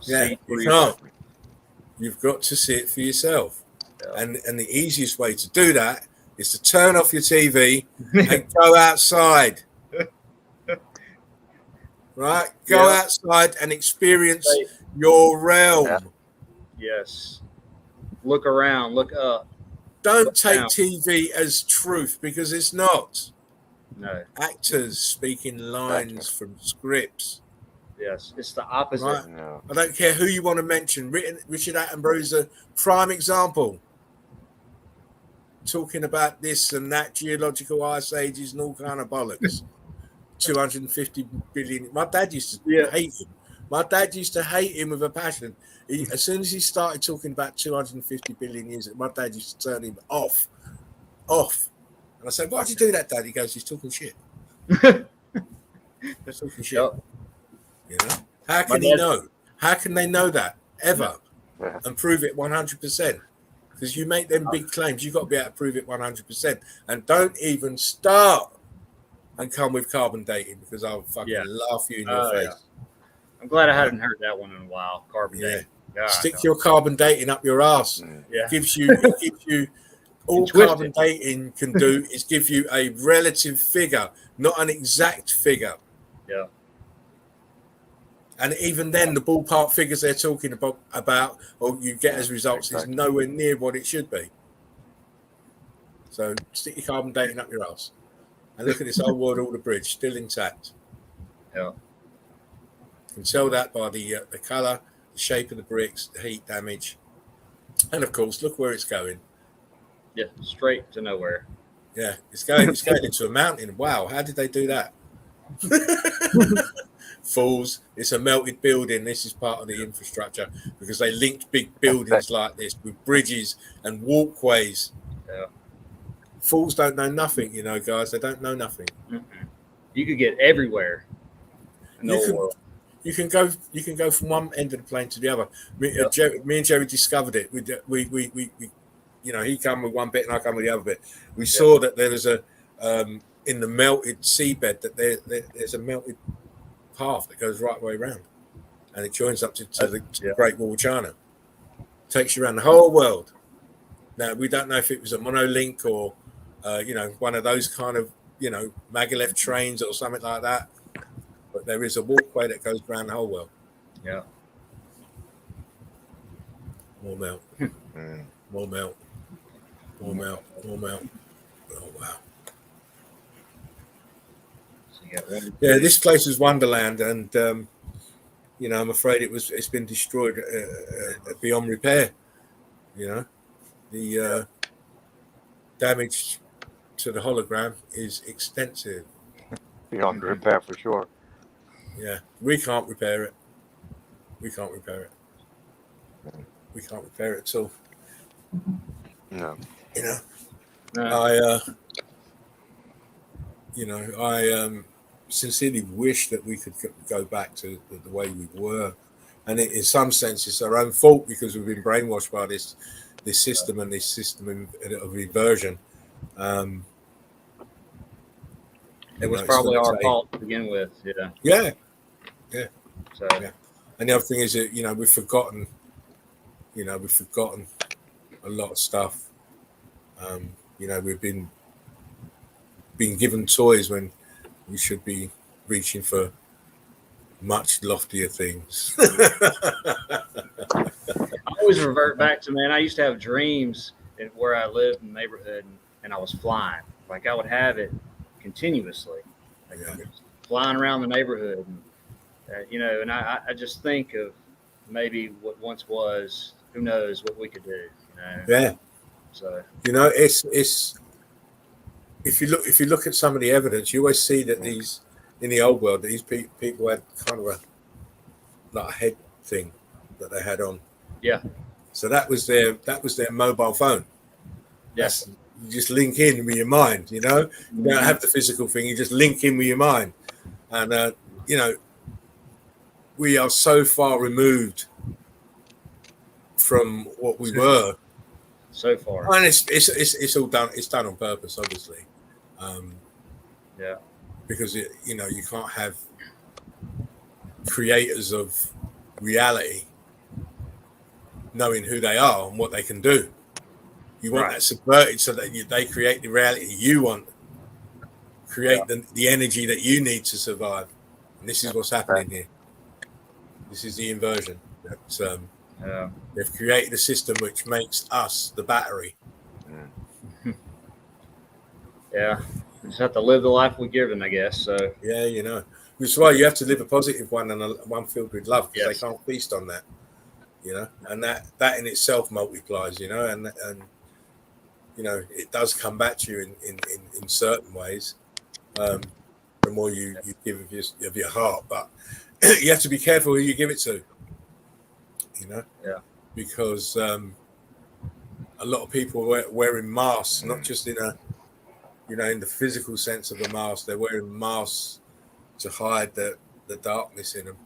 Yeah, you can't. You've got to see it for yourself. Yeah. And the easiest way to do that is to turn off your TV and go outside. Right? Go outside and experience your realm. Yeah. Yes. Look around, look up. Don't take TV as truth, because it's not. No. Actors speaking lines from scripts. Yes, it's the opposite. Right? No. I don't care who you want to mention. Richard Attenborough is a prime example. Talking about this and that, geological ice ages and all kind of bollocks. 250 billion. My dad used to hate him. My dad used to hate him with a passion. As soon as he started talking about 250 billion years, my dad used to turn him off. And I said, "Why'd you do that, Dad?" He goes, "He's talking shit." He's talking shit. Yep. How can he know? How can they know that ever and prove it 100%? Because you make them big claims, you've got to be able to prove it 100%. And don't even start and come with carbon dating, because I'll fucking laugh you in your face. Yeah. I'm glad I hadn't heard that one in a while. Carbon dating. God, Stick your carbon dating up your ass. Yeah. It gives you all carbon dating can do is give you a relative figure, not an exact figure. Yeah. And even then, the ballpark figures they're talking about or you get as results is nowhere near what it should be. So stick your carbon dating up your ass and look at this old world order bridge still intact. Yeah. You can tell that by the colour, the shape of the bricks, the heat damage, and of course, look where it's going. Yeah, straight to nowhere. Yeah, it's going into a mountain. Wow, how did they do that? Fools! It's a melted building. This is part of the infrastructure because they linked big buildings like this with bridges and walkways. Yeah. Fools don't know nothing, you know, guys. They don't know nothing. Mm-hmm. You could get everywhere in the whole world. You can go from one end of the plane to the other. Me and Jerry discovered it. We you know, he come with one bit and I come with the other bit. We saw that there is a in the melted seabed that there's a melted path that goes right way around, and it joins up to the Great Wall of China. Takes you around the whole world. Now we don't know if it was a monolink or you know, one of those kind of, you know, maglev trains or something like that. But there is a walkway that goes around the whole world. Yeah. More melt. More melt. More melt. More melt. Oh wow. Yeah, this place is Wonderland, and you know, I'm afraid it's been destroyed beyond repair. You know, the damage to the hologram is extensive. Beyond repair for sure. Yeah, we can't repair it. We can't repair it. We can't repair it at all. No. You know, No. I sincerely wish that we could go back to the way we were, and in some sense, it's our own fault because we've been brainwashed by this system and this system of inversion. It was probably our fault to begin with. Yeah. So. Yeah. And the other thing is that, you know, we've forgotten a lot of stuff. You know, we've been given toys when we should be reaching for much loftier things. I always revert back to, man, I used to have dreams where I lived in the neighborhood and I was flying. Like I would have it continuously, like flying around the neighborhood. And, you know, and I just think of maybe what once was, who knows what we could do, you know? Yeah. So, you know, it's if you look at some of the evidence, you always see that these in the old world, these people had kind of a head thing that they had on. Yeah. So that was their mobile phone. Yes. You just link in with your mind, you know. You don't have the physical thing. You just link in with your mind, and you know, we are so far removed from what we were. So far, and it's all done. It's done on purpose, obviously. Yeah, because you know, you can't have creators of reality knowing who they are and what they can do. You want that subverted so that they create the reality you want, create the energy that you need to survive. And this is what's happening here. This is the inversion. That they've created a system which makes us the battery. Yeah, we just have to live the life we're given, I guess. So yeah, you know, which is why you have to live a positive one and one filled with love, because they can't feast on that. You know, and that in itself multiplies. You know, and you know, it does come back to you in certain ways. The more you give of your heart, but you have to be careful who you give it to. You know, because a lot of people are wearing masks, not just in in the physical sense of a mask. They're wearing masks to hide the darkness in them.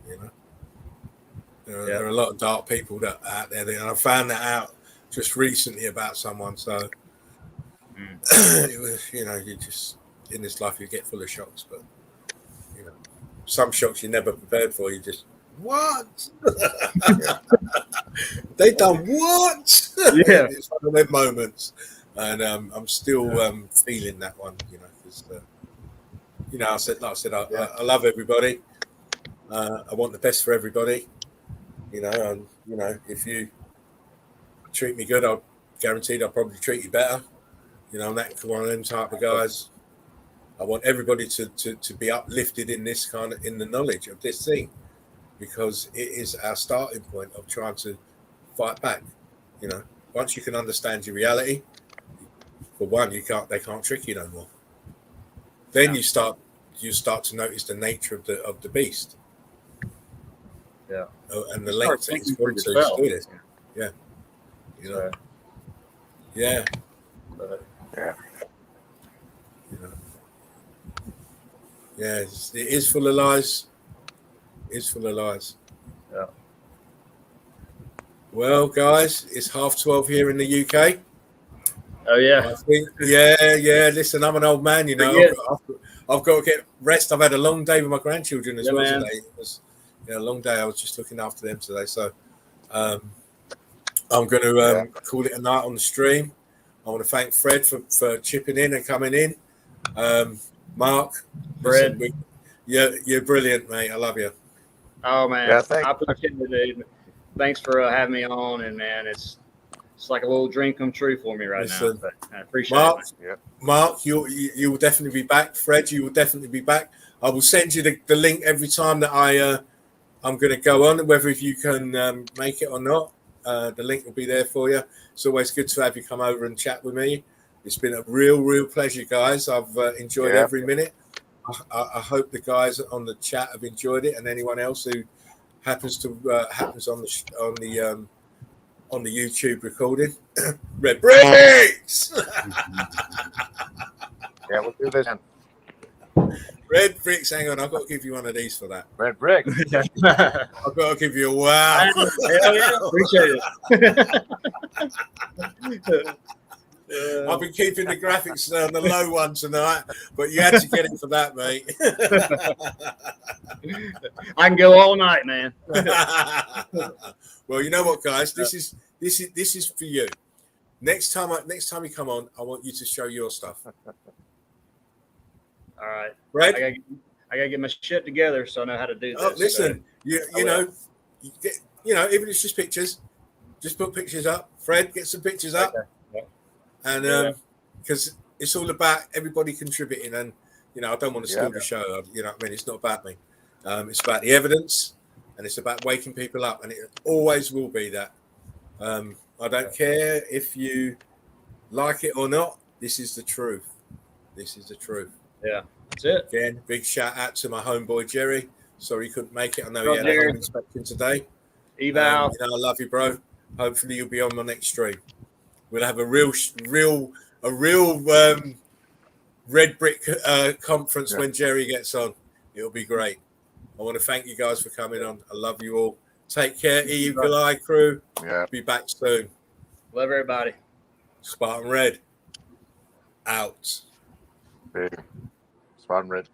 You know, there are a lot of dark people that are out there, and I found that out just recently about someone. So it was, you know, you just in this life you get full of shocks, but you know, some shocks you're never prepared for. You just what? They done what? Yeah, it's one of them moments, and I'm still feeling that one. You know, because you know, I love everybody. I want the best for everybody. You know, and you know, if you treat me good, I'll guaranteed I'll probably treat you better. You know, I'm that one of them type of guys. I want everybody to be uplifted in this in the knowledge of this thing, because it is our starting point of trying to fight back. You know, once you can understand your reality, for one, they can't trick you no more. Then you start to notice the nature of the beast. Yeah. And the length that it's gone to do this. Yeah. You know. Yeah. Yeah. You know. Yeah, it is full of lies. It's full of lies. Yeah. Well, guys, it's 12:30 here in the UK. Oh yeah. I think, yeah. Listen, I'm an old man, you know. I've got to get rest. I've had a long day with my grandchildren as well today. It was a long day. I was just looking after them today. So I'm going to call it a night on the stream. I want to thank Fred for chipping in and coming in. Mark, Fred, listen, you're brilliant, mate. I love you. Oh man, Yeah, I appreciate it, dude. Thanks for having me on, and man, it's like a little dream come true for me right now. But I appreciate it. Mark, you will definitely be back. Fred, you will definitely be back. I will send you the link every time that I'm going to go on, whether if you can make it or not. The link will be there for you. It's always good to have you come over and chat with me. It's been a real pleasure, guys. I've enjoyed every minute. I hope the guys on the chat have enjoyed it, and anyone else who happens on the YouTube recording. Red Bricks. Yeah, we'll do this. Red Bricks. Hang on, I've got to give you one of these for that. Red Bricks. I've got to give you a wow. Hell yeah, appreciate it. I've been keeping the graphics on the low one tonight, but you had to get it for that, mate. I can go all night, man. Well, you know what, guys? This is for you. Next time you come on, I want you to show your stuff. All right, Fred? I gotta get my shit together so I know how to do this. Oh, listen, you know, even if it's just pictures, just put pictures up. Fred, get some pictures up. Okay. And because it's all about everybody contributing, and I don't want to steal the show. You know what I mean? It's not about me. It's about the evidence, and it's about waking people up, and it always will be that. I don't care if you like it or not. This is the truth. This is the truth. Yeah, that's it. Again, big shout out to my homeboy Jerry. Sorry he couldn't make it. I know he had a home inspection today. Eval. I love you, bro. Hopefully you'll be on my next stream. We'll have a real red brick conference when Jerry gets on. It'll be great. I want to thank you guys for coming on. I love you all. Take care, Eagle Eye crew. Yeah. Be back soon. Love everybody. Spartan Red out. Spartan Red.